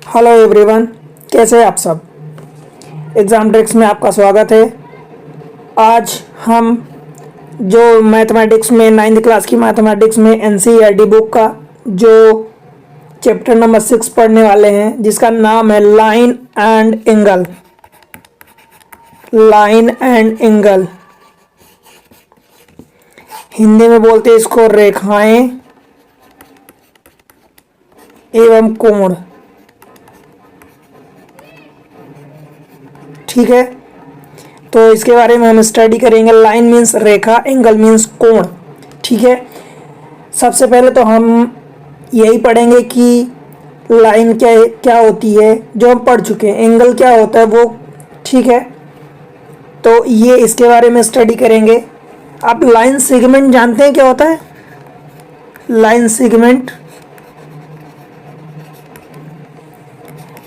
Hello everyone, कैसे हैं आप सब। एग्ज़ाम ट्रिक्स में आपका स्वागत है। आज हम जो मैथमेटिक्स में 9th क्लास की मैथमेटिक्स में एनसीईआरटी बुक का जो चैप्टर नंबर 6 पढ़ने वाले हैं, जिसका नाम है line and angle. Line and angle Hindi में बोलते हैं इसको रेखाएं एवं कोण। ठीक है, तो इसके बारे में हम स्टडी करेंगे। लाइन मीन्स रेखा, एंगल मीन्स कोण। ठीक है, सबसे पहले तो हम यही पढ़ेंगे कि लाइन क्या क्या होती है, जो हम पढ़ चुके हैं। एंगल क्या होता है वो, ठीक है, तो ये इसके बारे में स्टडी करेंगे। आप लाइन सेगमेंट जानते हैं क्या होता है? लाइन सेगमेंट,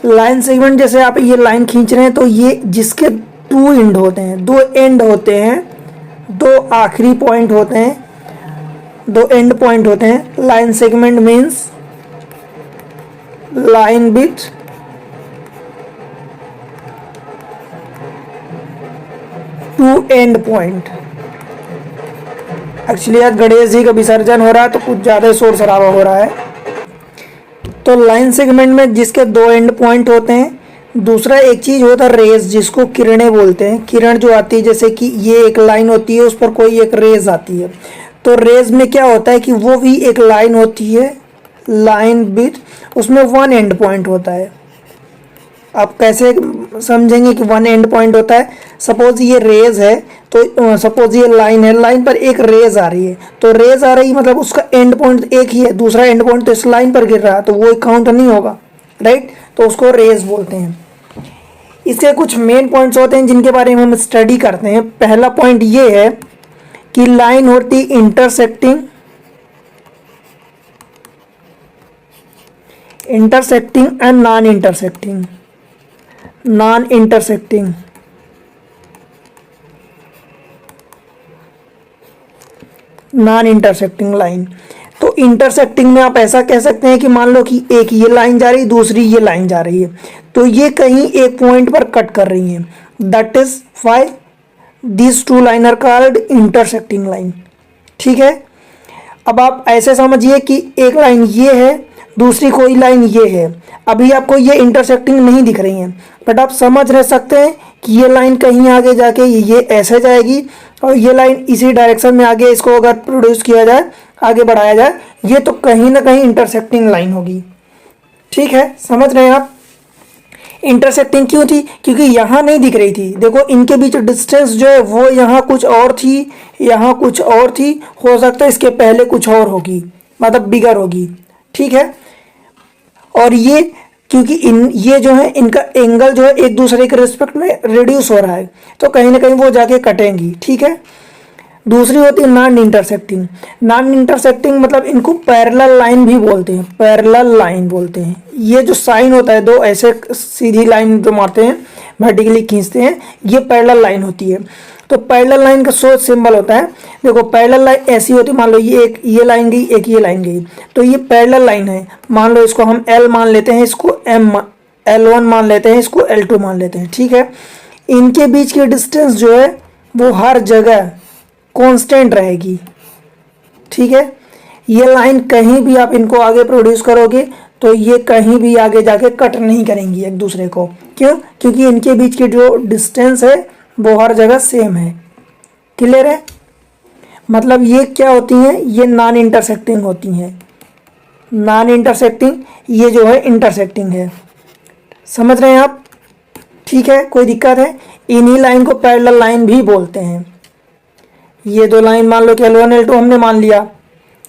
लाइन सेगमेंट जैसे आप ये लाइन खींच रहे हैं तो ये जिसके टू एंड होते हैं, दो एंड होते हैं, दो आखिरी पॉइंट होते हैं, दो एंड पॉइंट होते हैं। Line segment means line with to and point. Actually आज गणेश जी का विसर्जन हो रहा है तो कुछ ज़्यादा शोर शराबा हो रहा है। तो लाइन सेगमेंट में जिसके दो एंड पॉइंट होते हैं। दूसरा एक चीज़ होता है रेज, जिसको किरणें बोलते हैं। किरण जो आती है, जैसे कि ये एक लाइन होती है, उस पर कोई एक रेज आती है, तो रेज में क्या होता है कि वो भी एक लाइन होती है, लाइन विथ उसमें वन एंड पॉइंट होता है। आप कैसे समझेंगे कि वन एंड पॉइंट होता है? सपोज ये रेज है, तो सपोज ये लाइन है, लाइन पर एक रेज आ रही है, तो रेज आ रही मतलब उसका एंड पॉइंट एक ही है, दूसरा एंड पॉइंट तो इस लाइन पर गिर रहा है, तो वो काउंट नहीं होगा, राइट? तो उसको रेज बोलते हैं। इसके कुछ मेन पॉइंट्स होते हैं जिनके बारे में हम स्टडी करते हैं। पहला पॉइंट ये है कि लाइन होती intersecting, intersecting and non intersecting. Non intersecting, non intersecting line. तो इंटरसेक्टिंग में आप ऐसा कह सकते हैं कि मान लो कि एक ये लाइन जा रही है, दूसरी ये लाइन जा रही है, तो ये कहीं एक पॉइंट पर कट कर रही हैं। That is why this two line are called intersecting line. ठीक है, अब आप ऐसे समझिए कि एक लाइन ये है, दूसरी कोई लाइन ये है। अभी आपको ये इंटरसेक्टिंग नहीं दिख रही है, बट आप समझ रह सकते हैं कि ये लाइन कहीं आगे जाके ये ऐसे जाएगी, और ये लाइन इसी डायरेक्शन में आगे इसको अगर प्रोड्यूस किया जाए, आगे बढ़ाया जाए, ये तो कहीं ना कहीं इंटरसेक्टिंग लाइन होगी। ठीक है, समझ रहे हैं आप? इंटरसेक्टिंग क्यों थी? क्योंकि यहाँ नहीं दिख रही थी। देखो इनके बीच डिस्टेंस जो है वो यहाँ कुछ और थी, यहाँ कुछ और थी, हो सकता है इसके पहले कुछ और होगी, मतलब बिगर होगी। ठीक है, और ये क्योंकि ये जो है इनका एंगल जो है एक दूसरे के रिस्पेक्ट में रिड्यूस हो रहा है, तो कहीं ना कहीं वो जाके कटेंगी। ठीक है, दूसरी होती है नॉन इंटरसेक्टिंग। नॉन इंटरसेक्टिंग मतलब इनको पैरेलल लाइन भी बोलते हैं, पैरेलल लाइन बोलते हैं। ये जो साइन होता है, दो ऐसे सीधी लाइन जो मारते हैं, वर्टिकली खींचते हैं, ये पैरेलल लाइन होती है। तो पैरेलल लाइन का सोच सिंबल होता है। देखो पैरेलल लाइन ऐसी होती है, मान लो ये एक ये लाइन गई, एक ये लाइन गई, तो ये पैरेलल लाइन है। मान लो इसको हम L मान लेते हैं, इसको L1 मान लेते हैं, इसको L2 मान लेते हैं। ठीक है, इनके बीच की डिस्टेंस जो है वो हर जगह कांस्टेंट रहेगी। ठीक है, ये लाइन कहीं भी आप इनको आगे प्रोड्यूस करोगे तो ये कहीं भी आगे जाके कट नहीं करेंगी एक दूसरे को। क्यों? क्योंकि इनके बीच की जो डिस्टेंस है वो हर जगह सेम है। क्लियर है? मतलब ये क्या होती हैं? ये नॉन इंटरसेक्टिंग होती हैं। नॉन इंटरसेक्टिंग, ये जो है इंटरसेक्टिंग है। समझ रहे हैं आप? ठीक है, कोई दिक्कत है? इन्हीं लाइन को पैरेलल लाइन भी बोलते हैं। ये दो लाइन मान लो कि L1 L2 हमने मान लिया।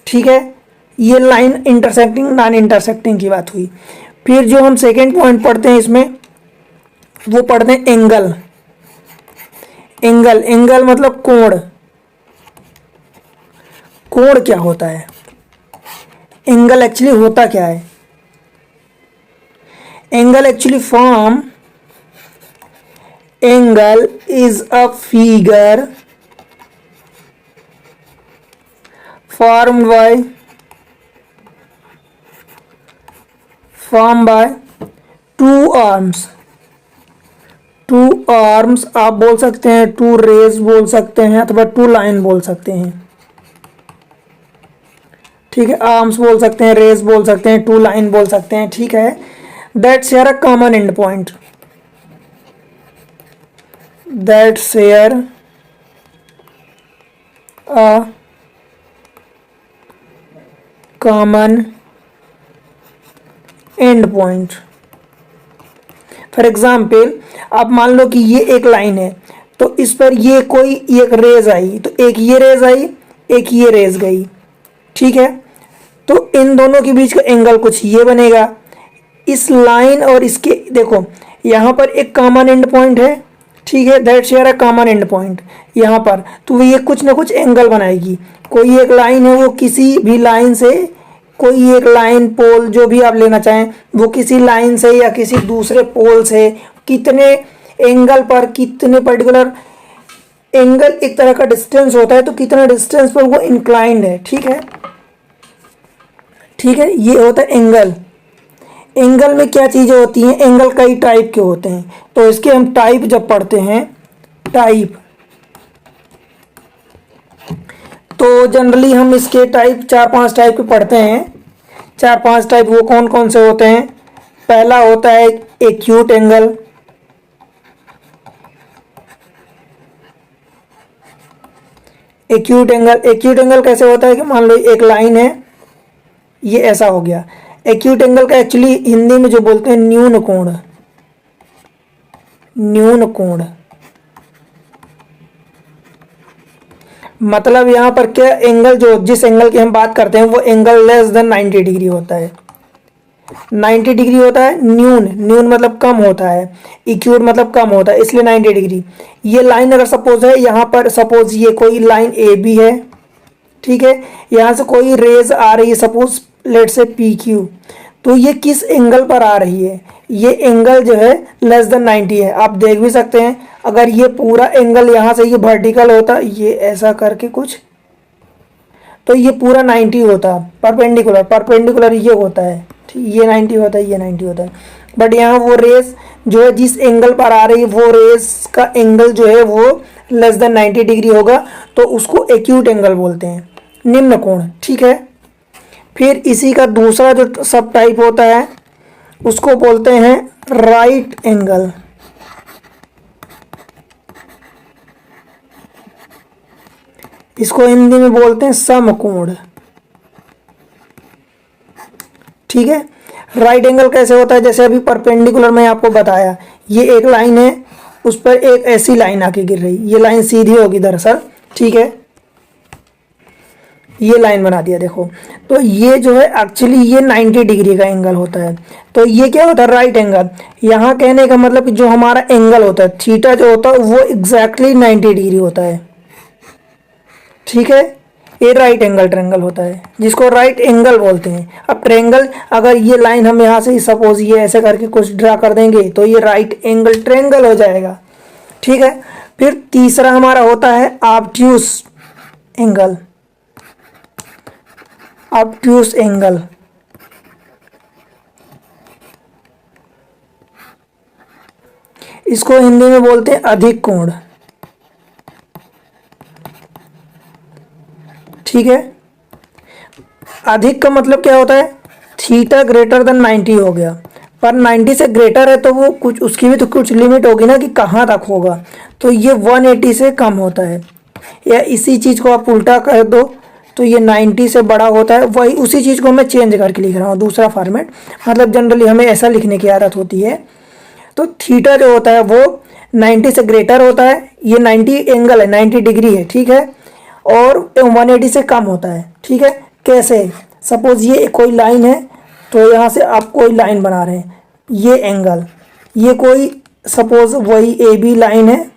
ठीक है, ये लाइन इंटरसेक्टिंग नॉन इंटरसेक्टिंग की बात हुई। फिर जो हम सेकेंड पॉइंट पढ़ते हैं इसमें, वो पढ़ते हैं एंगल। एंगल, एंगल मतलब कोण। कोण क्या होता है? एंगल एक्चुअली होता क्या है? Angle actually form, angle is a figure formed by two arms, two arms आप बोल सकते हैं, टू रेज बोल सकते हैं, अथवा टू लाइन बोल सकते हैं। ठीक है, आर्म्स बोल सकते हैं, रेज बोल सकते हैं, टू लाइन बोल सकते हैं। ठीक है, that share a common and point, that share a common and point. For example आप मान लो कि ये एक लाइन है, तो इस पर ये कोई एक रेज आई, तो एक ये रेज आई, एक ये रेज गई। ठीक है, तो इन दोनों के बीच का एंगल कुछ ये बनेगा। इस लाइन और इसके देखो यहाँ पर एक कॉमन एंड पॉइंट है। ठीक है, that share a common and point यहाँ पर, तो ये कुछ ना कुछ एंगल बनाएगी। कोई एक लाइन है, वो किसी भी लाइन से, कोई एक लाइन पोल जो भी आप लेना चाहें, वो किसी लाइन से या किसी दूसरे पोल से कितने एंगल पर, कितने पर्टिकुलर एंगल, एक तरह का डिस्टेंस होता है, तो कितना डिस्टेंस पर वो इंक्लाइंड है। ठीक है, ठीक है, ये होता है एंगल। एंगल में क्या चीज़ें होती हैं, एंगल कई टाइप के होते हैं, तो इसके हम टाइप जब पढ़ते हैं, टाइप, तो जनरली हम इसके टाइप 4-5 टाइप के पढ़ते हैं। 4-5 टाइप वो कौन कौन से होते हैं। पहला होता है acute angle, acute angle, acute angle कैसे होता है कि मान लो एक लाइन है, ये ऐसा हो गया। एक्यूट एंगल का एक्चुअली हिंदी में जो बोलते हैं न्यून कोण, न्यून कोण, मतलब यहाँ पर क्या एंगल, जो जिस एंगल की हम बात करते हैं वो एंगल लेस देन 90 डिग्री होता है। 90 डिग्री होता है न्यून, न्यून मतलब कम होता है, इक्यूट मतलब कम होता है, इसलिए 90 डिग्री। ये लाइन अगर सपोज है, यहाँ पर सपोज ये कोई लाइन ए बी है। ठीक है, यहाँ से कोई रेज आ रही है, सपोज लेट से पी क्यू, तो ये किस एंगल पर आ रही है, ये एंगल जो है लेस देन 90 है। आप देख भी सकते हैं, अगर ये पूरा एंगल यहाँ से ये वर्टिकल होता, ये ऐसा करके कुछ, तो ये पूरा 90 होता, परपेंडिकुलर, परपेंडिकुलर ये होता है। ठीक, ये 90 होता है, ये 90 होता है। बट यहाँ वो रेस जो है जिस एंगल पर आ रही है, वो रेस का एंगल जो है वो लेस देन 90 डिग्री होगा, तो उसको एक्यूट एंगल बोलते हैं, निम्न कोण। ठीक है, फिर इसी का दूसरा जो सब टाइप होता है उसको बोलते हैं राइट एंगल। इसको हिंदी में बोलते हैं समकोण। ठीक है, राइट एंगल कैसे होता है, जैसे अभी परपेंडिकुलर मैं आपको बताया, ये एक लाइन है, उस पर एक ऐसी लाइन आके गिर रही, ये लाइन सीधी होगी दरअसल। ठीक है, ये लाइन बना दिया देखो, तो ये जो है एक्चुअली ये 90 डिग्री का एंगल होता है। तो ये क्या होता है, राइट एंगल। यहाँ कहने का मतलब कि जो हमारा एंगल होता है थीटा जो होता है वो एग्जैक्टली 90 डिग्री होता है। ठीक है, ये राइट एंगल ट्रेंगल होता है, जिसको राइट एंगल बोलते हैं। अब ट्रेंगल, अगर ये लाइन हम यहाँ से सपोज ये ऐसे करके कुछ ड्रा कर देंगे, तो ये राइट एंगल ट्रेंगल हो जाएगा। ठीक है, फिर तीसरा हमारा होता है ऑब्ट्यूस एंगल, ऑब्ट्यूस एंगल। इसको हिंदी में बोलते हैं अधिक कोण। ठीक है, अधिक का मतलब क्या होता है, थीटा ग्रेटर देन 90 हो गया, पर 90 से ग्रेटर है तो वो कुछ, उसकी भी तो कुछ लिमिट होगी ना कि कहाँ तक होगा, तो ये 180 से कम होता है। या इसी चीज़ को आप उल्टा कर दो तो ये 90 से बड़ा होता है। वही उसी चीज़ को मैं चेंज करके लिख रहा हूँ, दूसरा फॉर्मेट, मतलब जनरली हमें ऐसा लिखने की आदत होती है। तो थीटा जो होता है वो 90 से ग्रेटर होता है, ये 90 एंगल है, 90 डिग्री है। ठीक है, और 180 से कम होता है। ठीक है, कैसे, सपोज ये कोई लाइन है, तो यहाँ से आप कोई लाइन बना रहे हैं, ये एंगल, ये कोई सपोज वही ए बी लाइन है,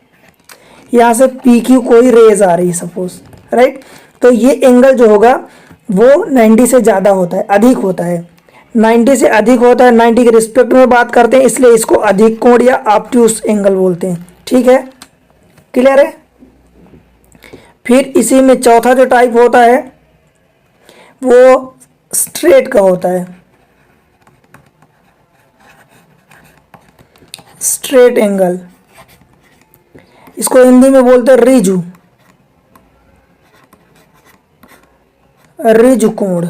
यहाँ से पी क्यू कोई रेज आ रही है सपोज, राइट, तो ये एंगल जो होगा वो 90 से ज़्यादा होता है, अधिक होता है, 90 से अधिक होता है, 90 के रिस्पेक्ट में बात करते हैं, इसलिए इसको अधिक कोण या ऑब्ट्यूस एंगल बोलते हैं। ठीक है, क्लियर है। फिर इसी में चौथा जो टाइप होता है वो स्ट्रेट का होता है। स्ट्रेट एंगल, इसको हिंदी में बोलते हैं रिजु, रिजु कोण।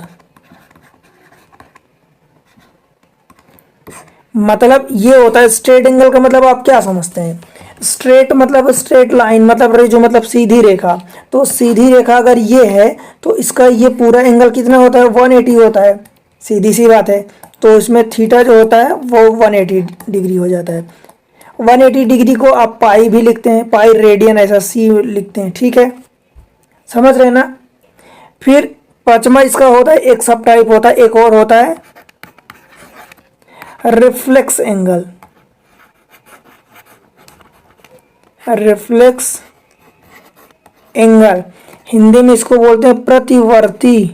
मतलब ये होता है स्ट्रेट एंगल का मतलब आप क्या समझते हैं? स्ट्रेट मतलब स्ट्रेट लाइन, मतलब रिजु मतलब सीधी रेखा। तो सीधी रेखा अगर ये है तो इसका ये पूरा एंगल कितना होता है? 180 होता है, सीधी सी बात है। तो इसमें थीटा जो होता है वो 180 डिग्री हो जाता है। 180 डिग्री को आप पाई भी लिखते हैं, पाई रेडियन ऐसा सी लिखते हैं, ठीक है, समझ रहे हैं ना। फिर पांचवा इसका होता है, एक सब टाइप होता है, एक और होता है reflex angle. Reflex angle Hindi में इसको बोलते हैं प्रतिवर्ती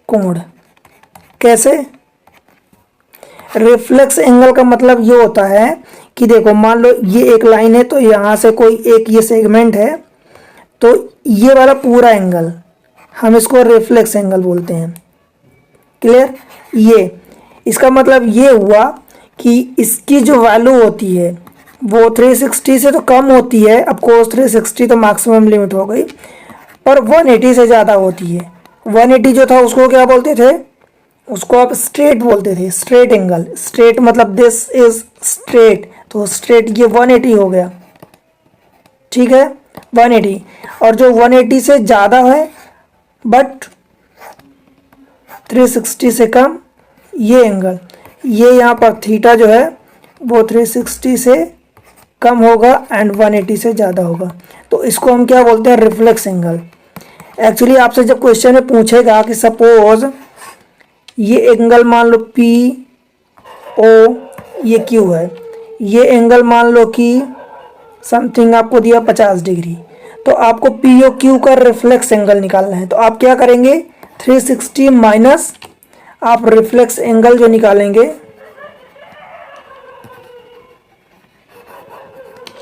कोण। कैसे? रिफ्लेक्स एंगल का मतलब ये होता है कि देखो मान लो ये एक लाइन है, तो यहां से कोई एक ये सेगमेंट है, तो ये वाला पूरा एंगल हम इसको रिफ्लेक्स एंगल बोलते हैं। क्लियर? ये इसका मतलब ये हुआ कि इसकी जो वैल्यू होती है वो 360 से तो कम होती है, अब कोस 360 तो मैक्सिमम लिमिट हो गई, पर 180 से ज़्यादा होती है। 180 जो था उसको क्या बोलते थे? उसको आप स्ट्रेट बोलते थे, स्ट्रेट एंगल। स्ट्रेट मतलब दिस इज स्ट्रेट, तो स्ट्रेट ये 180 हो गया, ठीक है, 180। और जो 180 से ज़्यादा है बट 360 से कम, ये एंगल, ये यहाँ पर थीटा जो है वो 360 से कम होगा एंड 180 से ज़्यादा होगा, तो इसको हम क्या बोलते हैं? Reflex angle. एक्चुअली आपसे जब क्वेश्चन में पूछेगा कि सपोज ये एंगल मान लो पी ओ, ये क्यू है, ये एंगल मान लो कि समथिंग आपको दिया 50 डिग्री, तो आपको पी ओ क्यू का रिफ्लेक्स एंगल निकालना है। तो आप क्या करेंगे? 360 माइनस आप रिफ्लेक्स एंगल जो निकालेंगे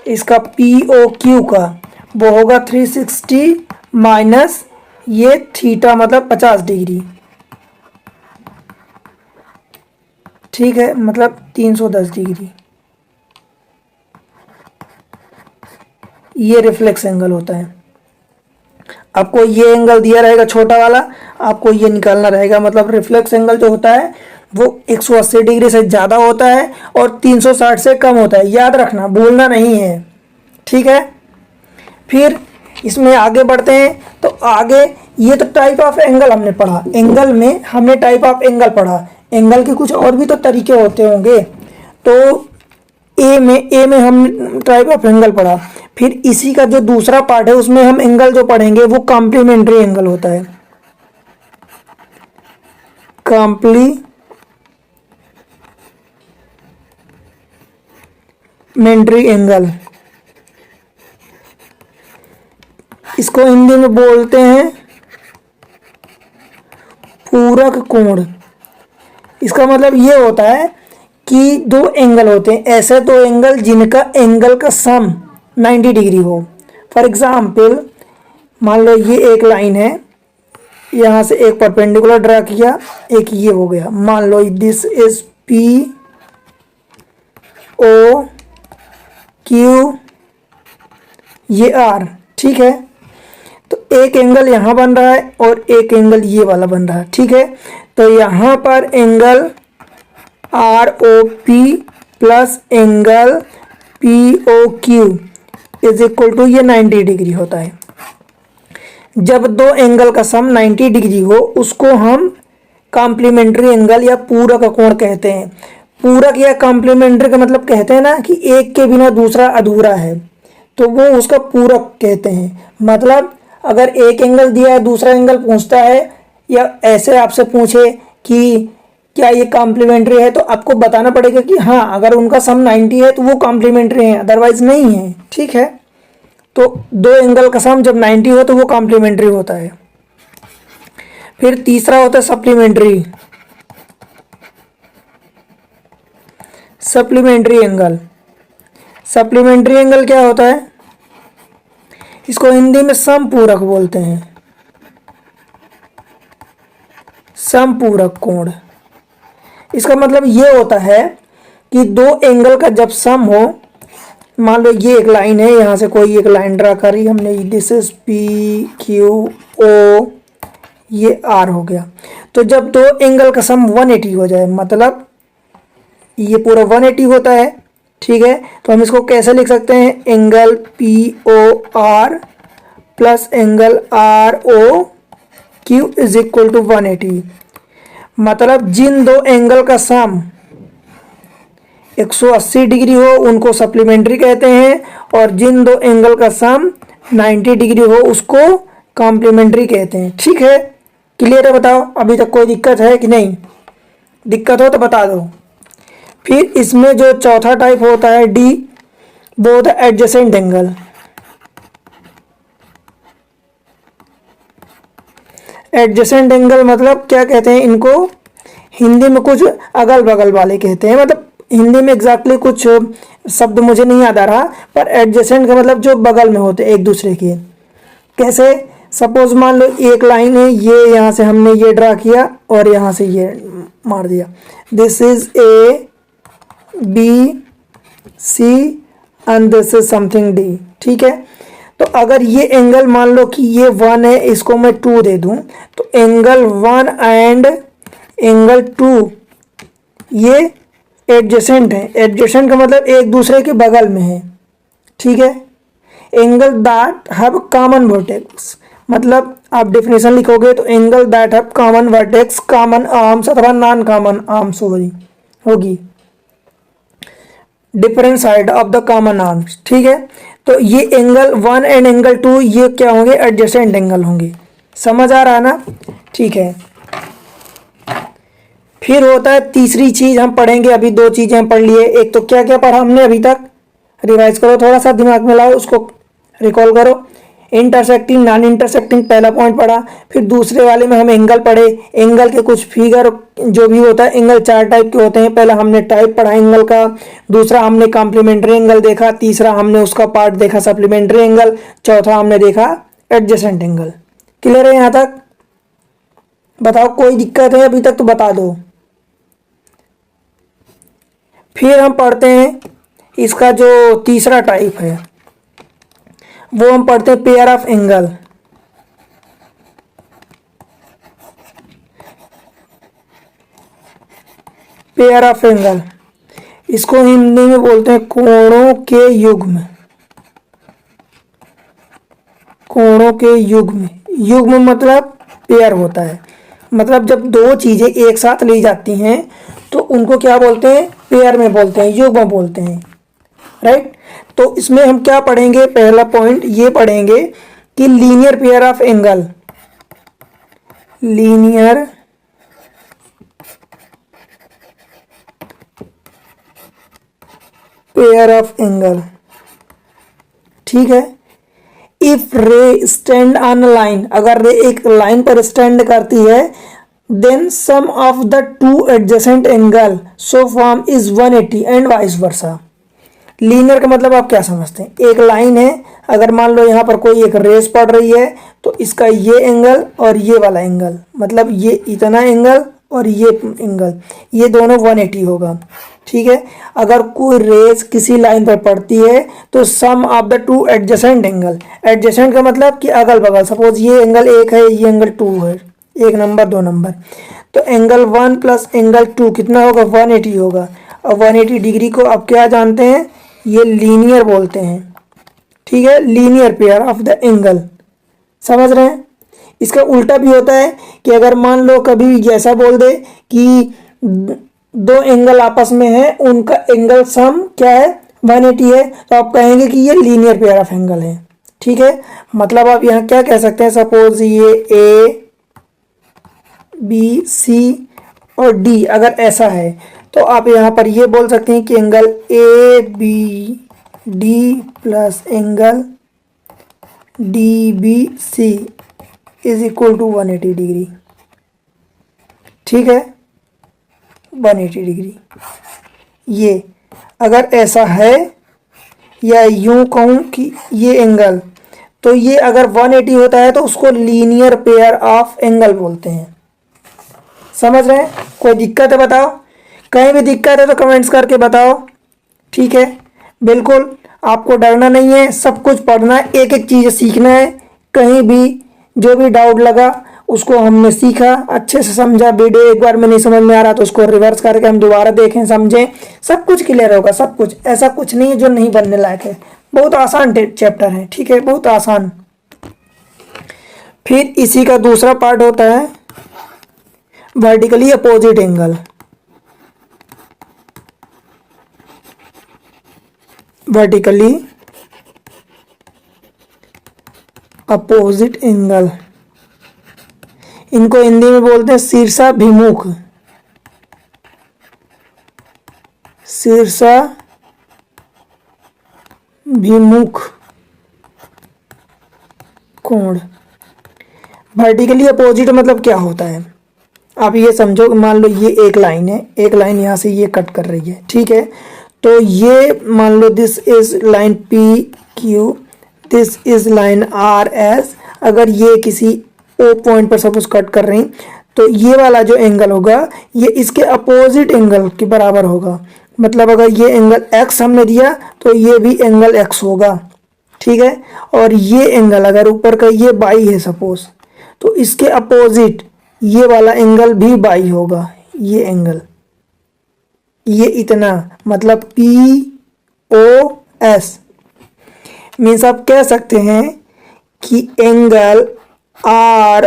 इसका पी ओ क्यू का, वो होगा 360 माइनस ये थीटा मतलब 50 डिग्री, ठीक है, मतलब 310 डिग्री। ये रिफ्लेक्स एंगल होता है। आपको ये एंगल दिया रहेगा छोटा वाला, आपको ये निकालना रहेगा। मतलब रिफ्लेक्स एंगल जो होता है वो 180 डिग्री से ज़्यादा होता है और 360 से कम होता है, याद रखना, भूलना नहीं है, ठीक है। फिर इसमें आगे बढ़ते हैं, तो आगे ये तो टाइप ऑफ एंगल हमने पढ़ा, एंगल में हमने टाइप ऑफ एंगल पढ़ा, एंगल के कुछ और भी तो तरीके होते होंगे। तो ए में हम टाइप ऑफ एंगल पढ़ा। फिर इसी का जो दूसरा पार्ट है उसमें हम एंगल जो पढ़ेंगे वो कॉम्प्लीमेंट्री एंगल होता है। कॉम्प्लीमेंट्री एंगल, इसको हिंदी में बोलते हैं पूरक कोण। इसका मतलब ये होता है कि दो एंगल होते हैं, ऐसे दो एंगल जिनका एंगल का सम 90 डिग्री हो। फॉर एग्जाम्पल मान लो ये एक लाइन है, यहाँ से एक परपेंडिकुलर ड्रा किया, एक ये हो गया, मान लो this is P O Q, ये आर, ठीक है। तो एक एंगल यहाँ बन रहा है और एक एंगल ये वाला बन रहा है, ठीक है। तो यहाँ पर angle R O P plus angle P O Q is equal to ये 90 डिग्री होता है। जब दो एंगल का सम 90 डिग्री हो उसको हम कॉम्प्लीमेंट्री एंगल या पूरक कोण कहते हैं। पूरक या कॉम्प्लीमेंट्री का मतलब कहते हैं ना कि एक के बिना दूसरा अधूरा है, तो वो उसका पूरक कहते हैं। मतलब अगर एक एंगल दिया है, दूसरा एंगल पूछता है या ऐसे आपसे पूछे कि क्या ये कॉम्प्लीमेंट्री है, तो आपको बताना पड़ेगा कि हाँ, अगर उनका सम 90 है तो वो कॉम्प्लीमेंट्री है, अदरवाइज नहीं है, ठीक है। तो दो एंगल का सम जब 90 हो तो वो कॉम्प्लीमेंट्री होता है। फिर तीसरा होता है supplementary, supplementary angle. Supplementary angle क्या होता है? इसको हिंदी में समपूरक बोलते हैं, समपूरक कोण। इसका मतलब ये होता है कि दो एंगल का जब सम हो, मान लो ये एक लाइन है, यहाँ से कोई एक लाइन ड्रा करी हमने, this is P Q O, ये आर हो गया। तो जब दो एंगल का सम 180 हो जाए, मतलब ये पूरा 180 होता है, ठीक है, तो हम इसको कैसे लिख सकते हैं, angle P O R plus angle R O Q is equal to 180। मतलब जिन दो एंगल का सम 180 डिग्री हो उनको सप्लीमेंट्री कहते हैं, और जिन दो एंगल का सम 90 डिग्री हो उसको कॉम्प्लीमेंट्री कहते हैं। ठीक है, क्लियर है? बताओ अभी तक कोई दिक्कत है कि नहीं? दिक्कत हो तो बता दो। फिर इसमें जो चौथा टाइप होता है डी, वो होता है एडजेसेंट एंगल। एडजेसेंट एंगल मतलब क्या कहते हैं इनको, हिंदी में कुछ अगल बगल वाले कहते हैं, मतलब हिंदी में एग्जैक्टली कुछ शब्द मुझे नहीं याद आ रहा, पर एडजेसेंट का मतलब जो बगल में होते हैं एक दूसरे के। कैसे? सपोज मान लो एक लाइन है, ये यहाँ से हमने ये ड्रा किया और यहाँ से ये मार दिया, this is A B C and this is something D. ठीक है, तो अगर ये एंगल मान लो कि ये 1 है, इसको मैं 2 दे दूं, तो एंगल 1 एंड एंगल 2 ये एडजेसेंट है। एडजेसेंट का मतलब एक दूसरे के बगल में है। ठीक है, angle that have common vertex, मतलब आप डेफिनेशन लिखोगे तो angle that have common vertex, common arms अथवा नॉन कॉमन आर्म्स होगी different side of the common arms. ठीक है, तो ये एंगल 1 एंड एंगल 2 ये क्या होंगे, एडजेसेंट एंगल होंगे। समझ आ रहा है ना? ठीक है, फिर होता है तीसरी चीज हम पढ़ेंगे। अभी दो चीजें हम पढ़ लिए, एक तो क्या क्या पढ़ा हमने अभी तक, रिवाइज करो, थोड़ा सा दिमाग में लाओ, उसको रिकॉल करो। इंटरसेक्टिंग, नॉन इंटरसेक्टिंग पहला पॉइंट पढ़ा। फिर दूसरे वाले में हम एंगल पढ़े, एंगल के कुछ फिगर जो भी होता है, एंगल 4 टाइप के होते हैं। पहला हमने टाइप पढ़ा एंगल का, दूसरा हमने कॉम्प्लीमेंट्री एंगल देखा, तीसरा हमने उसका पार्ट देखा सप्लीमेंट्री एंगल, चौथा हमने देखा एडजेसेंट एंगल। क्लियर है यहाँ तक? बताओ कोई दिक्कत है अभी तक तो बता दो। फिर हम पढ़ते हैं इसका जो तीसरा टाइप है, वो हम पढ़ते हैं pair of angle. Pair of angle, इसको हिंदी में बोलते हैं कोणों के युग्म। कोणों के युग्म, युग्म मतलब पेयर होता है, मतलब जब दो चीजें एक साथ ली जाती हैं तो उनको क्या बोलते हैं, पेयर में बोलते हैं, युग्म बोलते हैं। राइट, तो इसमें हम क्या पढ़ेंगे, पहला पॉइंट ये पढ़ेंगे कि linear pair of angle, linear pair of angle. ठीक है, इफ रे स्टैंड ऑन लाइन, अगर रे एक लाइन पर स्टैंड करती है, then sum of the two adjacent angle so form is 180 and vice versa. Linear का मतलब आप क्या समझते हैं, एक लाइन है, अगर मान लो यहाँ पर कोई एक रेस पड़ रही है, तो इसका ये एंगल और ये वाला एंगल, मतलब ये इतना एंगल और ये एंगल, ये दोनों 180 होगा। ठीक है, अगर कोई रेस किसी लाइन पर पड़ती है तो sum of the two adjacent angle, adjacent का मतलब कि अगल बगल, सपोज ये एंगल 1 है, ये एंगल 2 है, 1 नंबर 2 नंबर, तो एंगल 1 प्लस एंगल 2 कितना होगा, 180 होगा। और 180 डिग्री को आप क्या जानते हैं, ये लीनियर बोलते हैं। ठीक है, linear pair of the angle, समझ रहे हैं? इसका उल्टा भी होता है कि अगर मान लो कभी ऐसा बोल दे कि दो एंगल आपस में है, उनका एंगल सम क्या है, 180 है, तो आप कहेंगे कि ये लीनियर पेयर ऑफ एंगल है। ठीक है, मतलब आप यहाँ क्या कह सकते हैं, सपोज ये ए बी सी और डी अगर ऐसा है, तो आप यहाँ पर ये बोल सकते हैं कि angle A B D plus angle D B C is equal to 180 degree. ठीक है, 180 डिग्री। ये अगर ऐसा है, या यूं कहूँ कि ये एंगल, तो ये अगर 180 होता है तो उसको लीनियर पेयर ऑफ एंगल बोलते हैं। समझ रहे हैं? कोई दिक्कत है बताओ? कहीं भी दिक्कत है तो कमेंट्स करके बताओ, ठीक है। बिल्कुल आपको डरना नहीं है, सब कुछ पढ़ना है, एक एक चीज़ सीखना है। कहीं भी जो भी डाउट लगा उसको हमने सीखा, अच्छे से समझा। वीडियो एक बार में नहीं समझ में आ रहा तो उसको रिवर्स करके हम दोबारा देखें, समझें, सब कुछ क्लियर होगा। सब कुछ, ऐसा कुछ नहीं है जो नहीं बनने लायक है। बहुत आसान चैप्टर है, ठीक है, बहुत आसान। फिर इसी का दूसरा पार्ट होता है vertically opposite angle. Vertically opposite angle, इनको हिंदी में बोलते हैं शीर्षाभिमुख, शीर्षाभिमुख कोण। वर्टिकली अपोजिट मतलब क्या होता है, आप ये समझो, मान लो ये एक लाइन है, एक लाइन यहाँ से ये कट कर रही है, ठीक है। तो ये मान लो this is line P Q, this is line R S. अगर ये किसी ओ पॉइंट पर सपोज कट कर रही, तो ये वाला जो एंगल होगा ये इसके अपोजिट एंगल के बराबर होगा। मतलब अगर ये एंगल एक्स हमने दिया तो ये भी एंगल एक्स होगा, ठीक है। और ये एंगल अगर ऊपर का ये बाई है सपोज, तो इसके अपोजिट ये वाला एंगल भी बाई होगा। ये एंगल, ये इतना, मतलब पी ओ एस मीन्स आप कह सकते हैं कि angle R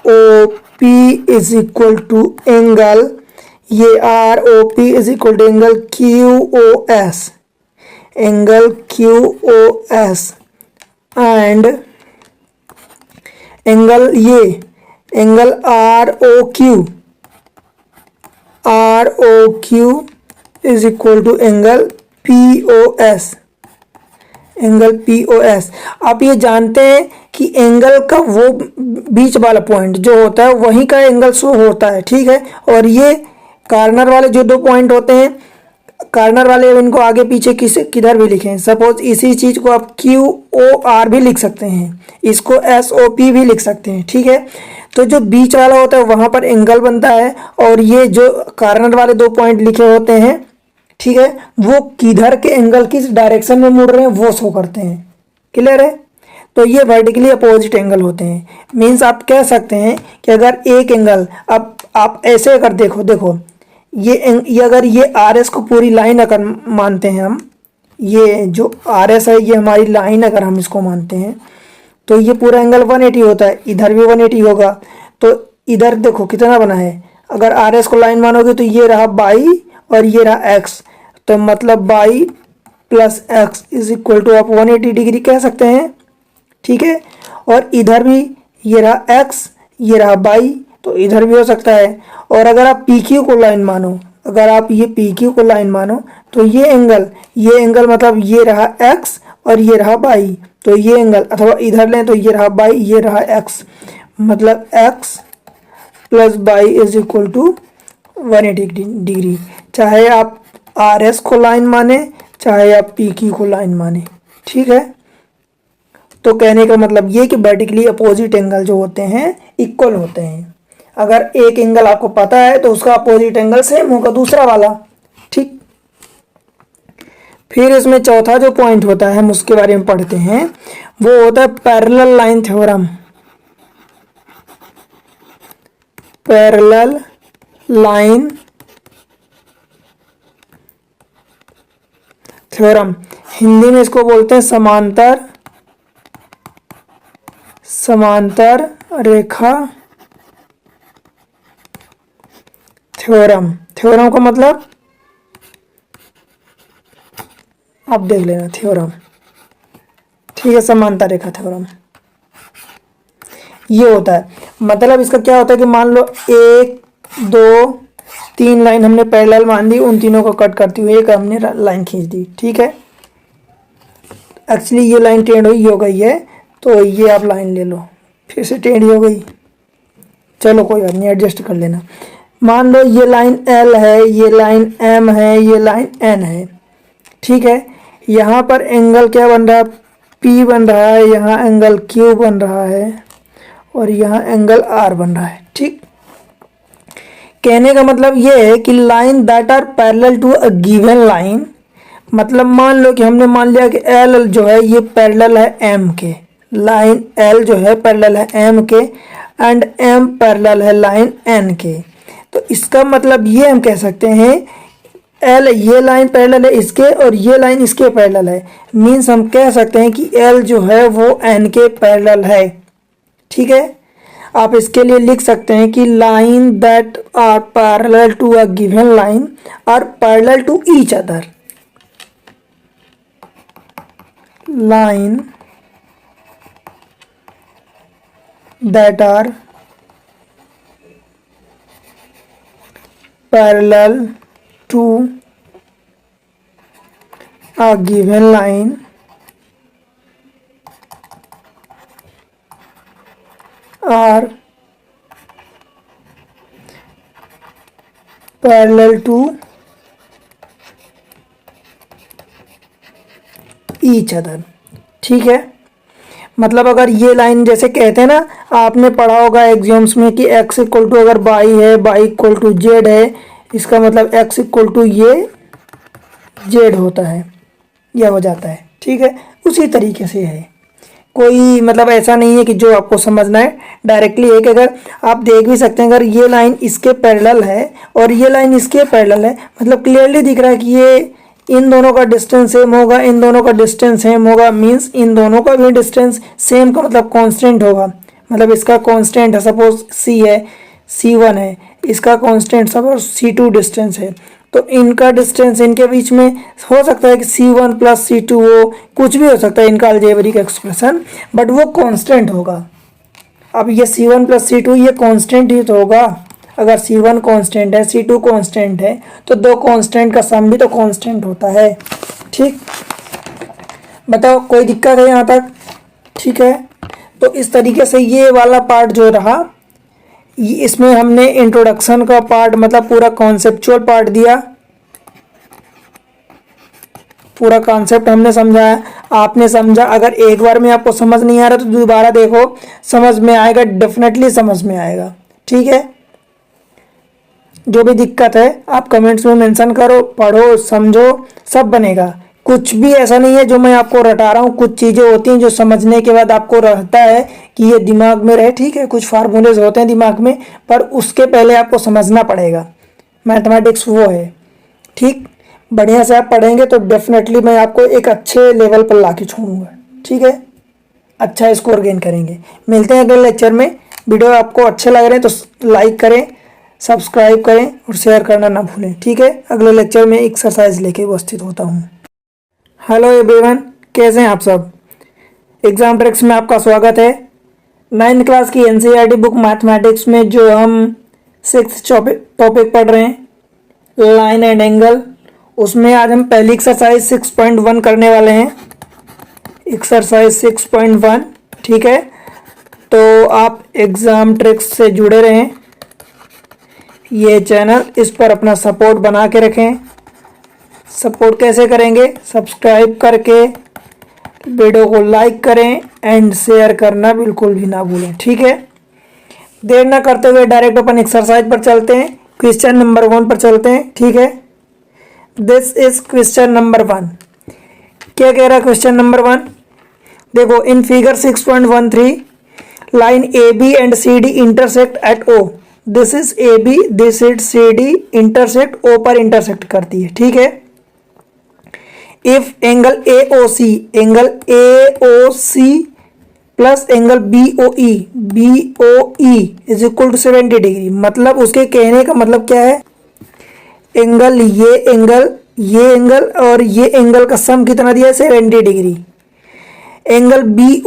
O P is equal to angle, ये R O P is equal to angle Q O S, angle Q O S. And angle ये angle R O Q, R O Q is equal to angle P O S, angle P O S. आप ये जानते हैं कि angle का वो बीच वाला point जो होता है वहीं का एंगल शो होता है, ठीक है। और ये कार्नर वाले जो दो पॉइंट होते हैं, कार्नर वाले इनको आगे पीछे किधर भी लिखें, सपोज इसी चीज को आप क्यू ओ आर भी लिख सकते हैं, इसको एस ओ पी भी लिख सकते हैं, ठीक है। तो जो बीच वाला होता है वहां पर एंगल बनता है, और ये जो कार्नर वाले दो पॉइंट लिखे होते हैं, ठीक है, वो किधर के एंगल किस डायरेक्शन में मुड़ रहे हैं वो शो करते हैं। क्लियर है। तो ये वर्टिकली अपोजिट एंगल होते हैं। मीन्स आप कह सकते हैं कि अगर एक एंगल, अब आप ऐसे अगर देखो ये अगर ये आर एस को पूरी लाइन अगर मानते हैं हम, ये जो आर एस है ये हमारी लाइन अगर हम इसको मानते हैं, तो ये पूरा एंगल 180 होता है, इधर भी 180 होगा। तो इधर देखो कितना बना है, अगर आर एस को लाइन मानोगे तो ये रहा बाई और ये रहा एक्स, तो मतलब Y plus X is equal to आप 180 डिग्री कह सकते हैं, ठीक है। और इधर भी ये रहा एक्स, ये रहा बाई, तो इधर भी हो सकता है। और अगर आप पी क्यू को लाइन मानो, अगर आप ये पी क्यू को लाइन मानो, तो ये एंगल मतलब ये रहा एक्स और ये रहा बाई, तो ये एंगल, अथवा इधर लें तो ये रहा बाई, ये रहा एक्स, मतलब X plus by is equal to 180 degree. चाहे आप आर एस को लाइन माने, चाहे आप पी क्यू को लाइन माने, ठीक है। तो कहने का मतलब ये कि वर्टिकली अपोजिट एंगल जो होते हैं इक्वल होते हैं। अगर एक एंगल आपको पता है तो उसका अपोजिट एंगल सेम होगा दूसरा वाला, ठीक। फिर इसमें चौथा जो पॉइंट होता है हम उसके बारे में पढ़ते हैं, वो होता है parallel line theorem. Parallel line theorem, Hindi में इसको बोलते हैं समांतर रेखा थ्योरम। थ्योरम का मतलब आप देख लेना, थ्योरम, ठीक है, समांतर रेखा थ्योरम ये होता है। मतलब इसका क्या होता है कि मान लो 1 2 3 लाइन हमने पैरेलल मान दी, उन तीनों को कट करती हुई एक हमने लाइन खींच दी, ठीक है। एक्चुअली ये लाइन टेढ़ी हुई हो गई है, तो ये आप लाइन ले लो, फिर से टेढ़ी हो गई, चलो कोई बात नहीं, एडजस्ट कर लेना। मान लो ये लाइन एल है, ये लाइन एम है, ये लाइन एन है, ठीक है। यहाँ पर एंगल क्या बन रहा है, पी बन रहा है, यहाँ एंगल क्यू बन रहा है, और यहाँ एंगल आर बन रहा है, ठीक। कहने का मतलब ये है कि line that are parallel to a given line, मतलब मान लो कि हमने मान लिया कि एल जो है ये पैरेलल है एम के, लाइन एल जो है पैरेलल है एम के एंड एम पैरेलल है लाइन एन के। तो इसका मतलब ये हम कह सकते हैं एल ये लाइन पैरेलल है इसके और ये लाइन इसके पैरेलल है, मीन्स हम कह सकते हैं कि एल जो है वो एन के पैरेलल है। ठीक है, आप इसके लिए लिख सकते हैं कि line that are parallel to a given line are parallel to each other, line that are parallel to a given line are parallel to each other। ठीक है, मतलब अगर ये लाइन जैसे कहते हैं ना, आपने पढ़ा होगा एग्जाम्स में कि x इक्वल टू अगर y है, y इक्वल टू z है, इसका मतलब x इक्वल टू ये z होता है, यह हो जाता है। ठीक है, उसी तरीके से है, कोई मतलब ऐसा नहीं है कि जो आपको समझना है डायरेक्टली है कि अगर आप देख भी सकते हैं अगर ये लाइन इसके पैरेलल है और ये लाइन इसके पैरेलल है, मतलब क्लियरली दिख रहा है कि ये इन दोनों का डिस्टेंस सेम होगा, इन दोनों का डिस्टेंस सेम होगा, मींस इन दोनों का भी डिस्टेंस सेम का मतलब कांस्टेंट होगा। मतलब इसका कांस्टेंट है सपोज c है, c1 है, इसका कांस्टेंट सपोज c2 डिस्टेंस है, तो इनका डिस्टेंस इनके बीच में हो सकता है कि c1 प्लस c2 हो, कुछ भी हो सकता है इनका अलजेब्रिक एक्सप्रेशन, बट वो कांस्टेंट होगा। अब ये c1 प्लस c2 ये कांस्टेंट ही तो होगा, अगर c1 कांस्टेंट है c2 कांस्टेंट है तो दो कांस्टेंट का सम भी तो कांस्टेंट होता है। ठीक, बताओ कोई दिक्कत है यहाँ तक? ठीक है, तो इस तरीके से ये वाला पार्ट जो रहा, इसमें हमने इंट्रोडक्शन का पार्ट मतलब पूरा कॉन्सेप्चुअल पार्ट दिया, पूरा कॉन्सेप्ट हमने समझाया, आपने समझा। अगर एक बार में आपको समझ नहीं आ रहा तो दोबारा देखो, समझ में आएगा, डेफिनेटली समझ में आएगा। ठीक है, जो भी दिक्कत है आप कमेंट्स में मेंशन करो, पढ़ो, समझो, सब बनेगा। कुछ भी ऐसा नहीं है जो मैं आपको रटा रहा हूँ, कुछ चीज़ें होती हैं जो समझने के बाद आपको रहता है कि ये दिमाग में रहे। ठीक है, कुछ फार्मूलेज होते हैं दिमाग में, पर उसके पहले आपको समझना पड़ेगा, मैथमेटिक्स वो है। ठीक, बढ़िया से आप पढ़ेंगे तो डेफिनेटली मैं आपको एक अच्छे लेवल पर ला के छोड़ूंगा। ठीक है, अच्छा स्कोर गेन करेंगे। मिलते हैं अगले लेक्चर में। वीडियो आपको अच्छे लग रहे हैं तो लाइक करें, सब्सक्राइब करें और शेयर करना ना भूलें। ठीक है, अगले लेक्चर में एक्सरसाइज लेके उपस्थित होता हूँ। हेलो एवरीवन, कैसे हैं आप सब? एग्जाम ट्रिक्स में आपका स्वागत है। 9th क्लास की एनसीईआरटी बुक मैथमेटिक्स में जो हम 6th टॉपिक पढ़ रहे हैं, लाइन एंड एंगल, उसमें आज हम पहली एक्सरसाइज 6.1 करने वाले हैं। एक्सरसाइज 6.1। ठीक है, तो आप एग्जाम ट्रिक्स से जुड़े रहें, ये चैनल, इस पर अपना सपोर्ट बना के रखें। सपोर्ट कैसे करेंगे? सब्सक्राइब करके, वीडियो को लाइक करें एंड शेयर करना बिल्कुल भी ना भूलें। ठीक है, देर ना करते हुए डायरेक्ट अपन एक्सरसाइज पर चलते हैं, क्वेश्चन नंबर 1 पर चलते हैं। ठीक है, दिस इज क्वेश्चन नंबर 1। क्या कह रहा है क्वेश्चन नंबर 1? देखो, in figure 6.13 line A B and C D intersect at O. This is A B, this is C D, intersect O पर इंटरसेक्ट करती है। ठीक है, if angle A O C plus angle B O E is equal to 70 degree. मतलब उसके कहने का मतलब क्या है, एंगल ये एंगल और ये एंगल का सम कितना दिया है? 70 degree. Angle B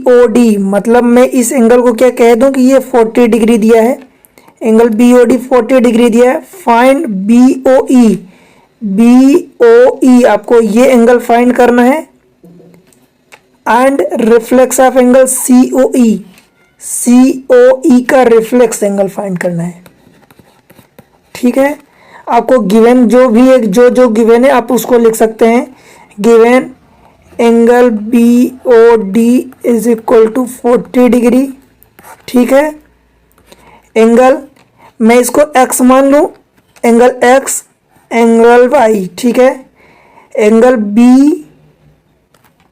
O D, मतलब मैं इस एंगल को क्या कह दूं कि ये 40 डिग्री दिया है। Angle B O D 40 degree दिया है। फाइंड बी ओ ई, आपको ये एंगल फाइंड करना है। And reflex of angle C O E का रिफ्लेक्स एंगल फाइंड करना है। ठीक है, आपको गिवन जो भी एक जो गिवन है आप उसको लिख सकते हैं। Given angle B O D is equal to 40 degree. ठीक है, एंगल मैं इसको x मान लूँ, एंगल x, एंगल y, ठीक है। एंगल b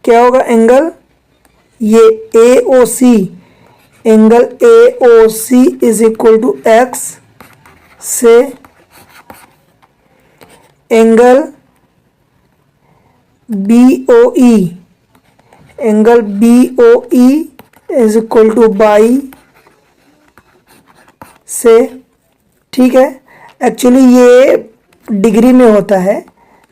क्या होगा, एंगल ये AOC, angle AOC is equal to x से angle BOE, angle BOE is equal to Y से, ठीक है। एक्चुअली ये डिग्री में होता है,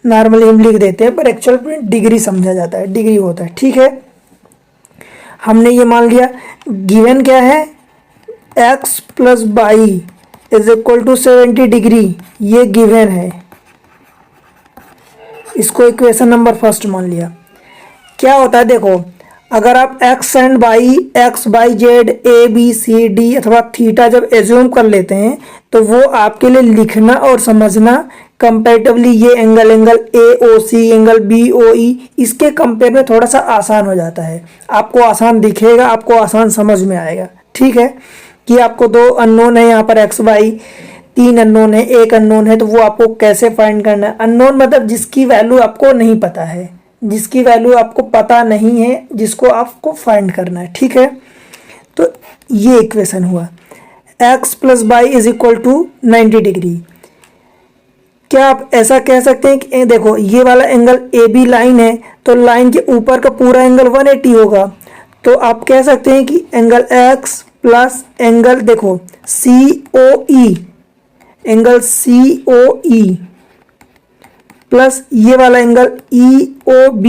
नॉर्मली हम लिख देते हैं, पर एक्चुअल में डिग्री समझा जाता है, डिग्री होता है, ठीक है। हमने ये मान लिया। गिवन क्या है, x plus by is equal to 70 degree, ये गिवन है। इसको इक्वेशन नंबर फर्स्ट मान लिया। क्या होता है देखो, अगर आप x and Y, X Y Z, A B C D अथवा थीटा जब एज्यूम कर लेते हैं तो वो आपके लिए लिखना और समझना कंपैरेटिवली ये एंगल AOC, एंगल BOE इसके कंपेयर में थोड़ा सा आसान हो जाता है। आपको आसान दिखेगा, आपको आसान समझ में आएगा, ठीक है। कि आपको दो अननोन है, यहाँ पर x y, तीन अननोन है, एक अननोन है, तो वो आपको कैसे फाइंड करना है। अननोन मतलब जिसकी वैल्यू आपको नहीं पता है, जिसकी वैल्यू आपको पता नहीं है, जिसको आपको फाइंड करना है, ठीक है। तो ये इक्वेशन हुआ, x plus by is equal to 90 degree. क्या आप ऐसा कह सकते हैं कि देखो ये वाला एंगल AB लाइन है, तो लाइन के ऊपर का पूरा एंगल 180 होगा। तो आप कह सकते हैं कि एंगल x प्लस एंगल देखो COE, एंगल COE प्लस ये वाला angle EOB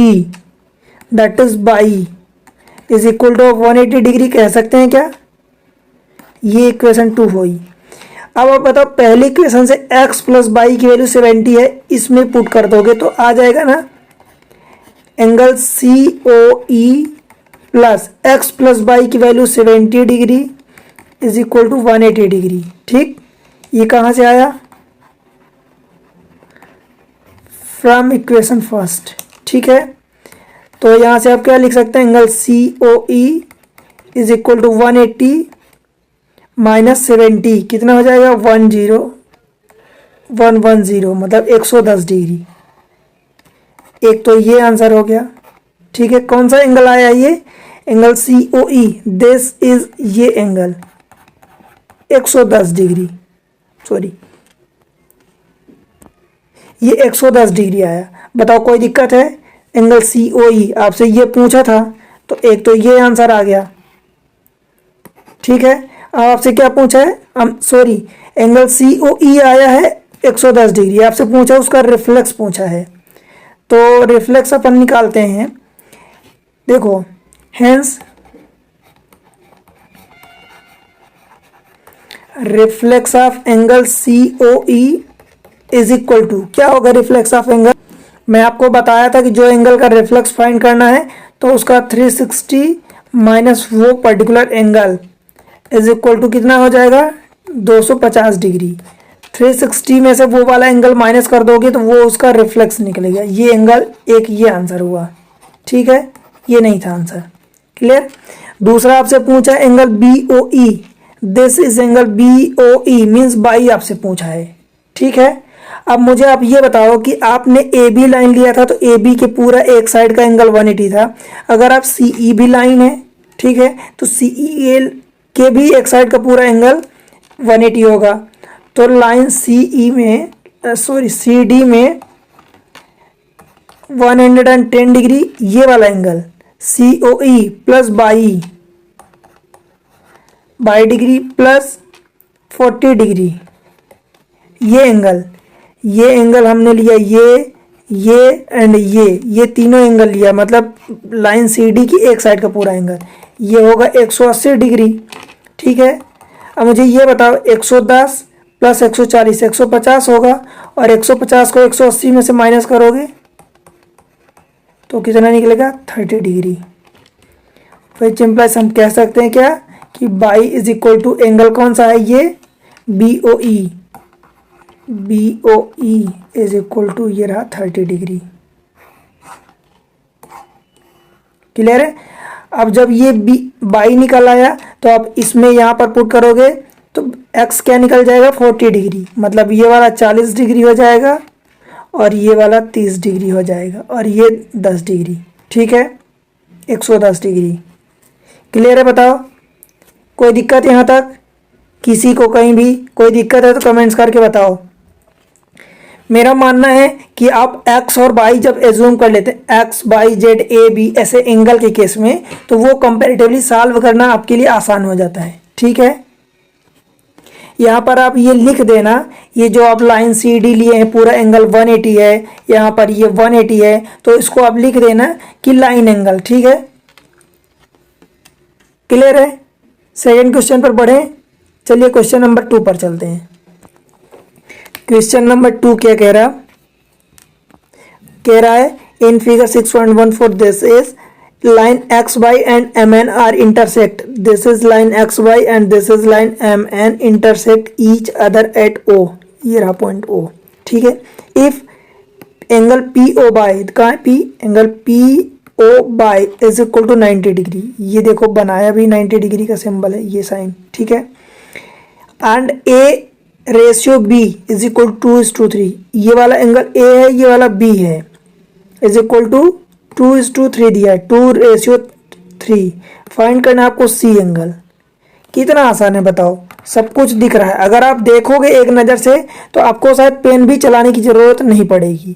that is Y is equal to 180 degree कह सकते हैं क्या। ये इक्वेशन 2 हुई। अब आप बताओ, पहली इक्वेशन से x प्लस बाई की वैल्यू 70 है, इसमें पुट कर दोगे तो आ जाएगा ना, angle COE plus x plus y की value 70 degree is equal to 180 degree, ठीक। ये कहाँ से आया, फ्रॉम इक्वेशन फर्स्ट, ठीक है। तो यहाँ से आप क्या लिख सकते हैं, angle COE is equal to 180 minus 70 कितना हो जाएगा, 110 मतलब 110 डिग्री। एक तो ये आंसर हो गया, ठीक है। कौन सा एंगल आया, ये एंगल COE, दिस इज ये एंगल 110 डिग्री, सॉरी ये 110 डिग्री आया। बताओ कोई दिक्कत है, एंगल COE आपसे ये पूछा था, तो एक तो ये आंसर आ गया, ठीक है। अब आपसे क्या पूछा है, सॉरी एंगल COE आया है 110 डिग्री, आपसे पूछा उसका रिफ्लेक्स पूछा है, तो रिफ्लेक्स अपन निकालते हैं। देखो hence reflex of angle COE is equal to क्या होगा, रिफ्लेक्स ऑफ एंगल, मैं आपको बताया था कि जो एंगल का रिफ्लेक्स फाइंड करना है तो उसका 360 माइनस वो particular angle is equal to कितना हो जाएगा, 250 डिग्री। 360 में से वो वाला एंगल माइनस कर दोगे तो वो उसका रिफ्लेक्स निकलेगा। ये एंगल एक, ये आंसर हुआ, ठीक है। ये नहीं था आंसर, क्लियर। दूसरा आपसे पूछा angle BOE, this is angle BOE means by आपसे पूछा है, ठीक है। अब मुझे आप ये बताओ कि आपने AB लाइन लिया था तो AB के पूरा एक साइड का एंगल 180 था। अगर आप CEB लाइन है, ठीक है, तो CEL के भी एक साइड का पूरा एंगल 180 होगा। तो लाइन CD में 110 डिग्री ये वाला angle COE plus by degree plus 40 degree ये एंगल हमने लिया, ये एंड ये तीनों एंगल लिया, मतलब लाइन CD की एक साइड का पूरा एंगल, ये होगा 180 डिग्री, ठीक है। अब मुझे ये बताओ 110 प्लस 140 150 होगा, और 150 को 180 में से माइनस करोगे तो कितना निकलेगा, 30 डिग्री। फिर सिंपलाइज हम कह सकते हैं क्या कि Y is equal to angle कौन सा है, ये BOE इज इक्वल टू ये रहा 30 डिग्री, क्लियर है। अब जब ये बाई निकल आया तो आप इसमें यहाँ पर पुट करोगे तो एक्स क्या निकल जाएगा 40 डिग्री, मतलब ये वाला 40 डिग्री हो जाएगा और ये वाला 30 डिग्री हो जाएगा और ये 10 डिग्री, ठीक है, 110 डिग्री। क्लियर है? बताओ कोई दिक्कत यहाँ तक? किसी को कहीं भी कोई दिक्कत है तो कमेंट्स करके बताओ। मेरा मानना है कि आप एक्स और वाई जब एज्यूम कर लेते हैं, X Y Z A B ऐसे एंगल के केस में, तो वो कंपैरेटिवली सॉल्व करना आपके लिए आसान हो जाता है, ठीक है। यहाँ पर आप ये लिख देना, ये जो आप लाइन सी डी लिए हैं पूरा एंगल 180 है, यहाँ पर ये 180 है, तो इसको आप लिख देना कि लाइन एंगल, ठीक है। क्लियर है? सेकंड क्वेश्चन पर बढ़े, चलिए क्वेश्चन नंबर 2 पर चलते हैं। क्वेश्चन नंबर 2 क्या कह रहा है in figure 6.14 this is line xy and mn are intersect, this is line xy and this is line mn intersect each other at o, ये रहा पॉइंट o, ठीक है। if एंगल PO बाय, कहाँ है P, angle PO Y is equal to 90 degree, ये देखो बनाया भी 90 डिग्री का सिंबल है ये साइन, ठीक है। And A ratio B is equal to 2:3, ये वाला एंगल A है, ये वाला B है, इज इक्वल टू 2:3 दिया है, 2:3। फाइंड करना है आपको C एंगल। कितना आसान है बताओ, सब कुछ दिख रहा है। अगर आप देखोगे एक नज़र से तो आपको शायद पेन भी चलाने की ज़रूरत नहीं पड़ेगी।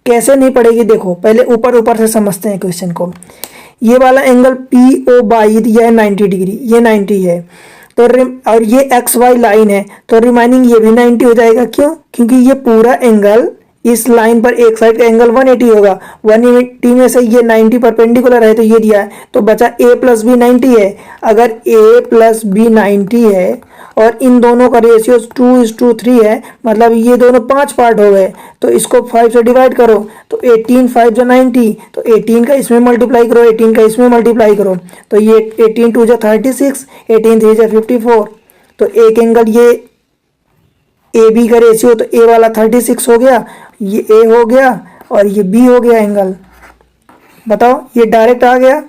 कैसे नहीं पड़ेगी देखो, पहले ऊपर ऊपर से समझते हैं क्वेश्चन को। ये वाला एंगल PO बाई दिया है 90 डिग्री, ये 90 है, तो और ये XY लाइन है, तो रिमाइनिंग ये भी 90 हो जाएगा। क्यों? क्योंकि ये पूरा एंगल इस लाइन पर एक साइड का एंगल 180 होगा, 180 में से ये 90 परपेंडिकुलर है तो ये दिया है, तो बचा A प्लस बी 90 है। अगर A प्लस बी 90 है और इन दोनों का रेशियो 2:3 है, मतलब ये दोनों 5 पार्ट हो गए, तो इसको 5 से डिवाइड करो तो 18 5 जो 90, तो 18 का इसमें मल्टीप्लाई करो, 18 का इसमें मल्टीप्लाई करो, तो ये 18 2 जो 36, 18 3 जो 54, तो एक एंगल ये ए बी का रेशियो, तो ए वाला 36 हो गया, ये ए हो गया और ये बी हो गया एंगल। बताओ ये डायरेक्ट आ गया,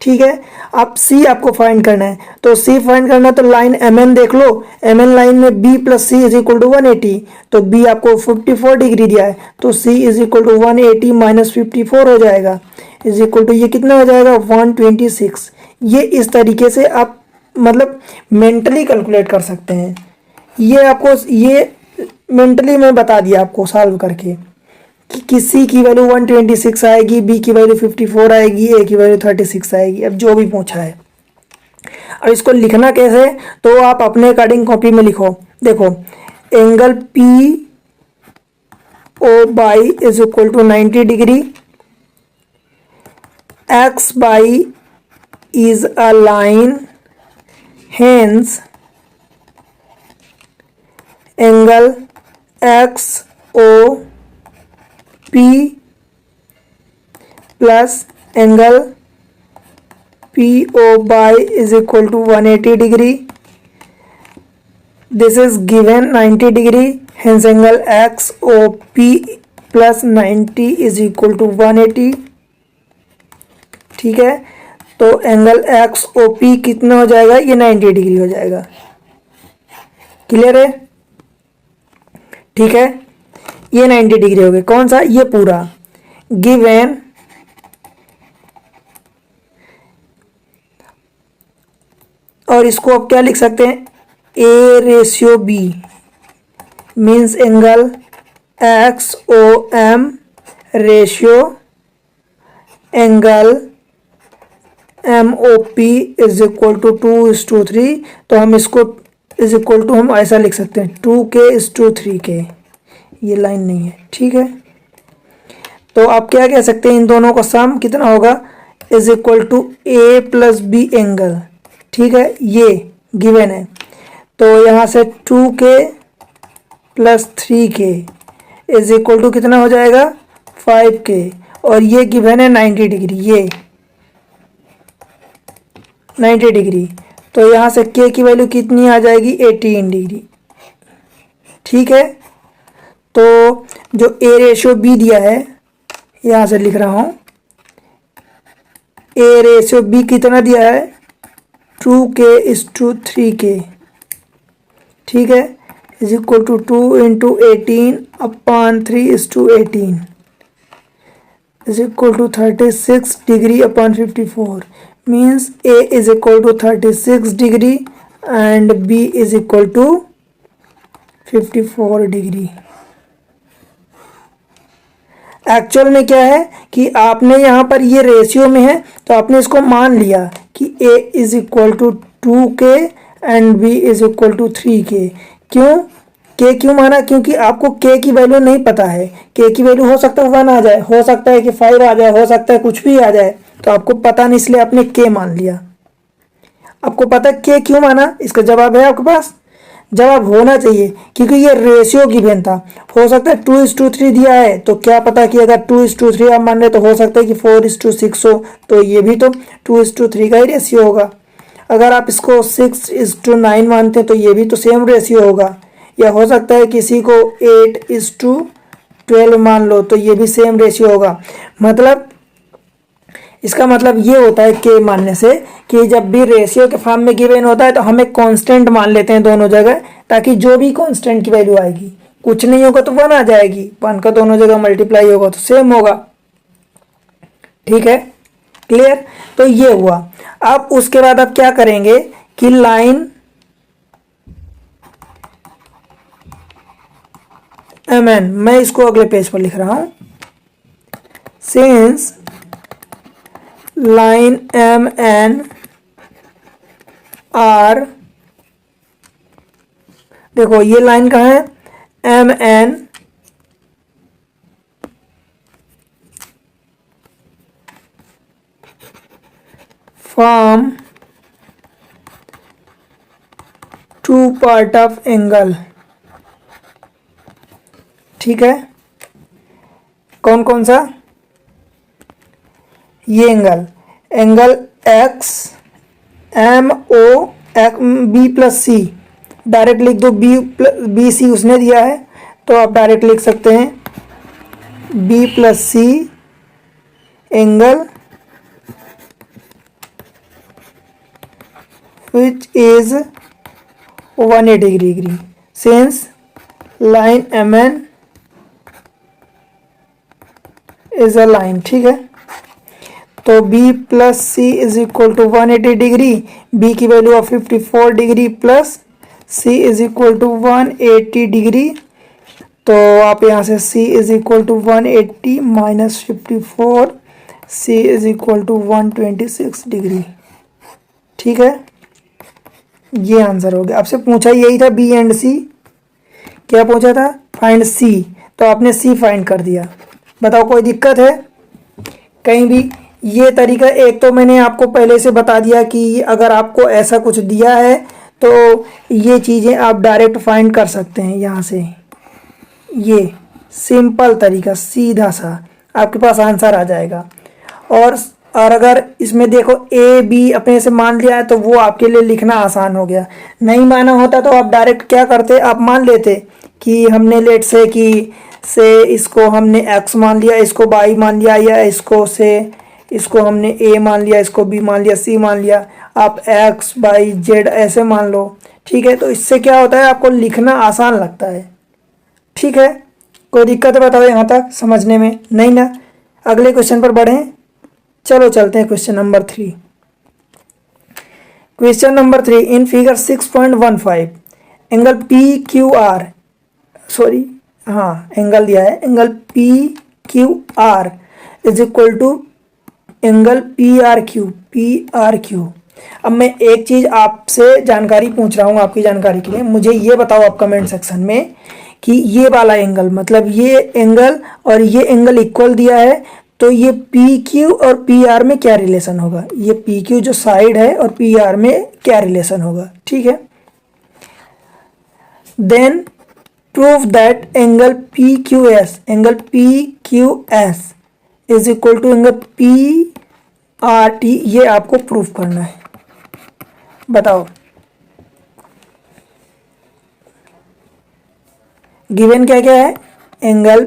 ठीक है। अब सी आपको फाइंड करना है, तो सी फाइंड करना है तो लाइन एम एन देख लो, एम एन लाइन में B plus C is equal to 180, तो बी आपको 54 डिग्री दिया है, तो C is equal to 180 minus 54 हो जाएगा, इज इक्वल टू ये कितना हो जाएगा 126। ये इस तरीके से आप मतलब मेंटली कैलकुलेट कर सकते हैं। ये आपको ये मेंटली मैं बता दिया आपको सॉल्व करके कि किसी की वैल्यू 126 आएगी, बी की वैल्यू 54 आएगी, ए की वैल्यू 36 आएगी, अब जो भी पूछा है। और इसको लिखना कैसे, तो आप अपने अकॉर्डिंग कॉपी में लिखो। देखो angle P O Y is equal to 90 degree, X Y is a line, hence angle X O P plus angle P O Y is equal to 180 degree, this is given 90 degree, hence angle X O P plus 90 is equal to 180, ठीक है। तो angle X O P कितना हो जाएगा, ये 90 degree हो जाएगा। Clear है? ठीक है, ये 90 डिग्री हो गए। कौन सा? ये पूरा गिवन और इसको आप क्या लिख सकते हैं, A ratio B means angle X O M ratio angle M O P is equal to 2:3, तो हम इसको इज इक्वल टू हम ऐसा लिख सकते हैं 2k/3k, ये लाइन नहीं है, ठीक है। तो आप क्या कह सकते हैं, इन दोनों का सम कितना होगा, is equal to A plus B angle, ठीक है, ये गिवन है। तो यहाँ से 2k plus 3k is equal to कितना हो जाएगा 5k, और ये गिवन है 90 डिग्री, ये 90 डिग्री, तो यहाँ से k की वैल्यू कितनी आ जाएगी 18 डिग्री, ठीक है। तो जो ए रेशियो बी दिया है, यहाँ से लिख रहा हूँ, ए रेशियो बी कितना दिया है 2k/3k, ठीक है, is equal to 2 × 18/3:18 is equal to 36 degree upon 54 means A is equal to 36 degree and B is equal to 54 degree. Actual में क्या है कि आपने यहाँ पर ये रेशियो में है तो आपने इसको मान लिया कि a is equal to 2k and b is equal to 3k। क्यों k क्यों माना? क्योंकि आपको k की वैल्यू नहीं पता है। k की वैल्यू हो सकता है 1 आ जाए, हो सकता है कि 5 आ जाए, हो सकता है कुछ भी आ जाए, तो आपको पता नहीं इसलिए आपने k मान लिया। आपको पता है k क्यों माना? इसका जवाब है आपके पास? जवाब होना चाहिए क्योंकि ये रेशियो गिवन था। हो सकता है 2:3 दिया है तो क्या पता कि अगर 2:3 आप मान रहे तो हो सकता है कि 4:6 हो, तो ये भी तो 2:3 का ही रेशियो होगा। अगर आप इसको 6:9 मानते हैं तो ये भी तो सेम रेशियो होगा। या हो सकता है किसी को 8:12 मान लो तो ये भी सेम रेशियो होगा। मतलब इसका मतलब ये होता है के मानने से कि जब भी रेशियो के फॉर्म में गिवन होता है तो हम एक कांस्टेंट मान लेते हैं दोनों जगह, ताकि जो भी कांस्टेंट की वैल्यू आएगी, कुछ नहीं होगा तो 1 आ जाएगी, 1 का दोनों जगह मल्टीप्लाई होगा तो सेम होगा। ठीक है, क्लियर? तो ये हुआ। अब उसके बाद आप क्या करेंगे कि लाइन mn, मैं इसको अगले पेज पर लिख रहा हूं, सिंस लाइन mn आर, देखो ये लाइन कहाँ है, mn from 2 part of angle. ठीक है, कौन कौन सा? ये angle x MO B plus C, direct लिख दो, बी सी उसने दिया है तो आप डायरेक्ट लिख सकते हैं B plus C angle which is 180 degree since line MN is a line। ठीक है, तो B plus C is equal to 180 degree, B की value of 54 degree plus C is equal to 180 degree. तो आप यहाँ से C is equal to 180 minus 54, C is equal to 126 degree. ठीक है, ये आंसर हो गया। आपसे पूछा यही था B एंड C, क्या पूछा था? फाइंड C, तो आपने C फाइंड कर दिया। बताओ कोई दिक्कत है कहीं भी? ये तरीका एक तो मैंने आपको पहले से बता दिया कि अगर आपको ऐसा कुछ दिया है तो ये चीज़ें आप डायरेक्ट फाइंड कर सकते हैं यहाँ से। ये सिंपल तरीका, सीधा सा आपके पास आंसर आ जाएगा। और अगर इसमें देखो A B अपने से मान लिया है तो वो आपके लिए लिखना आसान हो गया। नहीं माना होता तो आप डायरेक्ट क्या करते, आप मान लेते कि हमने लेट से इसको हमने x मान लिया, इसको y मान लिया, या इसको हमने a मान लिया, इसको b मान लिया, c मान लिया, आप x y z ऐसे मान लो। ठीक है, तो इससे क्या होता है, आपको लिखना आसान लगता है। ठीक है, कोई दिक्कत है बताओ यहाँ तक समझने में? नहीं ना? अगले क्वेश्चन पर बढ़ें, चलो चलते हैं question number 3। Question number 3, in figure 6.15 angle P Q R, sorry हाँ एंगल दिया है, angle P Q R is equal to angle P R Q. अब मैं एक चीज़ आपसे जानकारी पूछ रहा हूँ आपकी जानकारी के लिए, मुझे ये बताओ आप कमेंट सेक्शन में कि ये वाला एंगल, मतलब ये एंगल और ये एंगल इक्वल दिया है, तो ये पी क्यू और पी आर में क्या रिलेशन होगा? ये पी क्यू जो साइड है और पी आर में क्या रिलेशन होगा? ठीक है, then prove that angle P Q S is equal to angle P R T. ये आपको प्रूव करना है, बताओ। गिवन क्या क्या है? Angle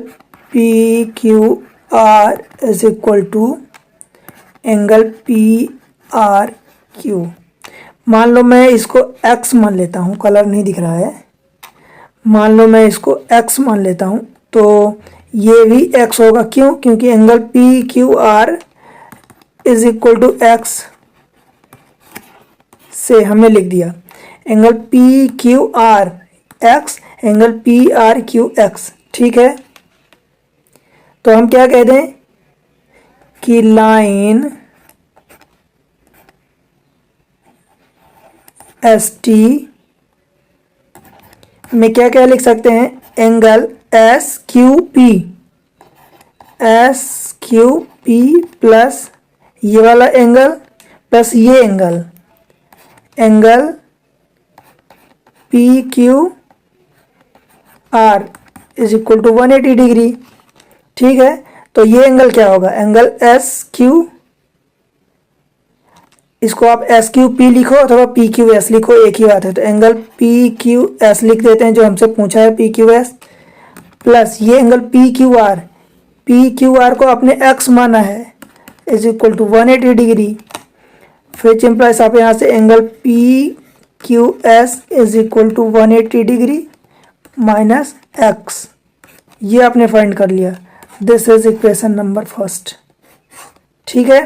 P Q R is equal to angle P R Q. मान लो मैं इसको x मान लेता हूँ, कलर नहीं दिख रहा है, मान लो मैं इसको x मान लेता हूँ, तो ये भी x होगा। क्यों? क्योंकि angle P Q R is equal to X से हमने लिख दिया angle P Q R X, angle P R Q X. ठीक है, तो हम क्या कह दें कि लाइन एस टी में क्या क्या लिख सकते हैं, angle S Q P plus ये वाला एंगल प्लस ये angle P Q R is equal to 180 degree. ठीक है, तो ये एंगल क्या होगा, एंगल एस क्यू, इसको आप एस क्यू पी लिखो अथवा पी क्यू एस लिखो, एक ही बात है। तो एंगल पी क्यू एस लिख देते हैं जो हमसे पूछा है, पी क्यू एस, प्लस ये एंगल पी क्यू आर को आपने एक्स माना है, इज इक्वल टू 180 डिग्री। फिर इम्प्लाइज आप यहाँ से angle P Q S is equal to 180 degree minus X, ये आपने फाइंड कर लिया। This is equation number first. ठीक है,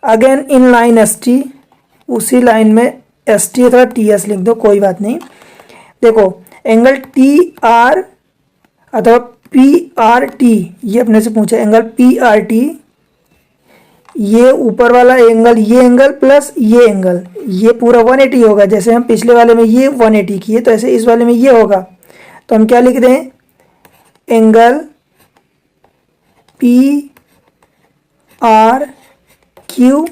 again in line S T, उसी लाइन में एस टी अथवा टी एस लिख दो, कोई बात नहीं। देखो एंगल टी आर अथवा पी आर टी, ये अपने से पूछा एंगल पी आर टी, ये ऊपर वाला एंगल, ये एंगल प्लस ये एंगल, ये पूरा 180 होगा। जैसे हम पिछले वाले में ये 180 किए, तो ऐसे इस वाले में ये होगा। तो हम क्या लिख दें, एंगल पी आर क्यू,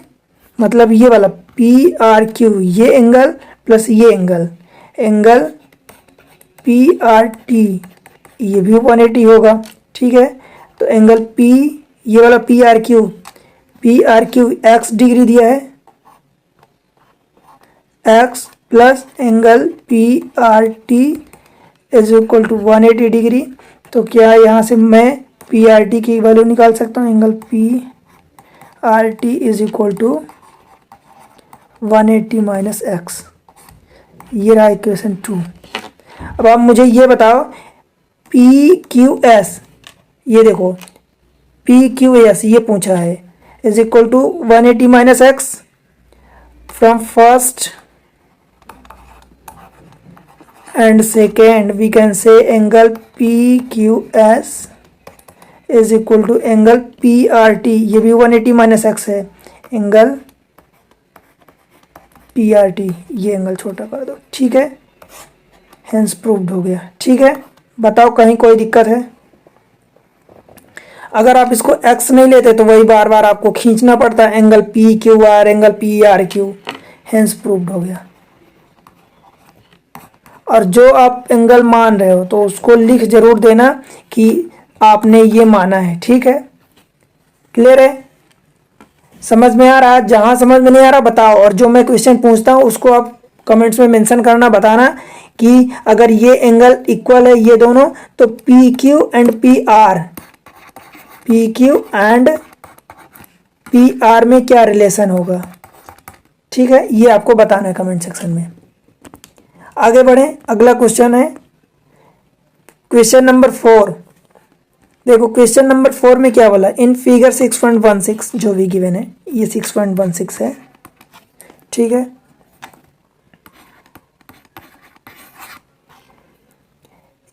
मतलब ये वाला पी आर क्यू, ये एंगल प्लस ये एंगल पी आर टी, ये भी 180 होगा। ठीक है, तो एंगल पी, ये वाला P R Q X degree दिया है, X plus angle P R T is equal to 180 degree. तो क्या यहाँ से मैं पी आर टी की वैल्यू निकाल सकता हूँ, angle P R T is equal to 180 minus X, ये रहा इक्वेशन 2। अब आप मुझे ये बताओ पी क्यू एस, ये देखो पी क्यू एस ये पूछा है, is equal to 180 minus X. From first and second we can say angle P Q S is equal to angle P R T, ये भी 180 माइनस एक्स है, angle P R T, ये angle छोटा कर दो। ठीक है, हेंस प्रूव्ड हो गया। ठीक है, बताओ कहीं कोई दिक्कत है? अगर आप इसको x नहीं लेते तो वही बार बार आपको खींचना पड़ता है, angle P Q are, angle P R Q, hence proved हो गया। और जो आप एंगल मान रहे हो तो उसको लिख जरूर देना कि आपने ये माना है। ठीक है, क्लियर है, समझ में आ रहा है? जहां समझ में नहीं आ रहा बताओ, और जो मैं क्वेश्चन पूछता हूँ उसको आप कमेंट्स में मेंशन करना, बताना कि अगर ये एंगल इक्वल है ये दोनों, तो P Q and P R में क्या रिलेशन होगा। ठीक है, ये आपको बताना है कमेंट सेक्शन में। आगे बढ़ें, अगला क्वेश्चन है क्वेश्चन नंबर 4। देखो क्वेश्चन नंबर 4 में क्या बोला, इन फिगर 6.16 जो भी गिवन है, ये 6.16 है। ठीक है,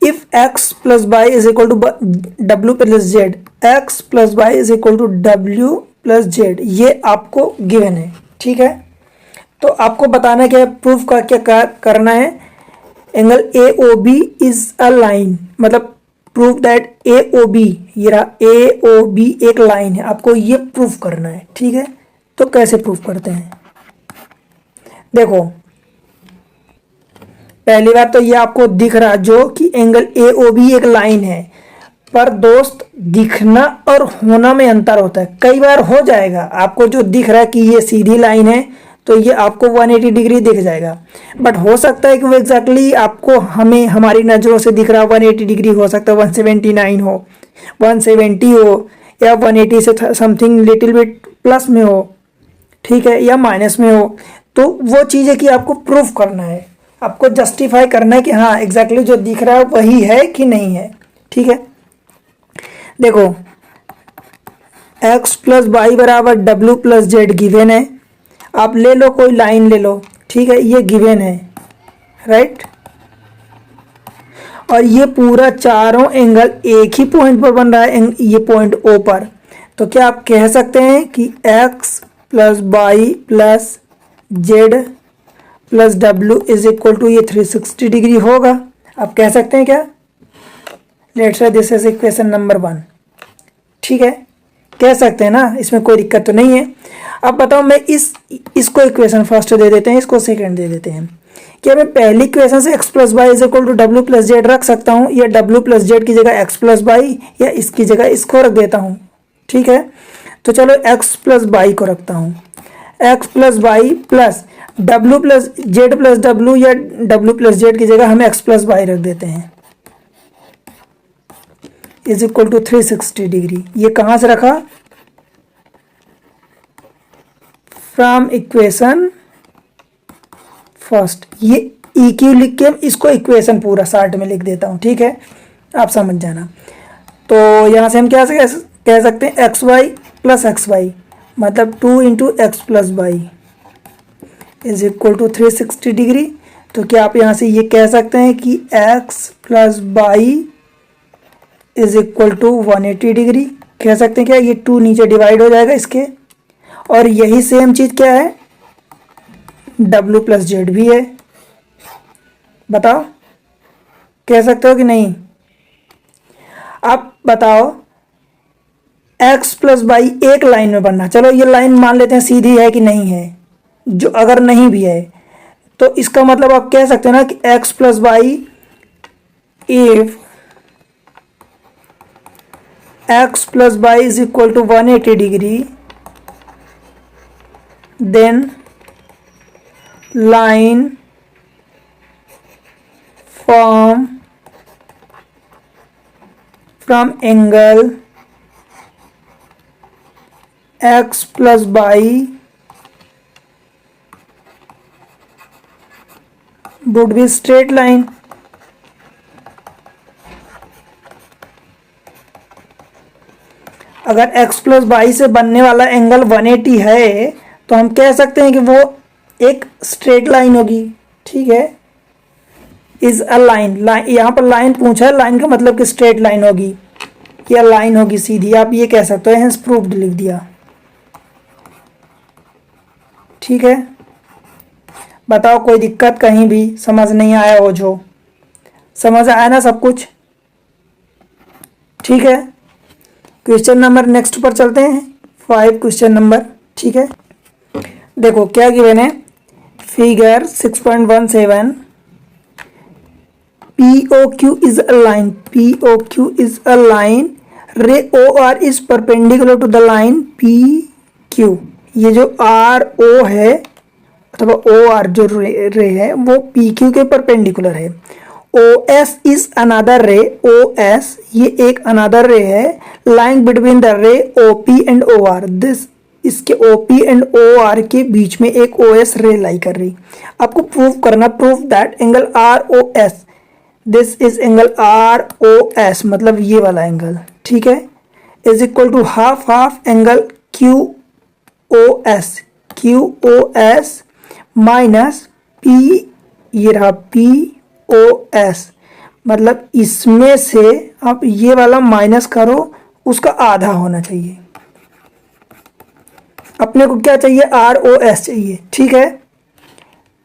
if x plus Y is equal to W plus Z, X plus Y is equal to W plus Z, ये आपको गिवन है। ठीक है, तो आपको बताना क्या है, प्रूफ का क्या करना है, angle A O B is a line, मतलब proof that A O B, ये रहा ए ओ बी एक लाइन है, आपको ये प्रूफ करना है। ठीक है, तो कैसे प्रूफ करते हैं, देखो पहली बात तो ये आपको दिख रहा जो कि एंगल ए ओ बी एक लाइन है, पर दोस्त दिखना और होना में अंतर होता है। कई बार हो जाएगा आपको जो दिख रहा है कि ये सीधी लाइन है तो ये आपको 180 डिग्री दिख जाएगा, बट हो सकता है कि वो एग्जैक्टली आपको हमारी नज़रों से दिख रहा है 180 डिग्री, हो सकता है 179 हो, 170 हो, या 180 से समथिंग लिटिल बिट प्लस में हो, ठीक है, या माइनस में हो। तो वो चीज़ है कि आपको प्रूफ करना है, आपको जस्टिफाई करना है कि हाँ एग्जैक्टली जो दिख रहा है वही है कि नहीं है। ठीक है, देखो x प्लस वाई बराबर डब्ल्यू प्लस जेड गिवेन है। आप ले लो कोई लाइन ले लो, ठीक है, ये गिवेन है, राइट। और ये पूरा चारों एंगल एक ही पॉइंट पर बन रहा है, ये पॉइंट O पर। तो क्या आप कह सकते हैं कि x plus Y plus Z plus W is equal to ये 360 डिग्री होगा? आप कह सकते हैं क्या? Let's say this is equation number 1। ठीक है, कह सकते हैं ना, इसमें कोई दिक्कत तो नहीं है। अब बताओ, मैं इसको इक्वेशन फर्स्ट दे देते हैं, इसको सेकंड दे देते हैं। क्या मैं पहली इक्वेशन से x plus Y is equal to W plus Z रख सकता हूँ, या डब्ल्यू प्लस जेड की जगह x प्लस वाई, या इसकी जगह इसको रख देता हूँ? ठीक है, तो चलो x प्लस वाई को रखता हूँ। x plus Y plus W plus Z plus W, या डब्ल्यू प्लस जेड की जगह हम x प्लस वाई रख देते हैं, इज इक्वल टू 360 डिग्री। ये कहाँ से रखा? From equation first. ये ई क्यू लिख के इसको इक्वेशन पूरा शार्ट में लिख देता हूँ, ठीक है, आप समझ जाना। तो यहाँ से हम क्या कह सकते हैं, X Y plus X Y मतलब 2 into X plus Y is equal to 360 degree. तो क्या आप यहाँ से ये कह सकते हैं कि X plus Y is equal to 180 degree? कह सकते हैं क्या? ये 2 नीचे डिवाइड हो जाएगा इसके। और यही सेम चीज़ क्या है, डब्ल्यू प्लस जेड भी है। बताओ, कह सकते हो कि नहीं? आप बताओ, x प्लस वाई एक लाइन में बनना, चलो ये लाइन मान लेते हैं सीधी है कि नहीं है। जो अगर नहीं भी है तो इसका मतलब आप कह सकते हैं ना कि x plus Y if x plus Y is equal to 180 degree then line from angle x plus y would be straight line। अगर x प्लस वाई से बनने वाला एंगल 180 है तो हम कह सकते हैं कि वो एक स्ट्रेट लाइन होगी। ठीक है, इज अ लाइन, यहाँ पर लाइन पूछा है, लाइन का मतलब कि स्ट्रेट लाइन होगी या लाइन होगी सीधी, आप ये कह सकते हो। हेंस प्रूव्ड लिख दिया। ठीक है, बताओ कोई दिक्कत कहीं भी समझ नहीं आया हो? जो समझ आया ना सब कुछ? ठीक है, क्वेश्चन नंबर नेक्स्ट पर चलते हैं, 5 क्वेश्चन नंबर। ठीक है, देखो क्या गिवन है, figure 6.17 POQ is a line, POQ is a line, ray OR is perpendicular to the line PQ। ये जो RO है अथवा OR जो रे है वो PQ के परपेंडिकुलर है। OS is another ray, OS ये एक another ray है, lying between the ray OP and OR। this इसके OP एंड OR के बीच में एक OS रे लाई कर रही। आपको प्रूव करना, proof that angle ROS, this is angle ROS मतलब ये वाला एंगल, ठीक है, is equal to half angle QOS minus P, ये रहा POS मतलब इसमें से आप ये वाला माइनस करो, उसका आधा होना चाहिए। अपने को क्या चाहिए, ROS चाहिए। ठीक है,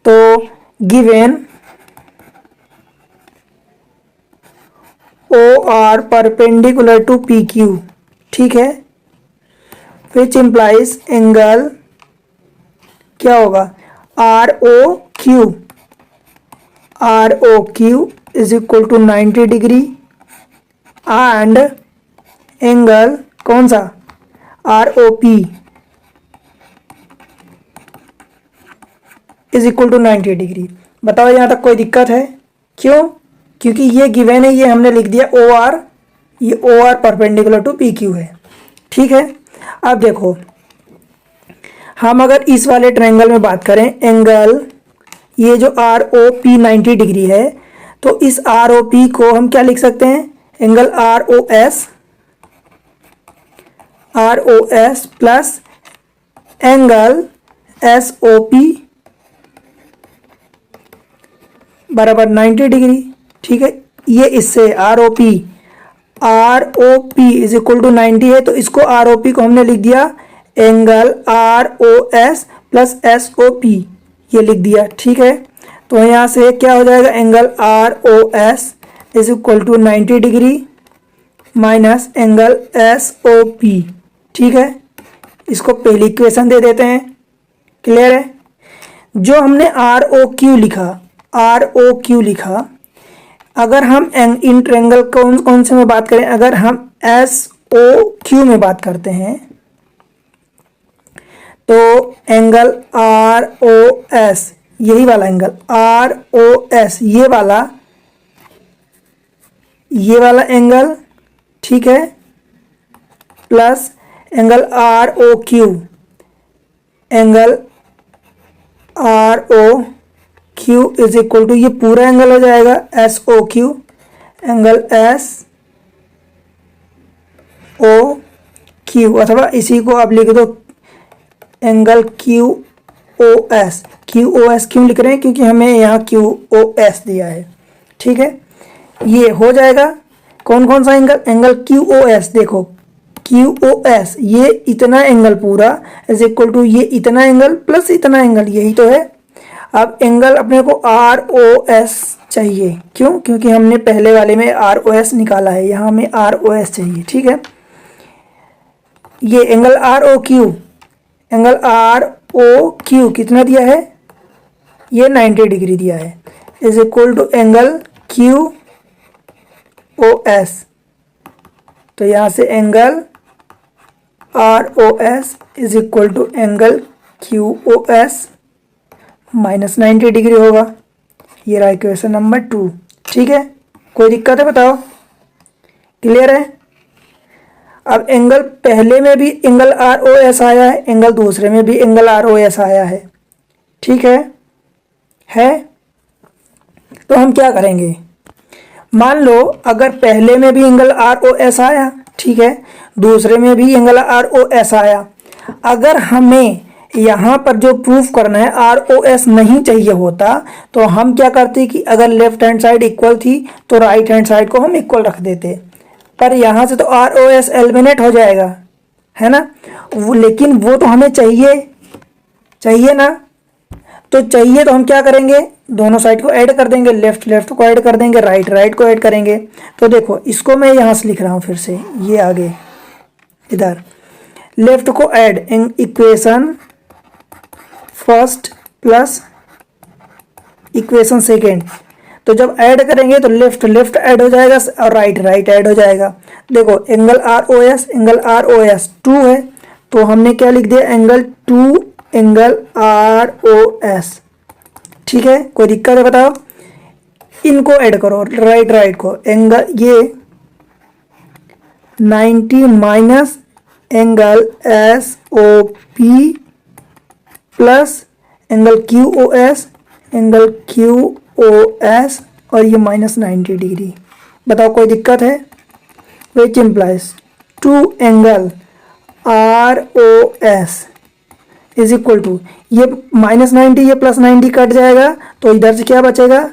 तो given OR perpendicular to PQ, ठीक है, विच इंप्लाइज एंगल क्या होगा, ROQ is equal to 90 degree and angle कौन सा, ROP is equal to 90 degree. बताओ यहाँ तक कोई दिक्कत है? क्यों? क्योंकि ये गिवन है, ये हमने लिख दिया OR, ये OR परपेंडिकुलर टू PQ है। ठीक है, अब देखो हम अगर इस वाले ट्रायंगल में बात करें, एंगल ये जो आर ओ पी 90 डिग्री है, तो इस आर ओ पी को हम क्या लिख सकते हैं, angle R O S plus angle S O P बराबर 90 डिग्री। ठीक है, ये इससे R O P is equal to 90 है, तो इसको आर ओ पी को हमने लिख दिया angle R O S plus S O P, ये लिख दिया। ठीक है, तो यहाँ से क्या हो जाएगा, angle R O S is equal to 90 degree minus angle S O P. ठीक है, इसको पहली इक्वेशन दे देते हैं। क्लियर है, जो हमने आर ओ क्यू लिखा, अगर हम इन ट्रेंगल कौन से में बात करें, अगर हम एस ओ क्यू में बात करते हैं, तो एंगल आर ओ एस, यही वाला एंगल आर ओ एस, ये वाला एंगल, ठीक है, plus angle R O Q, angle R O Q is equal to, ये पूरा एंगल हो जाएगा S O Q, angle S O Q, अथवा इसी को आप लिख दो एंगल क्यू ओ एस। क्यों लिख रहे हैं, क्योंकि हमें यहाँ क्यू ओ एस दिया है। ठीक है, ये हो जाएगा। कौन कौन सा एंगल क्यू ओ एस, देखो क्यू ओ एस, ये इतना एंगल पूरा इज इक्वल टू ये इतना एंगल प्लस इतना एंगल, यही तो है। अब एंगल अपने को आर ओ एस चाहिए, क्यों, क्योंकि हमने पहले वाले में आर ओ एस निकाला है, यहाँ हमें आर ओ एस चाहिए। ठीक है, ये एंगल आर ओ क्यू कितना दिया है, ये 90 डिग्री दिया है, is equal to angle Q O S. तो यहाँ से angle R O S is equal to angle Q O S minus 90 degree होगा। ये रहा इक्वेशन नंबर 2। ठीक है, कोई दिक्कत है बताओ, क्लियर है। अब एंगल पहले में भी एंगल आर ओ एस आया है, एंगल दूसरे में भी एंगल आर ओ एस आया है। ठीक है, तो हम क्या करेंगे, मान लो अगर पहले में भी एंगल आर ओ एस आया, ठीक है, दूसरे में भी एंगल आर ओ एस आया, अगर हमें यहाँ पर जो प्रूफ करना है आर ओ एस नहीं चाहिए होता, तो हम क्या करते कि अगर लेफ्ट हैंड साइड इक्वल थी तो राइट हैंड साइड को हम इक्वल रख देते, पर यहाँ से तो आर ओ एस एलिमिनेट हो जाएगा, है ना। लेकिन वो तो हमें चाहिए ना, तो चाहिए तो हम क्या करेंगे, दोनों साइड को ऐड कर देंगे, लेफ्ट को ऐड कर देंगे, राइट को ऐड करेंगे। तो देखो इसको मैं यहाँ से लिख रहा हूँ फिर से, ये आगे इधर लेफ्ट को add, equation first plus equation second, तो जब ऐड करेंगे तो लेफ्ट ऐड हो जाएगा और राइट ऐड हो जाएगा। देखो एंगल आर ओ एस 2 है, तो हमने क्या लिख दिया, angle 2 angle R O S. ठीक है, कोई दिक्कत है बताओ, इनको ऐड करो, राइट को, एंगल ये 90 minus angle S O P plus angle Q O S और ये माइनस 90 डिग्री। बताओ कोई दिक्कत है, which implies 2 angle R O S is equal to, ये माइनस 90 ये प्लस 90 कट जाएगा, तो इधर से क्या बचेगा,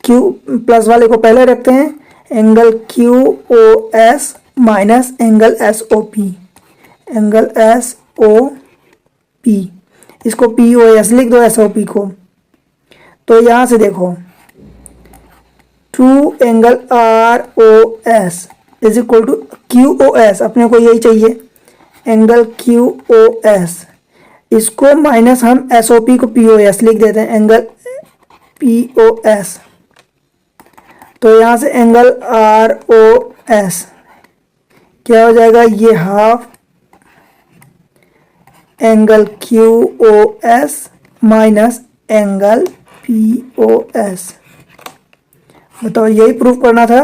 क्यू प्लस वाले को पहले रखते हैं, angle Q O S minus angle S O P, इसको पी ओ एस लिख दो, एस ओ पी को। तो यहाँ से देखो 2 angle R O S is equal to Q O S, अपने को यही चाहिए, एंगल क्यू ओ एस, इसको माइनस हम एस ओ पी को पी ओ एस लिख देते हैं, एंगल पी ओ एस। तो यहाँ से एंगल आर ओ एस क्या हो जाएगा, ये half angle Q O S minus angle P O S. बताओ यही प्रूफ करना था।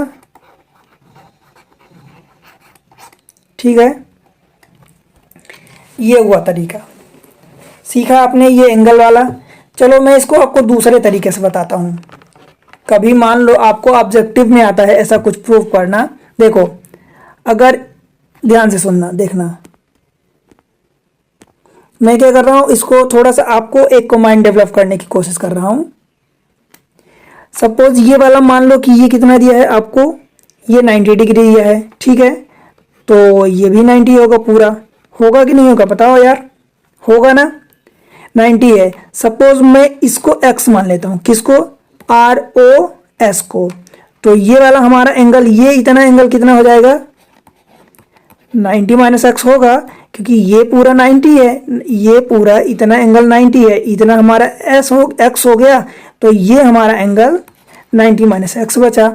ठीक है, ये हुआ तरीका, सीखा आपने ये एंगल वाला। चलो मैं इसको आपको दूसरे तरीके से बताता हूँ। कभी मान लो आपको ऑब्जेक्टिव में आता है ऐसा कुछ प्रूफ करना। देखो, अगर ध्यान से सुनना, देखना मैं क्या कर रहा हूँ, इसको थोड़ा सा आपको एक को माइंड डेवलप करने की कोशिश कर रहा हूँ। सपोज ये वाला मान लो कि ये कितना दिया है आपको, ये 90 डिग्री दिया है, ठीक है। तो ये भी 90 होगा, पूरा होगा कि नहीं होगा बताओ यार, होगा ना, 90 है। सपोज मैं इसको x मान लेता हूँ, किसको, ROS को। तो ये वाला हमारा एंगल, ये इतना एंगल कितना हो जाएगा, 90 माइनस एक्स होगा, क्योंकि ये पूरा 90 है, ये पूरा इतना एंगल 90 है, इतना हमारा x हो गया। तो ये हमारा एंगल 90 माइनस एक्स बचा।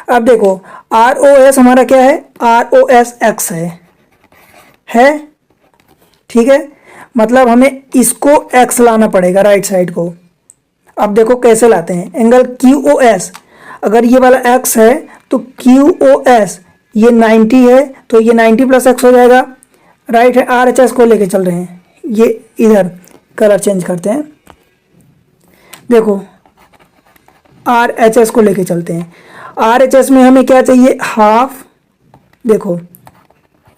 अब देखो ROS हमारा क्या है, ROS x है, ठीक है। मतलब हमें इसको x लाना पड़ेगा राइट साइड को। अब देखो कैसे लाते हैं, एंगल QOS, अगर ये वाला x है तो QOS ये 90 है, तो ये 90 प्लस एक्स हो जाएगा, राइट है। RHS को लेके चल रहे हैं, ये इधर कलर चेंज करते हैं, देखो RHS को लेके चलते हैं। RHS में हमें क्या चाहिए, हाफ, देखो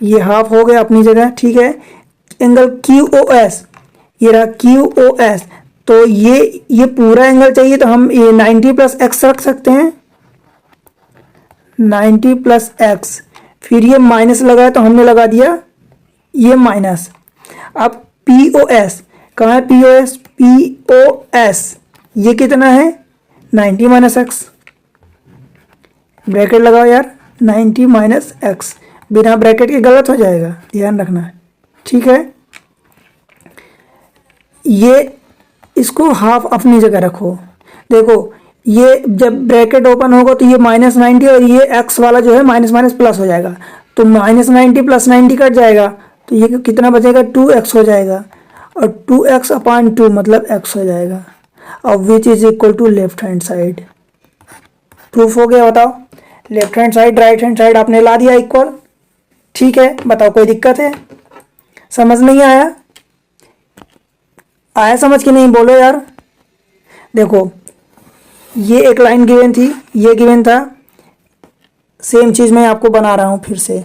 ये हाफ हो गया अपनी जगह, ठीक है। एंगल QOS, ये रहा QOS, तो ये पूरा एंगल चाहिए, तो हम ये 90 प्लस एक्स रख सकते हैं, 90 प्लस एक्स, फिर ये माइनस लगाया तो हमने लगा दिया ये माइनस। अब POS कहाँ है, POS ये कितना है, 90 माइनस एक्स, ब्रैकेट लगाओ यार, 90 माइनस एक्स, बिना ब्रैकेट के गलत हो जाएगा, ध्यान रखना, ठीक है। ये इसको हाफ अपनी जगह रखो, देखो ये जब ब्रैकेट ओपन होगा तो ये माइनस 90 और ये एक्स वाला जो है माइनस माइनस प्लस हो जाएगा, तो माइनस 90 प्लस 90 कट जाएगा, तो ये कितना बचेगा, 2x हो जाएगा, और 2x अपॉन 2 मतलब x हो जाएगा, और which is equal to left hand side. Proof हो गया, बताओ, left hand side right hand side आपने ला दिया इक्वल, ठीक है। बताओ कोई दिक्कत है, समझ नहीं आया, आया समझ के नहीं, बोलो यार। देखो ये एक लाइन गिवन थी, ये गिवन था, सेम चीज मैं आपको बना रहा हूं फिर से।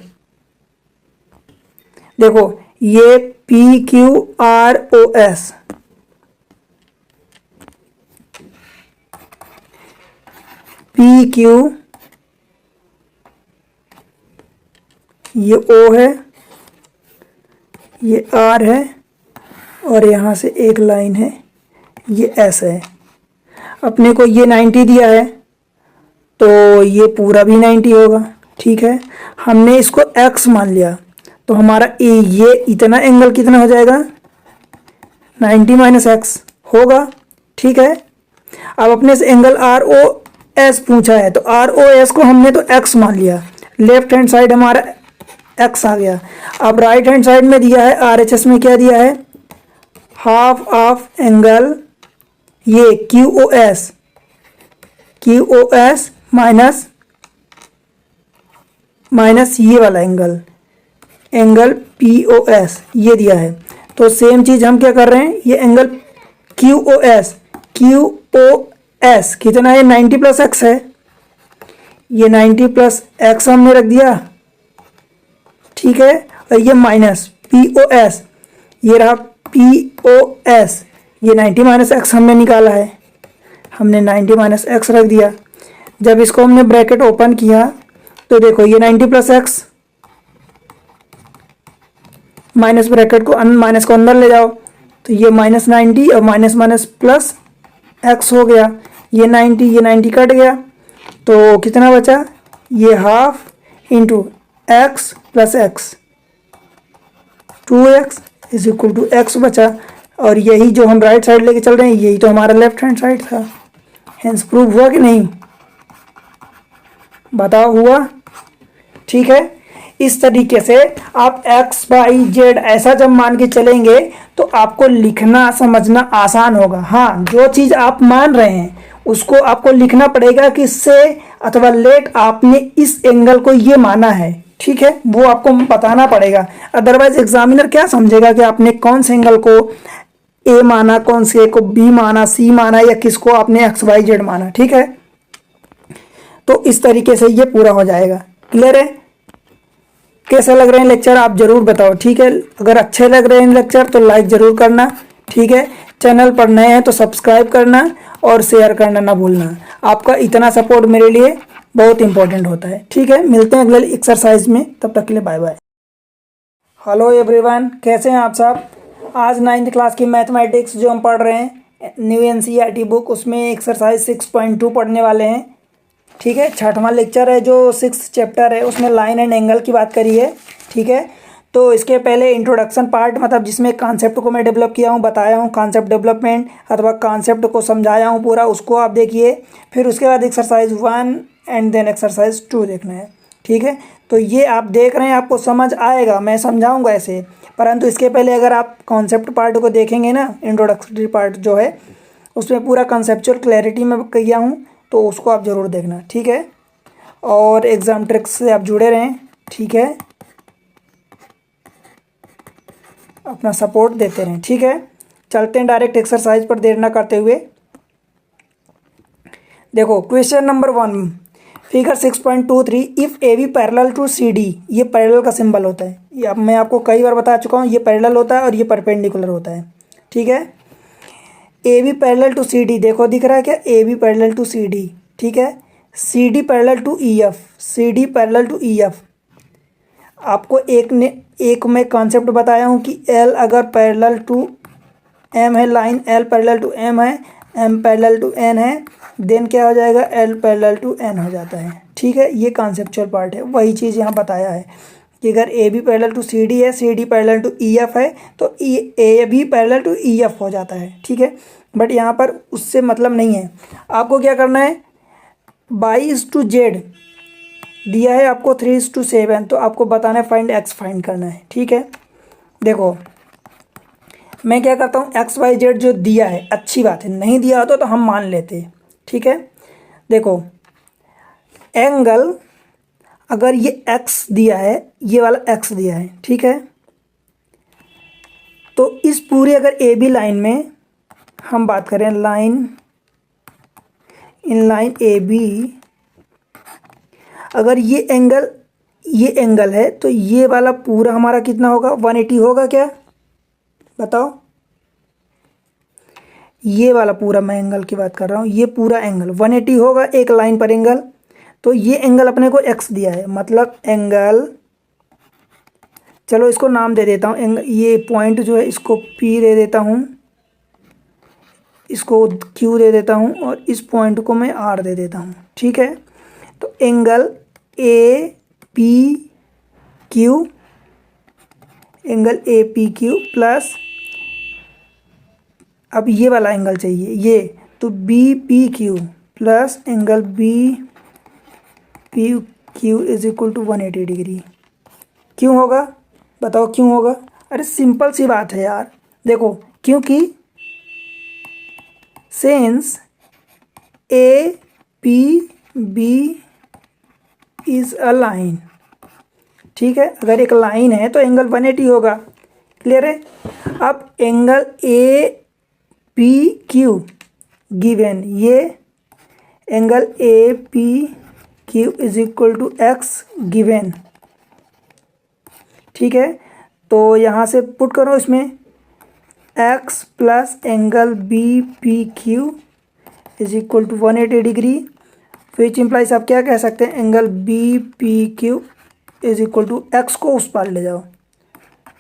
देखो ये PQROS, PQ, ये O है, ये R है, और यहाँ से एक लाइन है, ये S है। अपने को ये 90 दिया है, तो ये पूरा भी 90 होगा, ठीक है। हमने इसको x मान लिया, तो हमारा ये इतना एंगल कितना हो जाएगा, 90 माइनस एक्स होगा, ठीक है। अब अपने से एंगल ROS पूछा है, तो ROS को हमने तो x मान लिया, लेफ्ट हैंड साइड हमारा x आ गया। अब राइट हैंड साइड में दिया है, RHS में क्या दिया है, हाफ ऑफ एंगल ये QOS माइनस ये वाला एंगल POS ये दिया है। तो सेम चीज हम क्या कर रहे हैं, ये एंगल QOS कितना है, 90 प्लस एक्स है, ये 90 प्लस एक्स हमने रख दिया, ठीक है। और ये माइनस POS, ये रहा POS, ये 90 माइनस एक्स हमने निकाला है, हमने 90 माइनस एक्स रख दिया। जब इसको हमने ब्रैकेट ओपन किया तो देखो ये 90 प्लस एक्स, माइनस ब्रैकेट को माइनस को अंदर ले जाओ, तो ये माइनस 90 और माइनस माइनस प्लस एक्स हो गया, ये 90 कट गया, तो कितना बचा, ये half into X plus X, 2x is equal to X बचा। और यही जो हम राइट साइड लेके चल रहे हैं, यही तो हमारा लेफ्ट हैंड साइड था। हेंस प्रूव हुआ कि नहीं, बताओ हुआ, ठीक है। इस तरीके से आप x y z ऐसा जब मान के चलेंगे तो आपको लिखना समझना आसान होगा। हाँ, जो चीज़ आप मान रहे हैं उसको आपको लिखना पड़ेगा कि से अथवा लेट आपने इस एंगल को ये माना है, ठीक है, वो आपको बताना पड़ेगा। अदरवाइज एग्जामिनर क्या समझेगा कि आपने कौन से एंगल को ए माना, कौन से को बी माना, सी माना, या किसको आपने एक्स वाई जेड माना। ठीक है, तो इस तरीके से ये पूरा हो जाएगा। क्लियर है? कैसे लग रहे हैं लेक्चर आप जरूर बताओ। ठीक है, अगर अच्छे लग रहे हैं लेक्चर तो लाइक जरूर करना। ठीक है, चैनल पर नए हैं तो सब्सक्राइब करना और शेयर करना ना भूलना। आपका इतना सपोर्ट मेरे लिए बहुत इंपॉर्टेंट होता है। ठीक है, मिलते हैं अगले एक्सरसाइज में, तब तक के लिए बाय बाय। हेलो एवरीवन, कैसे हैं आप सब। आज 9th क्लास की मैथमेटिक्स जो हम पढ़ रहे हैं न्यू एनसीईआरटी बुक, उसमें एक्सरसाइज 6.2 पढ़ने वाले हैं। ठीक है, छठवां लेक्चर है जो 6th चैप्टर है, उसमें लाइन एंड एंगल की बात करी है। ठीक है, तो इसके पहले इंट्रोडक्शन पार्ट, मतलब जिसमें कॉन्सेप्ट को मैं डेवलप किया हूँ, बताया हूँ, कॉन्सेप्ट डेवलपमेंट अथवा कॉन्सेप्ट को समझाया हूँ पूरा, उसको आप देखिए। फिर उसके बाद एक्सरसाइज 1 एंड देन एक्सरसाइज 2 देखना है। ठीक है, तो ये आप देख रहे हैं, आपको समझ आएगा, मैं समझाऊंगा ऐसे। परंतु इसके पहले अगर आप कॉन्सेप्ट पार्ट को देखेंगे ना, इंट्रोडक्टरी पार्ट जो है, उसमें पूरा कंसेप्चुअल क्लैरिटी में किया हूँ, तो उसको आप ज़रूर देखना। ठीक है, और एग्ज़ाम ट्रिक्स से आप जुड़े रहें। ठीक है, अपना सपोर्ट देते रहें। ठीक है, चलते हैं डायरेक्ट एक्सरसाइज पर, देर ना करते हुए। देखो question number 1, figure 6.23, if A B parallel to C D, ये पैरेलल का सिंबल होता है। ये अब मैं आपको कई बार बता चुका हूँ, ये पैरेलल होता है और ये परपेंडिकुलर होता है। ठीक है, A B parallel to C D, देखो दिख रहा है क्या, A B parallel to C D. ठीक है, C D parallel to E F, C D parallel to E F. आपको एक में कॉन्सेप्ट बताया हूँ कि एल अगर पैरेलल टू एम है, line L parallel to M है, एम पैरेलल टू एन है, देन क्या हो जाएगा, एल पैरेलल टू एन हो जाता है। ठीक है, ये कॉन्सेप्चुअल पार्ट है, वही चीज़ यहाँ बताया है कि अगर A B parallel to C D है, C D parallel to E F है, तो A B parallel to E F हो जाता है। ठीक है, बट यहाँ पर उससे मतलब नहीं है। आपको क्या करना है, y/z दिया है आपको 3:7, तो आपको बताना है फाइंड एक्स, फाइंड करना है। ठीक है, देखो मैं क्या करता हूँ, एक्स वाई जेड जो दिया है अच्छी बात है, नहीं दिया होता तो हम मान लेते। ठीक है, देखो एंगल अगर ये एक्स दिया है, ये वाला एक्स दिया है, ठीक है, तो इस पूरे अगर ए बी लाइन में हम बात करें, line in line A B, अगर ये एंगल है, तो ये वाला पूरा हमारा कितना होगा, 180 होगा क्या, बताओ। ये वाला पूरा मैं एंगल की बात कर रहा हूँ, ये पूरा एंगल 180 होगा एक लाइन पर एंगल। तो ये एंगल अपने को x दिया है, मतलब एंगल, चलो इसको नाम दे देता हूँ, एंगल, ये पॉइंट जो है इसको P दे देता हूँ, इसको Q दे देता हूँ, और इस पॉइंट को मैं R दे देता हूँ। ठीक है, तो angle APQ, angle APQ plus, अब ये वाला एंगल चाहिए ये, तो BPQ plus angle BPQ is equal to 180 degree. क्यों होगा, बताओ क्यों होगा। अरे सिंपल सी बात है यार, देखो क्योंकि since APB is a line. ठीक है, अगर एक लाइन है तो एंगल 180 होगा। क्लियर है। अब एंगल APQ गिवन, ये angle APQ is equal to X given. ठीक है, तो यहाँ से पुट करो इसमें x plus angle BPQ is equal to 180 degree, which implies आप क्या कह सकते हैं, angle BPQ is equal to X को उस पार ले जाओ,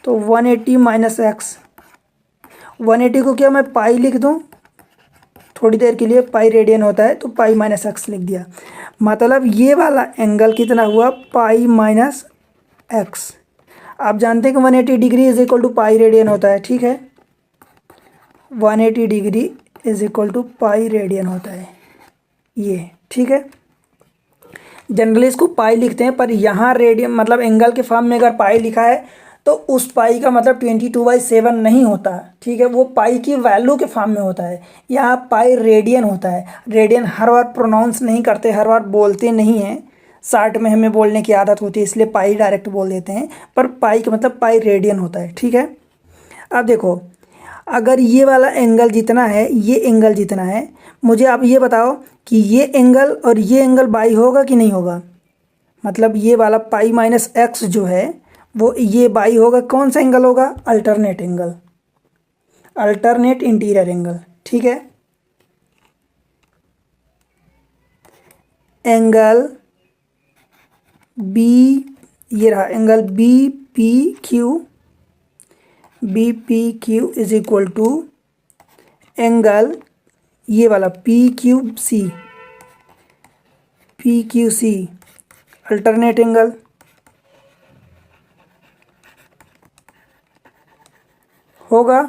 तो 180 माइनस एक्स, 180 को क्या मैं पाई लिख दूं, थोड़ी देर के लिए पाई रेडियन होता है तो पाई माइनस एक्स लिख दिया, मतलब ये वाला एंगल कितना हुआ, पाई माइनस एक्स। आप जानते हैं कि 180 degree is equal to pi radian होता है। ठीक है, 180 degree is equal to pi radian होता है ये। ठीक है, जनरली इसको पाई लिखते हैं, पर यहाँ रेडियन मतलब एंगल के फॉर्म में अगर पाई लिखा है तो उस पाई का मतलब 22/7 नहीं होता। ठीक है, वो पाई की वैल्यू के फॉर्म में होता है। यहाँ पाई रेडियन होता है। रेडियन हर बार प्रोनाउंस नहीं करते, हर बार बोलते नहीं हैं, शार्ट में हमें बोलने की आदत होती है इसलिए पाई डायरेक्ट बोल देते हैं, पर पाई का मतलब पाई रेडियन होता है। ठीक है, अब देखो अगर ये वाला एंगल जितना है, ये एंगल जितना है, मुझे आप ये बताओ कि ये एंगल और ये एंगल बाई होगा कि नहीं होगा। मतलब ये वाला पाई माइनस एक्स जो है वो ये बाई होगा। कौन सा एंगल होगा? Alternate angle, alternate interior angle. ठीक है, एंगल बी, ये रहा angle B P Q, B P Q is equal to angle ये वाला P Q C, P Q C alternate angle. होगा।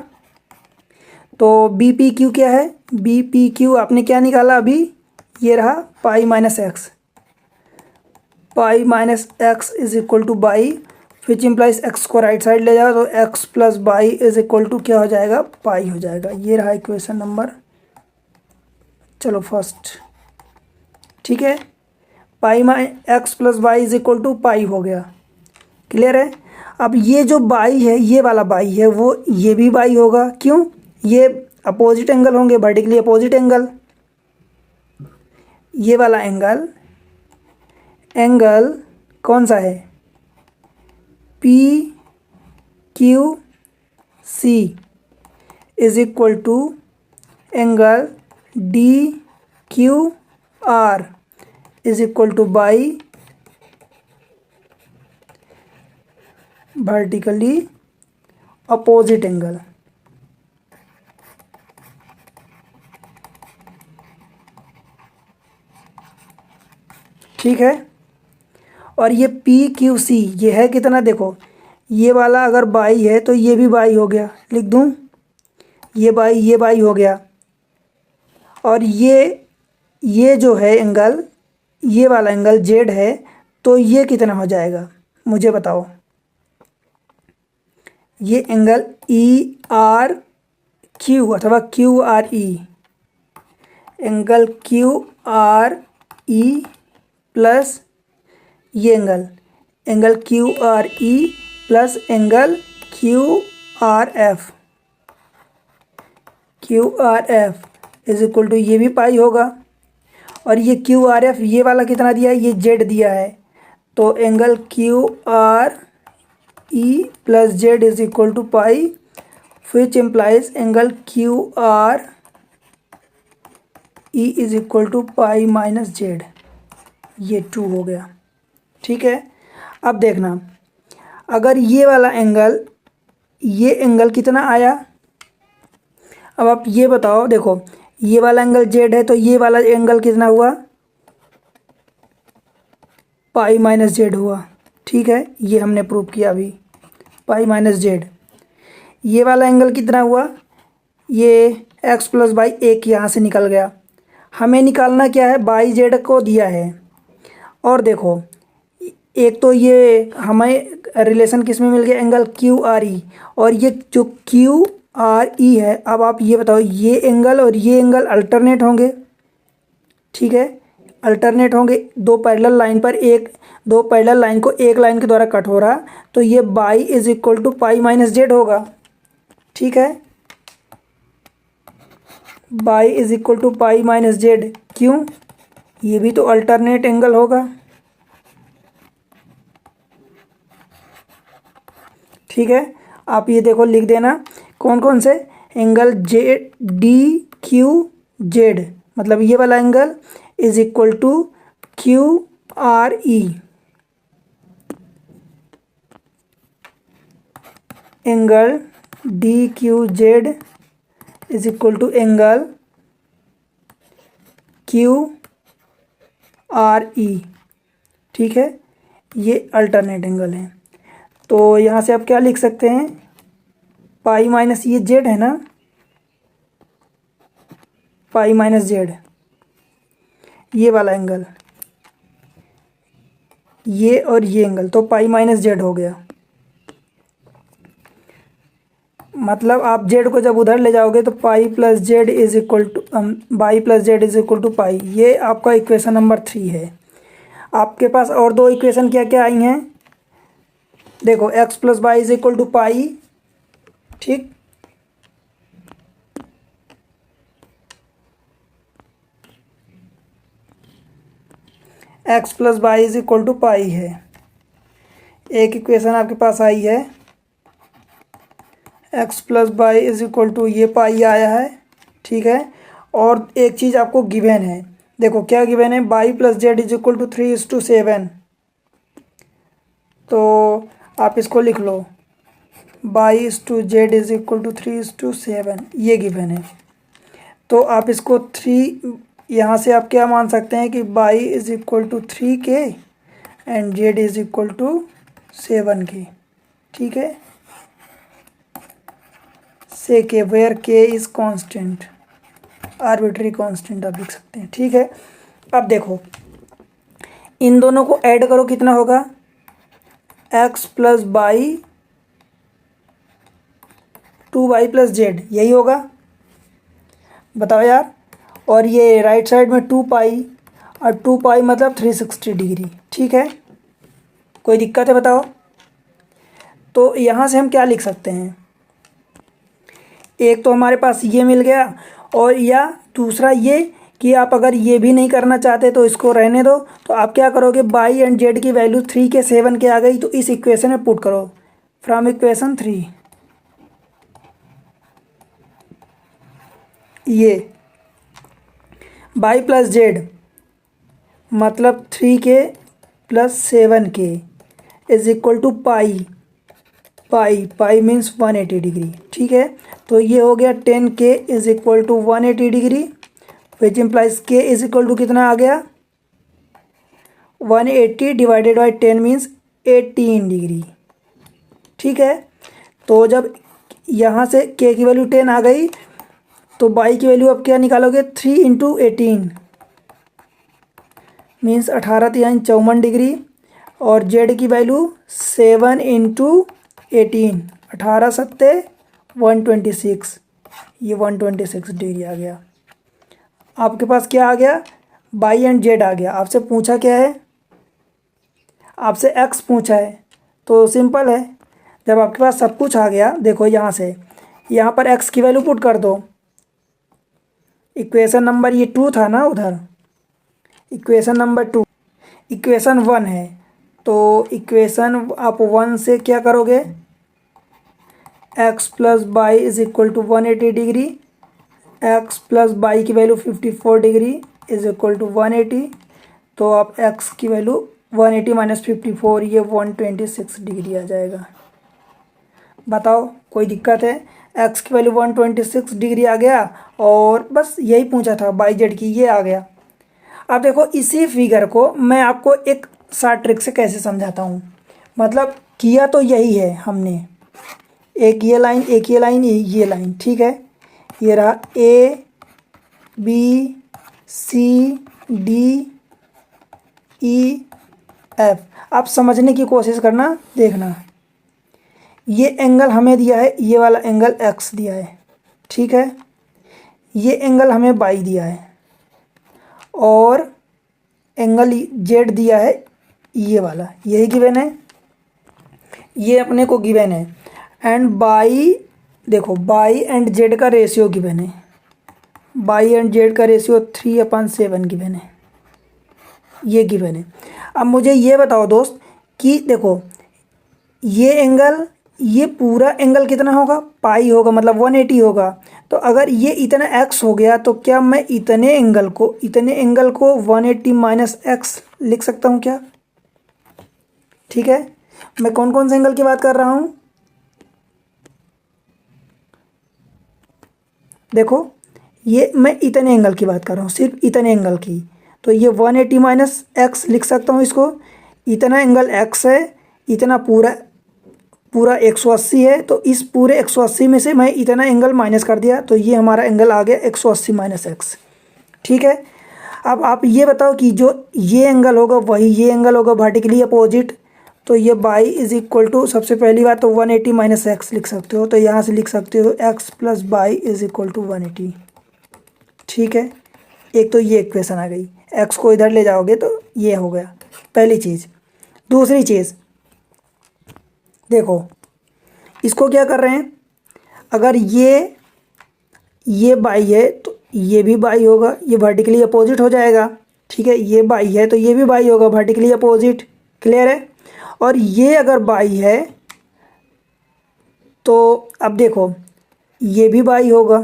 तो बी पी क्यू क्या है? बी पी क्यू आपने क्या निकाला अभी? ये रहा pi minus X, pi minus X is equal to Y, which implies X को राइट साइड ले जाओ तो X plus by is equal to क्या हो जाएगा? पाई हो जाएगा। ये रहा इक्वेशन नंबर, चलो फर्स्ट। ठीक है, pi my x plus by is equal to pi हो गया। क्लियर है। अब ये जो बाई है, ये वाला बाई है, वो ये भी बाई होगा। क्यों? ये अपोजिट एंगल होंगे, वर्टिकली अपोजिट एंगल। ये वाला एंगल, एंगल कौन सा है? P Q C is equal to angle D Q R is equal to Y vertically opposite angle. ठीक है। और ये पी क्यू सी ये है कितना? देखो ये वाला अगर बाई है तो ये भी बाई हो गया, लिख दूँ ये बाई हो गया। और ये जो है एंगल, ये वाला एंगल जेड है, तो ये कितना हो जाएगा मुझे बताओ। ये एंगल ई आर क्यू अथवा Q R E, angle Q R E plus ये angle Q R E plus angle Q R F, Q R F is equal to ये भी पाई होगा। और ये क्यू आर एफ ये वाला कितना दिया है? ये जेड दिया है। तो angle Q R E plus Z is equal to pi, which implies angle Q R E is equal to pi minus Z. ये 2 हो गया। ठीक है। अब देखना, अगर ये वाला एंगल, ये एंगल कितना आया? अब आप ये बताओ, देखो ये वाला एंगल जेड है तो ये वाला एंगल कितना हुआ? पाई माइनस जेड हुआ। ठीक है, ये हमने प्रूव किया अभी, पाई माइनस जेड। ये वाला एंगल कितना हुआ? ये एक्स प्लस बाई, एक यहाँ से निकल गया। हमें निकालना क्या है? बाई जेड को दिया है। और देखो एक तो ये हमें रिलेशन किस में मिल गया? एंगल क्यू आर ई। और ये जो क्यू आर ई है, अब आप ये बताओ ये एंगल और ये एंगल अल्टरनेट होंगे। ठीक है, अल्टरनेट होंगे। दो पैरेलल लाइन पर दो पैरेलल लाइन को एक लाइन के द्वारा कट हो रहा, तो ये Y is equal to pi minus Z होगा। ठीक है, Y is equal to pi minus Z. क्यों? ये भी तो अल्टरनेट एंगल होगा। ठीक है, आप ये देखो लिख देना कौन कौन से angle Z D Q Z, मतलब ये वाला angle is equal to Q R E, angle D Q Z is equal to angle Q R E. ठीक है, ये अल्टरनेट एंगल है। तो यहाँ से आप क्या लिख सकते हैं? पाई माइनस ये जेड है ना, पाई माइनस जेड, ये वाला एंगल, ये और ये एंगल, तो पाई माइनस जेड हो गया। मतलब आप जेड को जब उधर ले जाओगे तो pi plus Z is equal to by plus Z is equal to pi. ये आपका इक्वेशन नंबर 3 है। आपके पास और दो इक्वेशन क्या क्या आई हैं? देखो X plus Y is equal to pi, ठीक, X plus Y is equal to pi है। एक इक्वेशन आपके पास आई है, X plus Y is equal to ये पाई आया है, ठीक है। और एक चीज़ आपको गिवन है, देखो क्या गिवन है, Y plus Z is equal to 3:7। तो आप इसको लिख लो, Y is to Z is equal to 3:7, ये गिवन है। तो आप इसको 3 यहाँ से आप क्या मान सकते हैं कि Y is equal to 3K and Z is equal to 7K, ठीक है। से के वेयर के इज कांस्टेंट, आर्बिट्री कांस्टेंट आप लिख सकते हैं, ठीक है। अब देखो इन दोनों को ऐड करो, कितना होगा, X plus Y 2y plus Z, यही होगा, बताओ यार। और ये राइट साइड में 2 पाई, और 2 पाई मतलब 360 डिग्री, ठीक है। कोई दिक्कत है बताओ। तो यहाँ से हम क्या लिख सकते हैं, एक तो हमारे पास ये मिल गया, और या दूसरा ये कि आप अगर ये भी नहीं करना चाहते तो इसको रहने दो। तो आप क्या करोगे, वाई एंड जेड की वैल्यू 3K 7K आ गई, तो इस इक्वेशन में पुट करो, फ्रॉम इक्वेशन 3 ये वाई प्लस जेड मतलब 3K plus 7K is equal to pi, pi means 180 degree, ठीक है। तो ये हो गया 10K is equal to 180 degree, which implies K is equal to कितना आ गया, 180 डिवाइडेड बाई 10 मीन्स 18 डिग्री, ठीक है। तो जब यहाँ से K की वैल्यू 10 आ गई, तो बाई की वैल्यू अब क्या निकालोगे, 3 इंटू 18 मीन्स 18 डिग्री, और जेड की वैल्यू 7 इंटू 18, 18 सत्ते 126, ये 126 डिग्री आ गया। आपके पास क्या आ गया, वाई एंड जेड आ गया। आपसे पूछा क्या है, आपसे एक्स पूछा है, तो सिंपल है, जब आपके पास सब कुछ आ गया, देखो यहाँ से यहाँ पर एक्स की वैल्यू पुट कर दो। इक्वेशन नंबर ये 2 था ना, उधर इक्वेशन नंबर 2, इक्वेशन 1 है, तो इक्वेशन आप 1 से क्या करोगे, X plus Y is equal to 180 degree, X plus Y की value 54 degree is equal to 180, तो आप एक्स की वैल्यू 180 माइनस 54, ये 126 डिग्री आ जाएगा। बताओ कोई दिक्कत है, एक्स की वैल्यू 126 डिग्री आ गया, और बस यही पूछा था वाई जेड की, ये आ गया। अब देखो इसी फिगर को मैं आपको एक शॉर्ट ट्रिक से कैसे समझाता हूँ, मतलब किया तो यही है हमने, एक ये लाइन, एक ये लाइन, ये लाइन, ठीक है। ये रहा A B C D E F। आप समझने की कोशिश करना, देखना, ये एंगल हमें दिया है, ये वाला एंगल x दिया है, ठीक है। ये एंगल हमें y दिया है, और एंगल z दिया है ये वाला, यही गिवन है, ये अपने को गिवन है। एंड बाई, देखो बाई एंड जेड का रेशियो गिवन है, बाई एंड जेड का रेशियो 3/7 गिवन है, ये गिवन है। अब मुझे ये बताओ दोस्त कि देखो ये एंगल, ये पूरा एंगल कितना होगा, पाई होगा, मतलब 180 होगा। तो अगर ये इतना x हो गया, तो क्या मैं इतने एंगल को 180 माइनस एक्स लिख सकता हूँ क्या, ठीक है। मैं कौन कौन से एंगल की बात कर रहा हूँ, देखो ये मैं इतने एंगल की बात कर रहा हूँ, सिर्फ इतने एंगल की। तो ये 180 माइनस एक्स लिख सकता हूँ इसको, इतना एंगल x है, इतना पूरा 180 है, तो इस पूरे 180 में से मैं इतना एंगल माइनस कर दिया, तो ये हमारा एंगल आ गया 180 माइनस एक्स, ठीक है। अब आप ये बताओ कि जो ये एंगल होगा वही ये एंगल होगा वर्टिकली अपोजिट, तो ये बाई इज इक्वल टू, सबसे पहली बात तो 180 माइनस एक्स लिख सकते हो, तो यहाँ से लिख सकते हो X plus by is equal to 180, ठीक है। एक तो ये इक्वेशन आ गई, एक्स को इधर ले जाओगे तो ये हो गया पहली चीज़। दूसरी चीज़ देखो, इसको क्या कर रहे हैं, अगर ये बाई है तो ये भी बाई होगा, ये वर्टिकली अपोजिट हो जाएगा, ठीक है, ये बाई है तो ये भी बाई होगा, वर्टिकली अपोजिट। क्लियर है? और ये अगर बाई है तो अब देखो ये भी बाई होगा,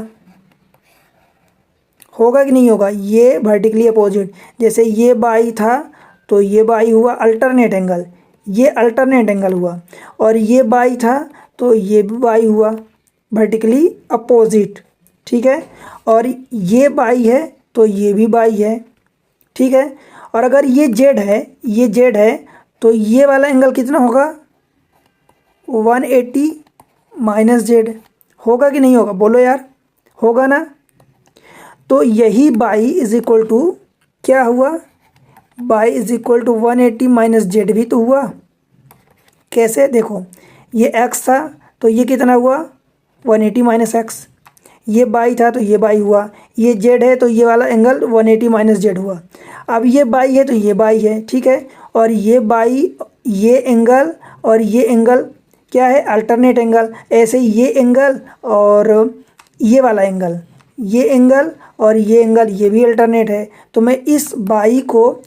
होगा कि नहीं होगा? ये वर्टिकली अपोजिट, जैसे ये बाई था तो ये बाई हुआ अल्टरनेट एंगल, ये अल्टरनेट एंगल हुआ, और ये बाई था तो ये भी बाई हुआ वर्टिकली अपोजिट। ठीक है, और ये बाई है तो ये भी बाई है। ठीक है, और अगर ये जेड है, ये जेड है तो ये वाला एंगल कितना होगा? 180 माइनस जेड। होगा कि नहीं होगा? बोलो यार, होगा ना? तो यही बाई इज इक्वल टू क्या हुआ? Y is equal to 180 minus Z भी तो हुआ। कैसे? देखो ये एक्स था तो ये कितना हुआ? 180 माइनस एक्स। ये बाई था तो ये बाई हुआ, ये जेड है तो ये वाला एंगल 180 माइनस जेड हुआ। अब ये बाई है तो ये बाई है। ठीक है, और ये बाई, ये एंगल और ये एंगल क्या है? Alternate angle. ऐसे ही ये एंगल और ये वाला एंगल, ये एंगल और ये एंगल, ये भी अल्टरनेट है। तो मैं इस बाई को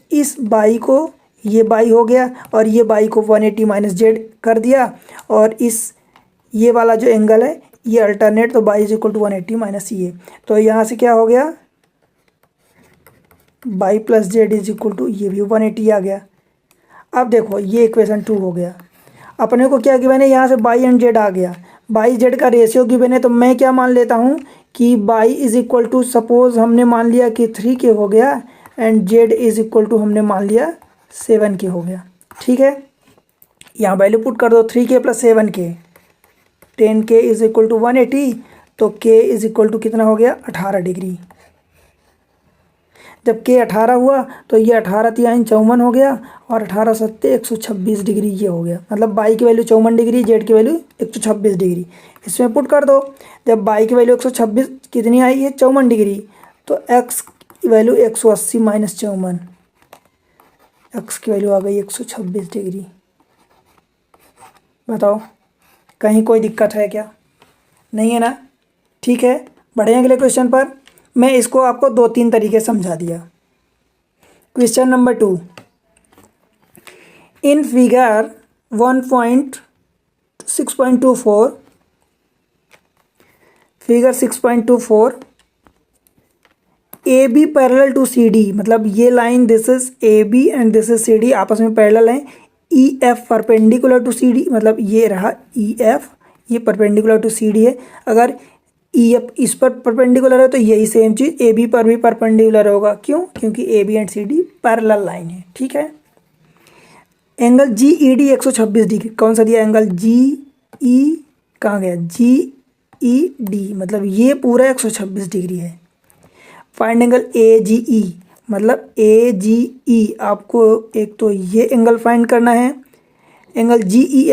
ये बाई हो गया और ये बाई को 180 माइनस जेड कर दिया, और ये वाला जो एंगल है ये अल्टरनेट, तो Y is equal to 180 minus ये। तो यहाँ से क्या हो गया? Y plus Z is equal to ये भी 180 आ गया। अब देखो ये इक्वेशन 2 हो गया। अपने को क्या गिवन है? यहाँ से बाई एंड जेड आ गया, बाई जेड का रेशियो गिवन है, तो मैं क्या मान लेता हूँ कि Y is equal to, suppose हमने मान लिया कि 3 के हो गया, and Z is equal to हमने मान लिया 7 के हो गया। ठीक है, यहाँ वैल्यू पुट कर दो, 3 के प्लस 7 के, 10 के इज इक्वल टू 180, तो के इज इक्वल टू कितना हो गया? 18 डिग्री। जब के 18 हुआ तो ये 18 तिहाई 54 हो गया, और 18 सत्ते 126 डिग्री ये हो गया। मतलब बाई की वैल्यू 54 डिग्री, जेड की वैल्यू 126 डिग्री। इसमें पुट कर दो, जब बाई की वैल्यू 126 कितनी आई है? 54 डिग्री, तो एक्स की वैल्यू 180 माइनस 54, एक्स की वैल्यू आ गई 126 डिग्री। बताओ कहीं कोई दिक्कत है क्या? नहीं है ना? ठीक है, बढ़े अगले क्वेश्चन पर। मैं इसको आपको 2-3 तरीके समझा दिया। Question number 2, in figure 1.6.24, figure 6.24, A B parallel to C D, मतलब ये line this is A B and this is C D, आपस में पैरेलल हैं। E F perpendicular to C D, मतलब ये रहा ई एफ, ये परपेंडिकुलर टू सी डी है। अगर ई एफ इस पर परपेंडिकुलर है तो यही सेम चीज़ ए बी पर भी परपेंडिकुलर होगा। क्यों? क्योंकि A B and C D parallel line है। ठीक है, angle G E D 126 degree, कौन सा दिया? एंगल जी ई, कहाँ गया? जी ई डी, मतलब ये पूरा 126 डिग्री है। फाइंड एंगल ए जी ई, मतलब ए जी ई, आपको एक तो ये एंगल फाइंड करना है। एंगल जी ई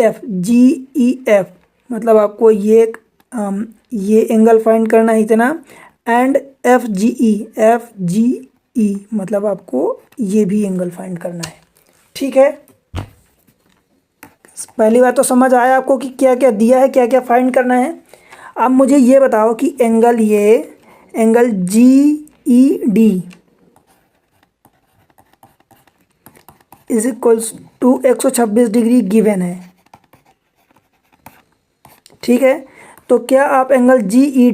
एफ, मतलब आपको ये एंगल फाइंड करना है इतना, एंड एफ जी ई, मतलब आपको ये भी एंगल फाइंड करना है। ठीक है, पहली बात तो समझ आया आपको कि क्या क्या दिया है, क्या क्या फाइंड करना है। अब मुझे ये बताओ कि angle G E D is equals to 126 degree given है। ठीक है, तो क्या आप एंगल जी ई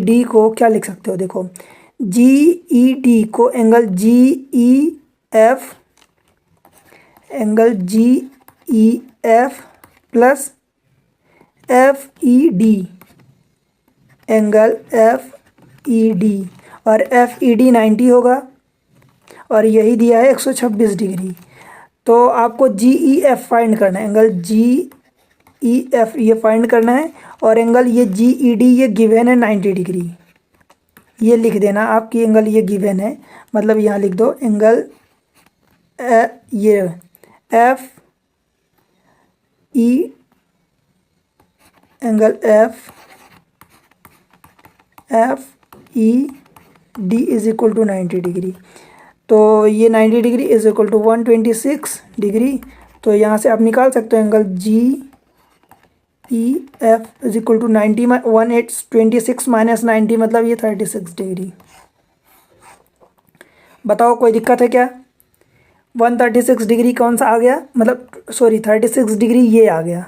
डी को क्या लिख सकते हो? देखो जी ई डी को angle G E F, angle G E F plus F E D, angle F E D, और एफ ई डी 90 होगा, और यही दिया है 126 डिग्री। तो आपको जी ई एफ फाइंड करना है, एंगल जी ई एफ ये फाइंड करना है, और एंगल ये जी ई डी ये गिवन है 90 डिग्री। ये लिख देना आपकी एंगल ये गिवन है, मतलब यहाँ लिख दो एंगल ये F E, angle F E D is equal to 90 degree. तो ये 90 degree is equal to 126 degree. तो यहाँ से आप निकाल सकते हो angle G E F is equal to 90 126 minus 90, मतलब ये 36 डिग्री। बताओ कोई दिक्कत है क्या? 136 डिग्री कौन सा आ गया, मतलब सॉरी 36 डिग्री ये आ गया।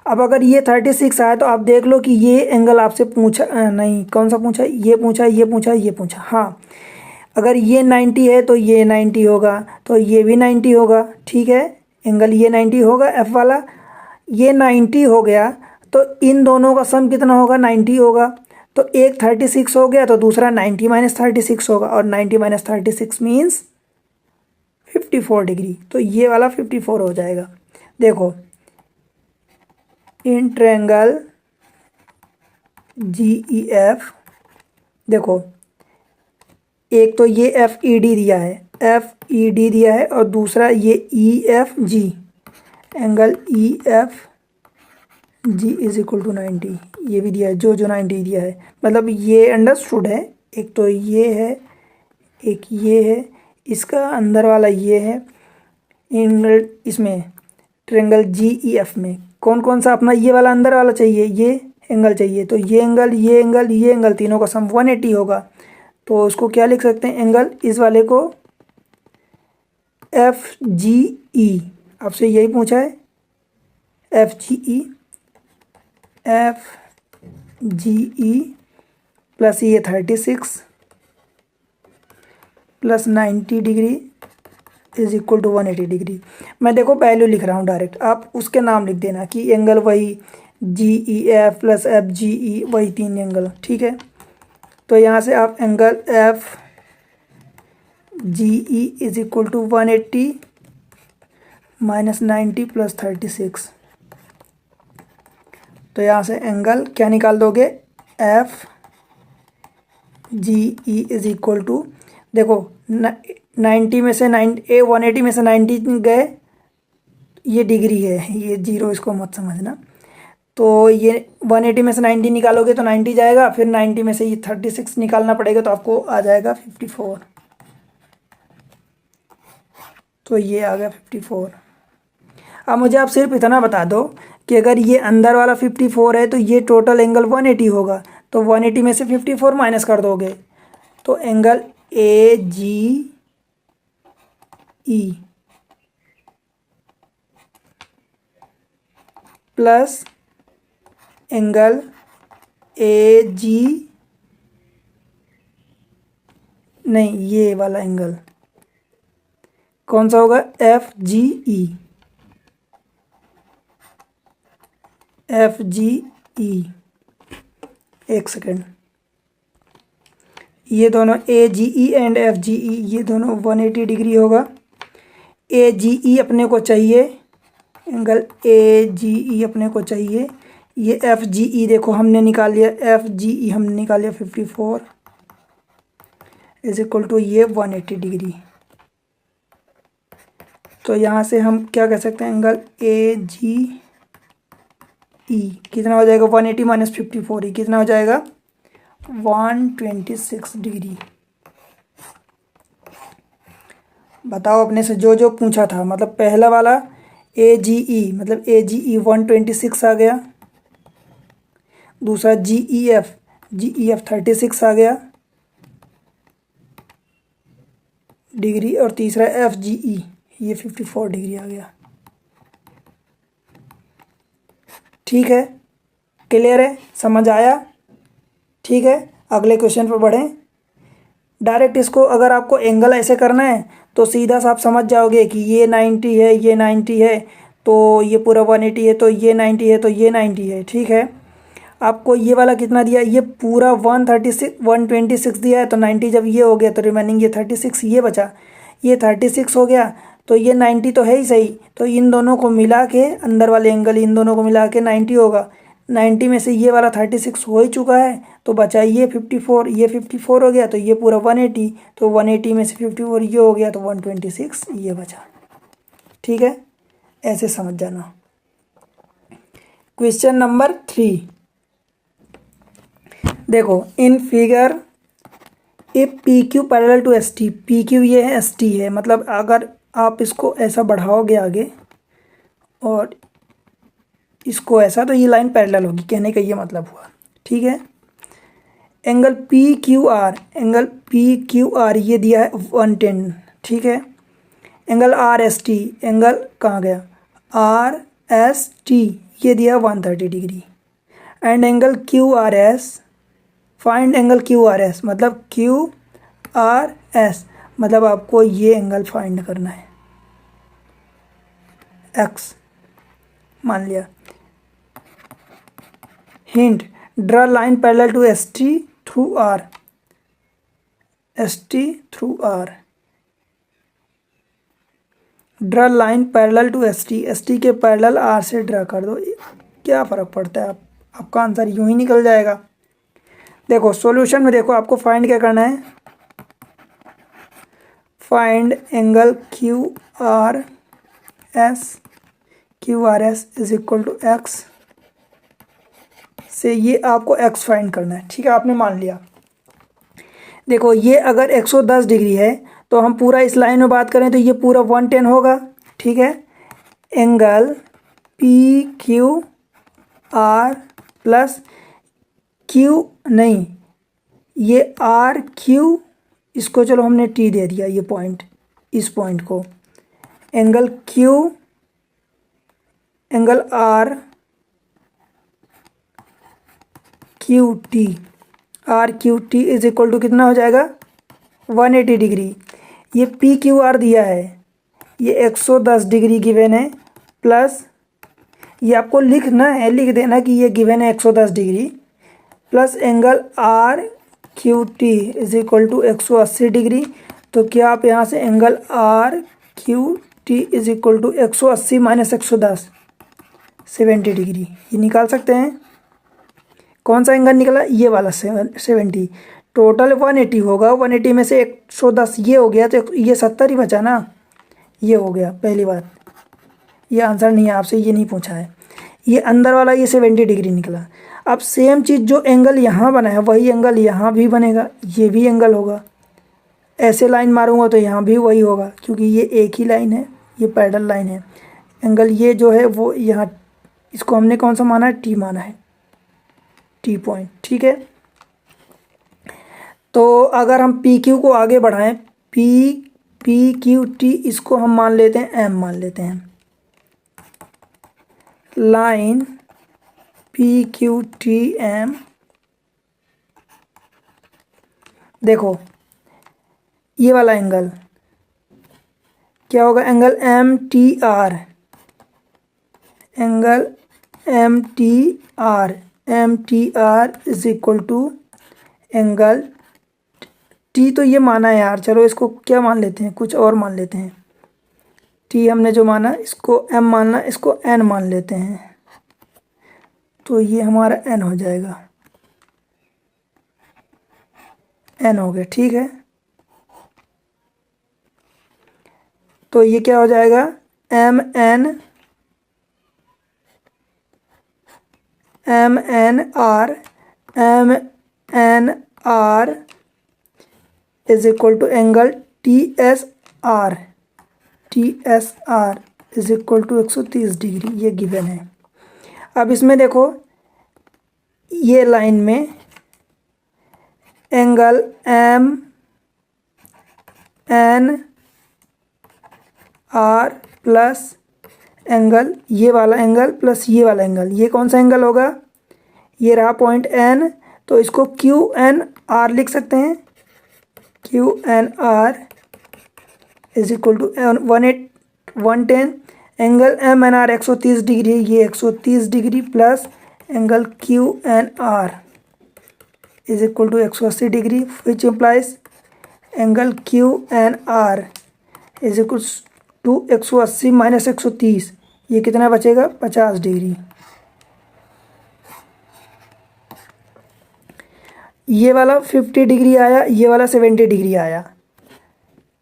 अब अगर ये 36 आया तो आप देख लो कि ये एंगल आपसे पूछा नहीं, कौन सा पूछा, ये पूछा, ये पूछा, ये पूछा। हाँ, अगर ये 90 है तो ये 90 होगा, तो ये भी 90 होगा। ठीक है, एंगल ये 90 होगा एफ वाला, ये 90 हो गया, तो इन दोनों का सम कितना होगा, 90 होगा। तो एक 36 हो गया तो दूसरा 90 माइनस 36 होगा, और 90 माइनस 36 मीन्स 54 डिग्री। तो ये वाला 54 हो जाएगा। देखो in triangle ji E F, देखो एक तो ये एफ ई डी दिया है, एफ ई डी दिया है, और दूसरा ये E F G, angle E F G is equal to 90 ये भी दिया है, जो 90 दिया है। मतलब ये अंडरस्टूड है, एक तो ये है, एक ये है, इसका अंदर वाला ये है। एंगल इसमें ट्रायंगल जी ई एफ में कौन कौन सा अपना ये वाला अंदर वाला चाहिए, ये एंगल चाहिए, तो ये एंगल, ये एंगल, ये एंगल, तीनों का सम 180 होगा। तो उसको क्या लिख सकते हैं, एंगल इस वाले को एफ जी ई, आपसे यही पूछा है, F G E, F G E plus ये 36 plus 90 degree is equal to 180 degree. मैं देखो वैल्यू लिख रहा हूँ डायरेक्ट, आप उसके नाम लिख देना कि एंगल वही G E F plus F G E, वही तीन एंगल। ठीक है, तो यहाँ से आप angle F G E is equal to 180 minus 90 plus 36, तो यहाँ से एंगल क्या निकाल दोगे, F G E is equal to, देखो 90 में से 180 में से 90 गए, ये डिग्री है, ये जीरो इसको मत समझना। तो ये 180 में से 90 निकालोगे तो 90 जाएगा, फिर 90 में से ये 36 निकालना पड़ेगा, तो आपको आ जाएगा 54। तो ये आ गया 54। अब मुझे आप सिर्फ इतना बता दो कि अगर ये अंदर वाला 54 है तो ये टोटल एंगल 180 होगा, तो 180 में से 54 माइनस कर दोगे, तो angle A G E plus angle A G, नहीं ये वाला एंगल कौन सा होगा, F G E, F G ई, एक सेकेंड, ये दोनों ए G E and F G ई, ये दोनों 180 डिग्री होगा। ए जी ई अपने को चाहिए, एंगल ए जी ई अपने को चाहिए, ये एफ जी ई देखो हमने निकाल लिया, एफ जी ई हमने निकाल लिया 54 इज इक्वल टू ये 180 डिग्री। तो यहाँ से हम क्या कह सकते हैं, एंगल ए जी ई कितना हो जाएगा, 180 माइनस 54 ही कितना हो जाएगा, 126 डिग्री। बताओ अपने से जो जो पूछा था, मतलब पहला वाला ए जी ई, मतलब ए जी ई 126 आ गया, दूसरा जी ई एफ 36 आ गया डिग्री, और तीसरा एफ जी ई ये 54 डिग्री आ गया। ठीक है, क्लियर है, समझ आया? ठीक है, अगले क्वेश्चन पर बढ़ें। डायरेक्ट इसको अगर आपको एंगल ऐसे करना है तो सीधा सा आप समझ जाओगे कि ये 90 है, ये 90 है, तो ये पूरा 180 है, तो ये 90 है, तो ये 90 है। ठीक है, आपको ये वाला कितना दिया, ये पूरा 126 दिया है, तो 90 जब ये हो गया तो रिमेनिंग ये 36 ये बचा, ये 36 हो गया, तो ये 90 तो है ही सही, तो इन दोनों को मिला के अंदर वाले एंगल इन दोनों को मिला के 90 होगा। 90 में से ये वाला 36 हो ही चुका है, तो बचा ये 54, ये 54 हो गया, तो ये पूरा 180, तो 180 में से 54 ये हो गया, तो 126 ये बचा। ठीक है, ऐसे समझ जाना। क्वेश्चन नंबर 3 देखो, in figure A P Q parallel to S T, P Q ये है, एस टी है, मतलब अगर आप इसको ऐसा बढ़ाओगे आगे और इसको ऐसा, तो ये लाइन पैरेलल होगी, कहने का ये मतलब हुआ। ठीक है, एंगल पी क्यू आर ये दिया है 110, ठीक है। Angle are S T, angle कहाँ गया, आर एस टी ये दिया 130 degree. And angle Q R S, find angle Q R S, मतलब क्यू आर एस मतलब आपको ये एंगल फाइंड करना है, एक्स मान लिया। Hint, draw line parallel to S T through R, S T through R, draw line parallel to S T के parallel R से ड्रा कर दो। क्या फ़र्क पड़ता है, आपका आंसर यूं ही निकल जाएगा। देखो सॉल्यूशन में देखो आपको फाइंड क्या करना है, find angle Q R S is equal to X से ये आपको एक्स फाइंड करना है, ठीक है। आपने मान लिया। देखो ये अगर 110 डिग्री है तो हम पूरा इस लाइन में बात करें तो ये पूरा 110 होगा, ठीक है। Angle P Q are plus Q नहीं, ये आर क्यू, इसको चलो हमने टी दे दिया, ये पॉइंट, इस पॉइंट को angle Q, angle R Q T, R Q T is equal to कितना हो जाएगा 180 डिग्री। ये पी क्यू आर दिया है, ये 110 डिग्री गिवन है, प्लस ये आपको लिखना है, लिख देना कि ये गिवन है 110 degree, plus angle R Q T is equal to 180 degree. तो क्या आप यहाँ से angle R Q T is equal to 180 minus 110 70 degree ये निकाल सकते हैं। कौन सा एंगल निकला, ये वाला 70, टोटल 180 होगा, 180 में से 110 ये हो गया तो ये 70 ही बचा ना, ये हो गया पहली बात। ये आंसर नहीं है, आपसे ये नहीं पूछा है। ये अंदर वाला ये 70 डिग्री निकला। अब सेम चीज़ जो एंगल यहाँ बना है वही एंगल यहाँ भी बनेगा, ये भी एंगल होगा। ऐसे लाइन मारूंगा तो यहाँ भी वही होगा, क्योंकि ये एक ही लाइन है, ये पैरेलल लाइन है। एंगल ये जो है वो यहाँ, इसको हमने कौन सा माना है, टी माना है, टी पॉइंट, ठीक है। तो अगर हम पी क्यू को आगे बढ़ाएं, पी क्यू टी, इसको हम मान लेते हैं एम मान लेते हैं। Line P Q T M, देखो ये वाला एंगल क्या होगा, angle M T R, angle M T R is equal to angle T, तो ये माना है यार, चलो इसको क्या मान लेते हैं, कुछ और मान लेते हैं। टी हमने जो माना इसको एम मानना, इसको एन मान लेते हैं, तो ये हमारा एन हो जाएगा, एन हो गया, ठीक है। तो ये क्या हो जाएगा, M N R is equal to angle T S R is equal to 130 degree, ये गिवन है। अब इसमें देखो ये लाइन में angle M N R plus angle, ये वाला एंगल प्लस ये वाला एंगल, ये कौन सा एंगल होगा, ये रहा पॉइंट एन, तो इसको क्यू एन आर लिख सकते हैं। Q N R is equal to 110, angle M N R 130 degree, ये 130 degree plus angle Q N R is equal to 180 degree, which implies angle Q N R is equal to 180 minus 130, ये कितना बचेगा 50 degree. ये वाला 50 degree आया, ये वाला 70 degree आया।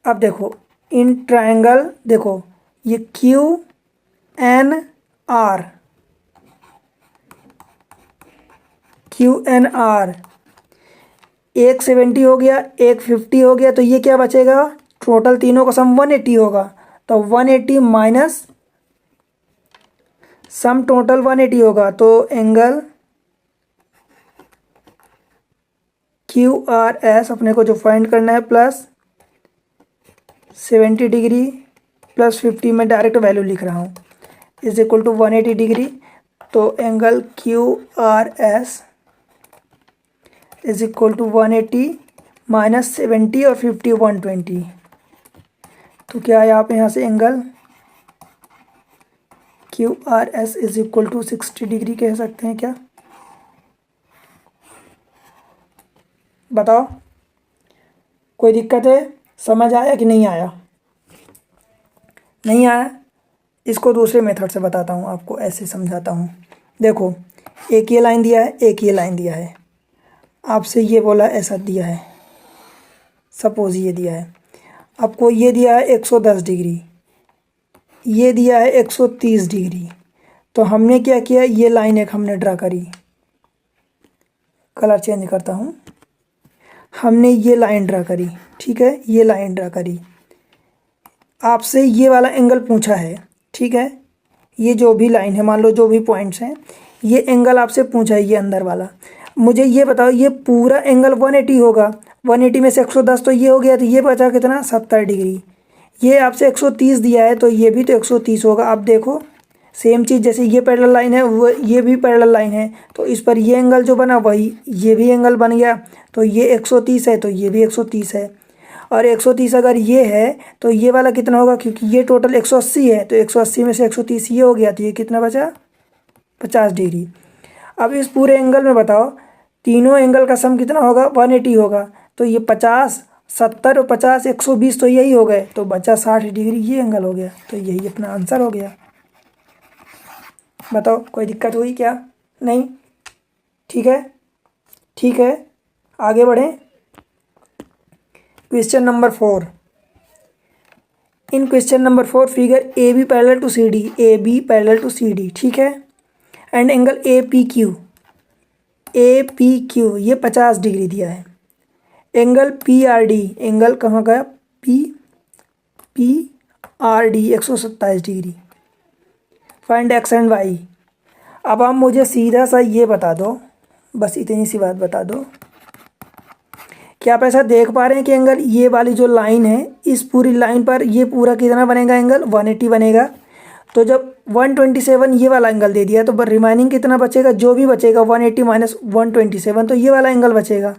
अब देखो इन ट्रायंगल, देखो ये क्यू एन आर, एक 70 हो गया, एक 50 हो गया, तो ये क्या बचेगा, टोटल तीनों का सम 180 होगा, तो 180 माइनस सम टोटल 180 होगा, तो एंगल क्यू आर एस अपने को जो फाइंड करना है प्लस 70 डिग्री प्लस 50, मैं डायरेक्ट वैल्यू लिख रहा हूँ, इज इक्वल टू 180 डिग्री। तो angle Q R S is equal to 180 minus 70 और 50 120। तो क्या है आप यहाँ से angle Q R S is equal to 60 degree कह सकते हैं क्या? बताओ, कोई दिक्कत है? समझ आया कि नहीं आया? नहीं आया? इसको दूसरे मेथड से बताता हूँ आपको, ऐसे समझाता हूँ। देखो, एक ये लाइन दिया है, एक ये लाइन दिया है, आपसे ये बोला ऐसा दिया है, सपोज ये दिया है, आपको ये दिया है 110 डिग्री, ये दिया है 130 डिग्री। तो हमने क्या किया, ये लाइन एक हमने ड्रा करी, कलर चेंज करता हूँ, हमने ये लाइन ड्रा करी, ठीक है, ये लाइन ड्रा करी। आपसे ये वाला एंगल पूछा है, ठीक है, ये जो भी लाइन है, मान लो जो भी पॉइंट्स हैं, ये एंगल आपसे पूछा है, ये अंदर वाला। मुझे ये बताओ, ये पूरा एंगल 180 होगा, 180 में से 110 तो ये हो गया, तो ये बचा कितना, 70 डिग्री। ये आपसे 130 दिया है, तो ये भी तो 130 होगा। आप देखो, सेम चीज़, जैसे ये पैरेलल लाइन है, वो ये भी पैरेलल लाइन है, तो इस पर ये एंगल जो बना वही ये भी एंगल बन गया। तो ये 130 है, तो ये भी 130 है, और 130 अगर ये है तो ये वाला कितना होगा, क्योंकि ये टोटल 180 है, तो 180 में से 130 ये हो गया, तो ये कितना बचा, 50 डिग्री। अब इस पूरे एंगल में बताओ, तीनों एंगल का सम कितना होगा, 180 होगा। तो ये 50, 70 और 50, 120 तो यही हो गए, तो बचा 60 डिग्री, ये एंगल हो गया। तो यही अपना आंसर हो गया। बताओ, कोई दिक्कत हुई क्या? नहीं? ठीक है, ठीक है, आगे बढ़ें। Question number 4। In question number 4 figure A B parallel to C D, A B parallel to C D, ठीक है, and angle A P Q, A P Q ये 50 डिग्री दिया है। Angle P R D, angle कहाँ गया, P P R D 127 degree. Find X and Y. अब आप मुझे सीधा सा ये बता दो, बस इतनी सी बात बता दो, क्या आप ऐसा देख पा रहे हैं कि एंगल ये वाली जो लाइन है, इस पूरी लाइन पर ये पूरा कितना बनेगा, एंगल 180 बनेगा। तो जब 127 ये वाला एंगल दे दिया, तो रिमाइनिंग कितना बचेगा, जो भी बचेगा 180 माइनस 127, तो ये वाला एंगल बचेगा,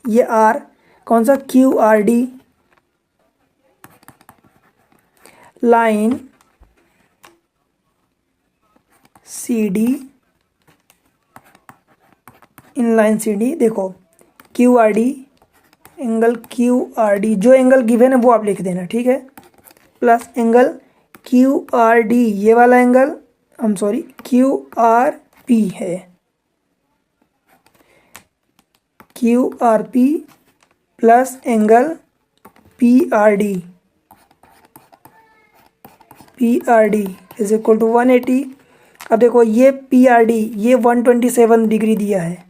ये आर, कौन सा, Q R D. Line C D, इन लाइन सी डी, देखो Q R D, angle Q R D, जो एंगल गिवन है वो आप लिख देना, ठीक है, plus angle Q R D, ये वाला angle, sorry, Q R P है, Q R P plus angle P R D, P R D is equal to 180। अब देखो, ये पी आर डी ये 127 डिग्री दिया है,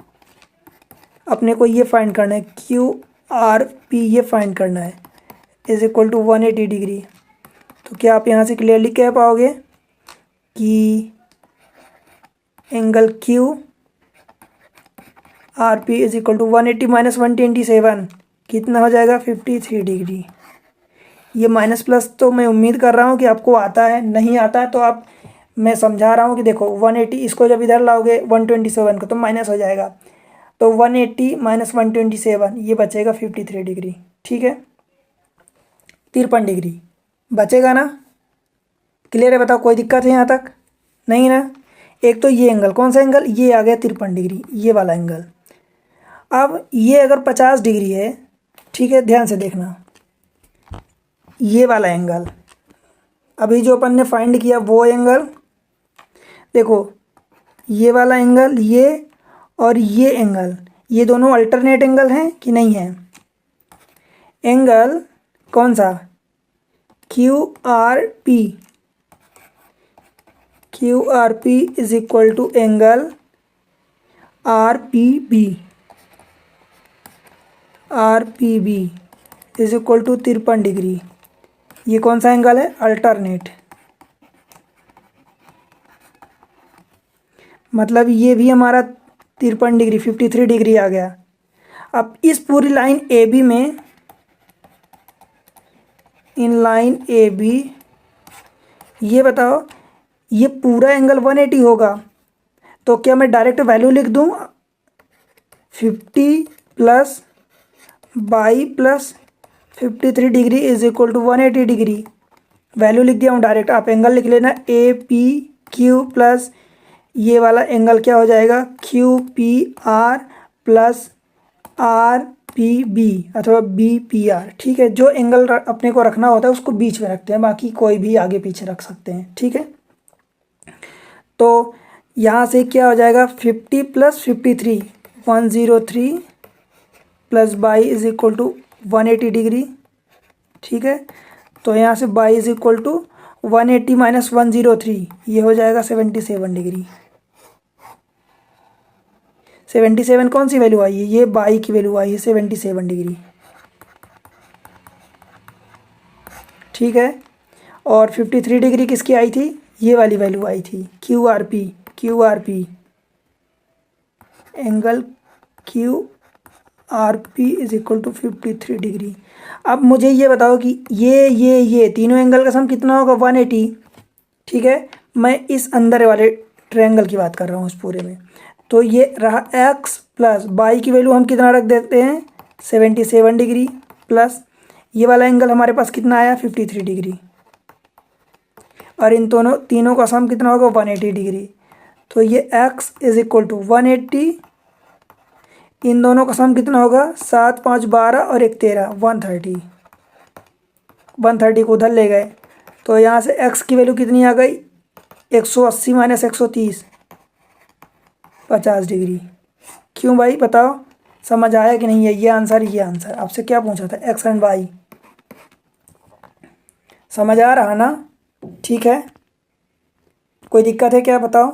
अपने को ये फाइंड करना है, क्यू आर पी ये फाइंड करना है, इज इक्वल टू 180 डिग्री। तो क्या आप यहाँ से क्लियरली कह पाओगे कि angle Q R P is equal to 180 minus 127 कितना हो जाएगा, 53 डिग्री। ये माइनस प्लस तो मैं उम्मीद कर रहा हूँ कि आपको आता है, नहीं आता है तो आप, मैं समझा रहा हूँ कि देखो 180 इसको जब इधर लाओगे 127 को तो माइनस हो जाएगा, तो 180 माइनस 127 ये बचेगा 53 डिग्री, ठीक है, 53 डिग्री बचेगा ना? क्लियर है? बताओ, कोई दिक्कत है यहाँ तक? नहीं ना? एक तो ये एंगल, कौन सा एंगल, ये आ गया 53 डिग्री, ये वाला एंगल। अब ये अगर 50 डिग्री है, ठीक है, ध्यान से देखना, ये वाला एंगल, अभी जो अपन ने फाइंड किया वो एंगल, देखो ये वाला एंगल, ये और ये एंगल, ये दोनों अल्टरनेट एंगल हैं कि नहीं है? एंगल कौन सा, Q R P, Q R P is equal to angle R P B, R P B is equal to 53 degree. ये कौन सा एंगल है, अल्टरनेट, मतलब ये भी हमारा 53 डिग्री 53 डिग्री आ गया। अब इस पूरी लाइन ए बी में, इन लाइन ए बी, ये बताओ ये पूरा एंगल 180 होगा, तो क्या मैं डायरेक्ट वैल्यू लिख दूं 50 plus Y plus 53 degree is equal to 180 degree. Value लिख दिया हूँ डायरेक्ट, आप एंगल लिख लेना ए पी क्यू प्लस ये वाला एंगल क्या हो जाएगा Q P R plus R P B अथवा बी पी आर। ठीक है, जो एंगल अपने को रखना होता है उसको बीच में रखते हैं, बाकी कोई भी आगे पीछे रख सकते हैं। ठीक है, तो यहाँ से क्या हो जाएगा 50 plus 53 103 plus by is equal to 180 degree. ठीक है, तो यहाँ से Y is equal to 180 minus 103, ये हो जाएगा 77 डिग्री। 77 कौन सी वैल्यू आई है, ये बाई की वैल्यू आई है 77 डिग्री। ठीक है, और 53 डिग्री किसकी आई थी, ये वाली वैल्यू आई थी Q R P angle Q R P is equal to 53 degree. अब मुझे ये बताओ कि ये तीनों एंगल का सम कितना होगा 180। ठीक है, मैं इस अंदर वाले ट्रायंगल की बात कर रहा हूँ उस पूरे में। तो ये रहा x प्लस बाई की वैल्यू हम कितना रख देते हैं 77 डिग्री प्लस ये वाला एंगल हमारे पास कितना आया 53 डिग्री, और इन दोनों तीनों का सम कितना होगा 180 डिग्री। तो ये x इज इक्वल टू 180, इन दोनों का सम कितना होगा 7 5 12 और 1 13 130। 130 को उधर ले गए, तो यहाँ से x की वैल्यू कितनी आ गई 180 माइनस 130 50 डिग्री। क्यों भाई बताओ, समझ आया कि नहीं है, ये आंसर आपसे क्या पूछा था x एंड y, समझ आ रहा ना। ठीक है, कोई दिक्कत है क्या बताओ।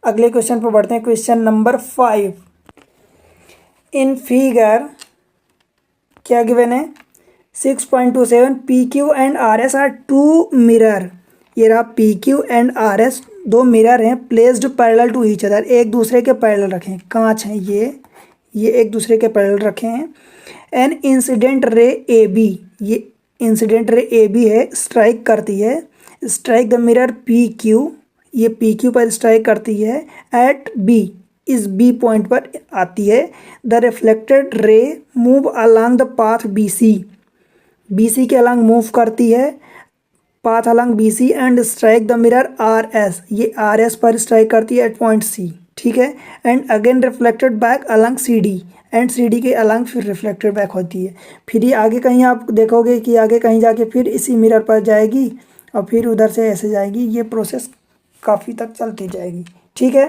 अगले क्वेश्चन पर बढ़ते हैं, क्वेश्चन नंबर 5। इन फिगर क्या गिवन है 6.27 P Q and R S are two mirror. ये रहा P Q and R S, दो मिरर हैं placed parallel to each other, एक दूसरे के पैरेलल रखे हैं, कांच हैं ये एक दूसरे के पैरेलल रखे हैं। An incident ray A B, ये इंसिडेंट रे ए बी है, स्ट्राइक करती है, strike the mirror P Q, ये पी क्यू पर स्ट्राइक करती है एट बी, इस बी पॉइंट पर आती है। The reflected ray move along the path B C के अलॉन्ग मूव करती है, path along B C and strike the mirror R S, ये आर एस पर स्ट्राइक करती है एट पॉइंट सी। ठीक है, and again reflected back along C D, and C D के अलॉन्ग फिर रिफ्लेक्टेड बैक होती है। फिर ये आगे कहीं आप देखोगे कि आगे कहीं जाके फिर इसी मिरर पर जाएगी और फिर उधर से ऐसे जाएगी, ये प्रोसेस काफ़ी तक चलती जाएगी। ठीक है,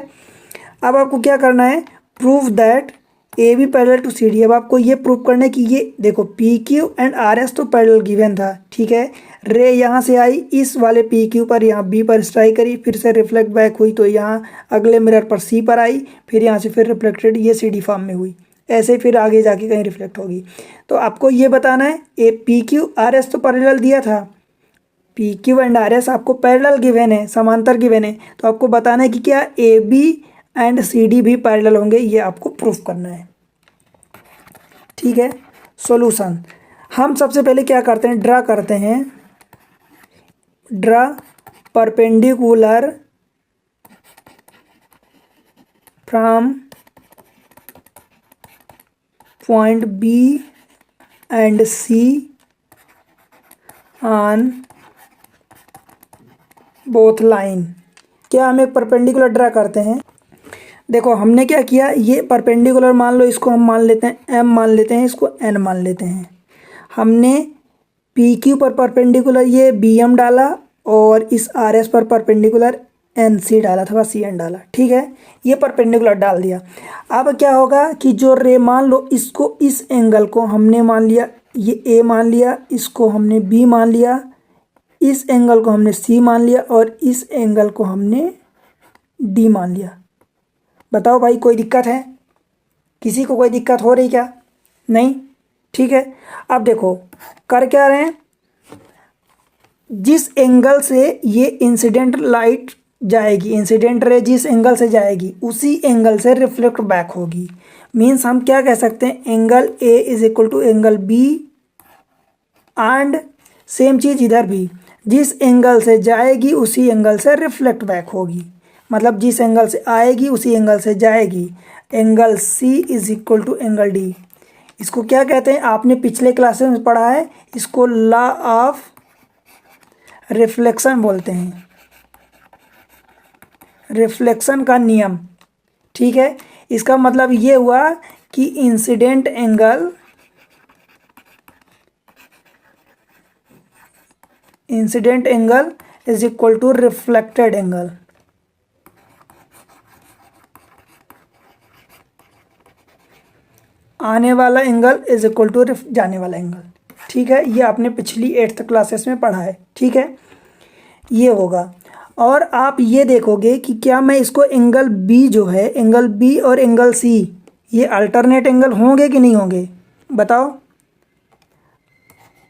अब आपको क्या करना है, prove that A B parallel to C D. अब आपको ये प्रूव करना है कि ये देखो P Q and R S तो पैरेलल गिवन था। ठीक है, रे यहाँ से आई इस वाले पी क्यू पर, यहाँ बी पर स्ट्राइक करी, फिर से रिफ्लेक्ट बैक हुई तो यहाँ अगले मिरर पर सी पर आई, फिर यहाँ से फिर रिफ्लेक्टेड ये सी डी फॉर्म में हुई, ऐसे फिर आगे जाके कहीं रिफ्लेक्ट होगी। तो आपको ये बताना है ए पी क्यू आर एस तो पैरेलल दिया था, P Q and R S आपको पैरेलल गिवन है, समांतर गिवन है, तो आपको बताना है कि क्या A B and C D भी पैरेलल होंगे, ये आपको प्रूफ करना है। ठीक है, सॉल्यूशन हम सबसे पहले क्या करते हैं, ड्रा करते हैं, draw perpendicular from point B and C on both line. क्या हम एक परपेंडिकुलर ड्रा करते हैं, देखो हमने क्या किया, ये परपेंडिकुलर मान लो, इसको हम मान लेते हैं m मान लेते हैं, इसको n मान लेते हैं। हमने पी क्यू पर परपेंडिकुलर ये बी एम डाला और इस आर एस पर परपेंडिकुलर एन सी डाला अथवा सी एन डाला। ठीक है, ये परपेंडिकुलर डाल दिया। अब क्या होगा कि जो रे मान लो, इसको इस एंगल को हमने मान लिया, ये ए मान लिया, इसको हमने बी मान लिया, इस एंगल को हमने सी मान लिया और इस एंगल को हमने डी मान लिया। बताओ भाई कोई दिक्कत है, किसी को कोई दिक्कत हो रही क्या, नहीं। ठीक है, अब देखो कर क्या रहे हैं, जिस एंगल से ये इंसिडेंट लाइट जाएगी, इंसिडेंट रे जिस एंगल से जाएगी उसी एंगल से रिफ्लेक्ट बैक होगी। मीन्स हम क्या कह सकते हैं, angle A is equal to angle B and same चीज़ इधर भी, जिस एंगल से जाएगी उसी एंगल से रिफ्लेक्ट बैक होगी, मतलब जिस एंगल से आएगी उसी एंगल से जाएगी। Angle C is equal to angle D. इसको क्या कहते हैं, आपने पिछले क्लासेस में पढ़ा है, इसको लॉ ऑफ रिफ्लेक्शन बोलते हैं, रिफ्लेक्शन का नियम। ठीक है, इसका मतलब ये हुआ कि incident angle is equal to reflected angle. आने वाला एंगल इज इक्वल टू जाने वाला एंगल। ठीक है, ये आपने पिछली 8th क्लासेस में पढ़ा है। ठीक है, ये होगा। और आप ये देखोगे कि क्या मैं इसको एंगल बी जो है, एंगल बी और एंगल सी, ये अल्टरनेट एंगल होंगे कि नहीं होंगे, बताओ।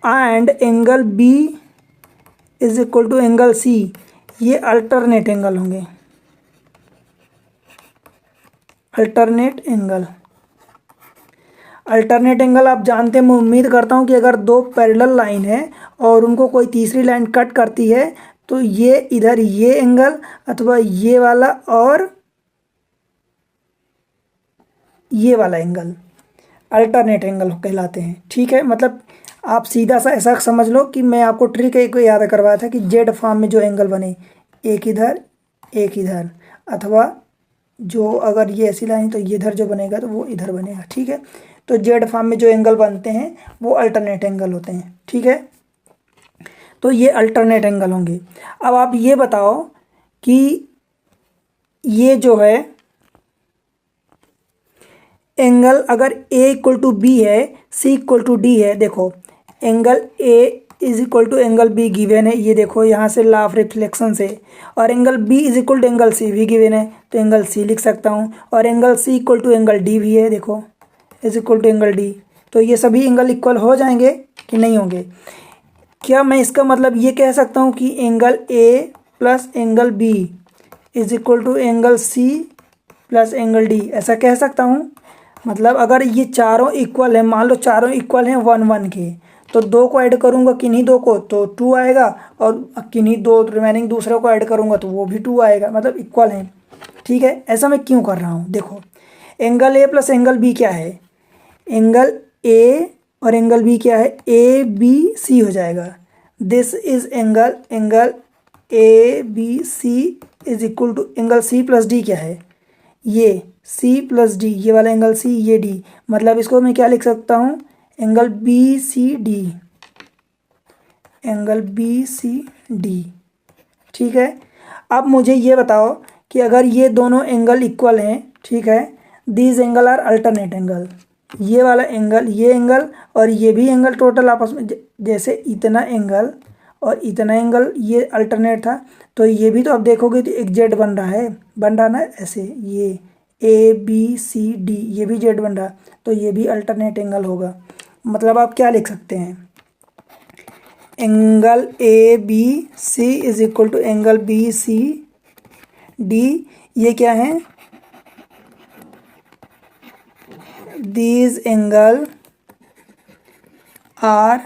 And angle B is equal to angle C, ये अल्टरनेट एंगल होंगे, अल्टरनेट एंगल। अल्टरनेट एंगल आप जानते हैं, मैं उम्मीद करता हूँ कि अगर दो पैरेलल लाइन है और उनको कोई तीसरी लाइन कट करती है तो ये इधर ये एंगल अथवा ये वाला और ये वाला एंगल अल्टरनेट एंगल कहलाते हैं। ठीक है, मतलब आप सीधा सा ऐसा समझ लो कि मैं आपको ट्रिक एक याद करवाया था कि जेड फॉर्म में जो एंगल बने, एक इधर एक इधर, अथवा जो अगर ये ऐसी लाइन तो ये इधर जो बनेगा तो वो इधर बनेगा। ठीक है, तो जेड फॉर्म में जो एंगल बनते हैं वो अल्टरनेट एंगल होते हैं। ठीक है, तो ये अल्टरनेट एंगल होंगे। अब आप ये बताओ कि ये जो है एंगल अगर ए इक्वल टू बी है, सी इक्वल टू डी है, देखो angle A is equal to angle B given है, ये देखो यहाँ से लॉ ऑफ रिफ्लेक्शन से, और angle B is equal to angle C भी गिवन है तो एंगल सी लिख सकता हूँ, और angle C equal to angle D भी है, देखो is equal to angle D. तो ये सभी एंगल इक्वल हो जाएंगे कि नहीं होंगे। क्या मैं इसका मतलब ये कह सकता हूँ कि angle A plus angle B is equal to angle C plus angle D, ऐसा कह सकता हूँ। मतलब अगर ये चारों इक्वल है, मान लो चारों इक्वल हैं 1 1 के, तो 2 को ऐड करूँगा किन्हीं 2 को तो 2 आएगा, और किन्हीं 2 रिमेनिंग दूसरे को ऐड करूँगा तो वो भी 2 आएगा, मतलब इक्वल हैं। ठीक है, ऐसा मैं क्यों कर रहा हूँ, देखो angle A plus angle B क्या है, एंगल ए और एंगल बी क्या है, ए बी सी हो जाएगा। This is angle A B C is equal to angle C plus D क्या है, ये सी प्लस डी, ये वाला एंगल सी, ये डी, मतलब इसको मैं क्या लिख सकता हूँ, angle B C D, angle B C D. ठीक है, अब मुझे ये बताओ कि अगर ये दोनों एंगल इक्वल हैं, ठीक है, these angle are alternate angle, ये वाला एंगल, ये एंगल और ये भी एंगल टोटल आपस में, जैसे इतना एंगल और इतना एंगल ये अल्टरनेट था, तो ये भी तो आप देखोगे तो एक जेड बन रहा ना, ऐसे ये ए बी सी डी ये भी जेड बन रहा, तो ये भी अल्टरनेट एंगल होगा। मतलब आप क्या लिख सकते हैं, angle A B C is equal to angle B C D, ये क्या है, these angle are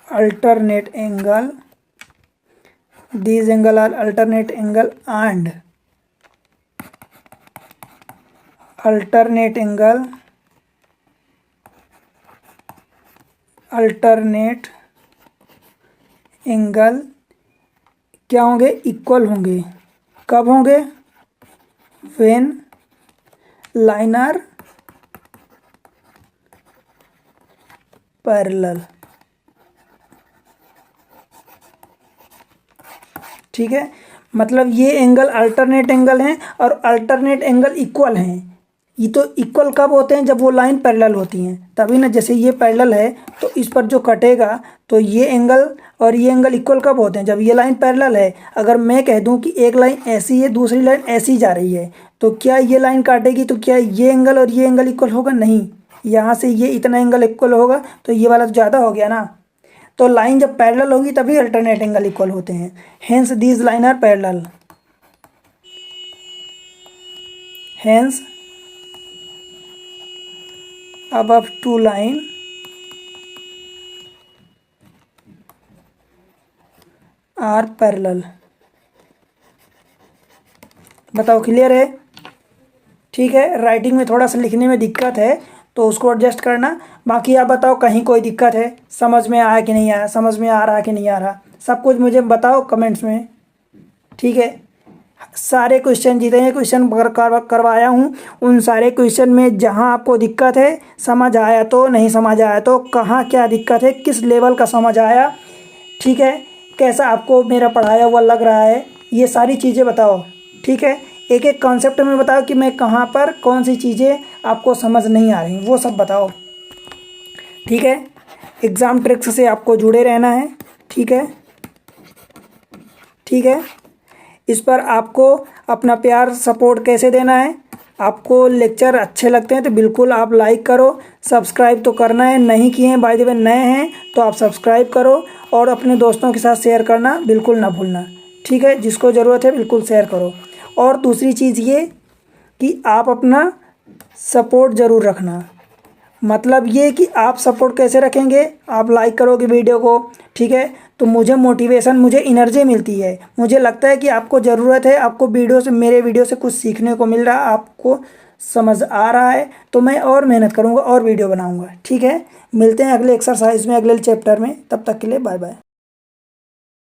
alternate angle, these angle are alternate angle and alternate angle क्या होंगे, इक्वल होंगे। कब होंगे, when line are parallel। ठीक है, मतलब ये एंगल अल्टरनेट एंगल हैं और अल्टरनेट एंगल इक्वल हैं। ये तो इक्वल कब होते हैं, जब वो लाइन पैरेलल होती हैं तभी ना। जैसे ये पैरेलल है तो इस पर जो कटेगा तो ये एंगल और ये एंगल इक्वल कब होते हैं, जब ये लाइन पैरेलल है। अगर मैं कह दूं कि एक लाइन ऐसी है दूसरी लाइन ऐसी जा रही है, तो क्या ये लाइन काटेगी तो क्या ये एंगल और ये एंगल इक्वल होगा, नहीं। यहाँ से ये इतना एंगल इक्वल होगा तो ये वाला तो ज़्यादा हो गया ना। तो लाइन जब पैरेलल होगी तभी अल्टरनेट एंगल इक्वल होते हैं। Hence these line are parallel. hence above two line are parallel। बताओ क्लियर है? ठीक है, राइटिंग में थोड़ा सा लिखने में दिक्कत है तो उसको एडजस्ट करना। बाकी आप बताओ कहीं कोई दिक्कत है, समझ में आया कि नहीं आया, समझ में आ रहा कि नहीं आ रहा, सब कुछ मुझे बताओ कमेंट्स में। ठीक है, सारे क्वेश्चन जितने क्वेश्चन करवाया हूँ उन सारे क्वेश्चन में जहाँ आपको दिक्कत है, समझ आया तो, नहीं समझ आया तो, कहाँ क्या दिक्कत है, किस लेवल का समझ आया, ठीक है, कैसा आपको मेरा पढ़ाया हुआ लग रहा है, ये सारी चीज़ें बताओ। ठीक है, एक एक कॉन्सेप्ट में बताओ कि मैं कहाँ पर कौन सी चीज़ें आपको समझ नहीं आ रही वो सब बताओ। ठीक है, एग्ज़ाम ट्रिक्स से आपको जुड़े रहना है। ठीक है, ठीक है, इस पर आपको अपना प्यार सपोर्ट कैसे देना है। आपको लेक्चर अच्छे लगते हैं तो बिल्कुल आप लाइक करो, सब्सक्राइब तो करना है, नहीं किए हैं बाय द वे नए हैं तो आप सब्सक्राइब करो और अपने दोस्तों के साथ शेयर करना बिल्कुल ना भूलना। ठीक है, जिसको ज़रूरत है बिल्कुल शेयर करो। और दूसरी चीज़ ये कि आप अपना सपोर्ट ज़रूर रखना। मतलब ये कि आप सपोर्ट कैसे रखेंगे, आप लाइक करोगे वीडियो को, ठीक है, तो मुझे मोटिवेशन, मुझे एनर्जी मिलती है, मुझे लगता है कि आपको ज़रूरत है, आपको वीडियो से, मेरे वीडियो से कुछ सीखने को मिल रहा है, आपको समझ आ रहा है, तो मैं और मेहनत करूँगा और वीडियो बनाऊँगा। ठीक है, मिलते हैं अगले एक्सरसाइज में, अगले चैप्टर में, तब तक के लिए बाय बाय।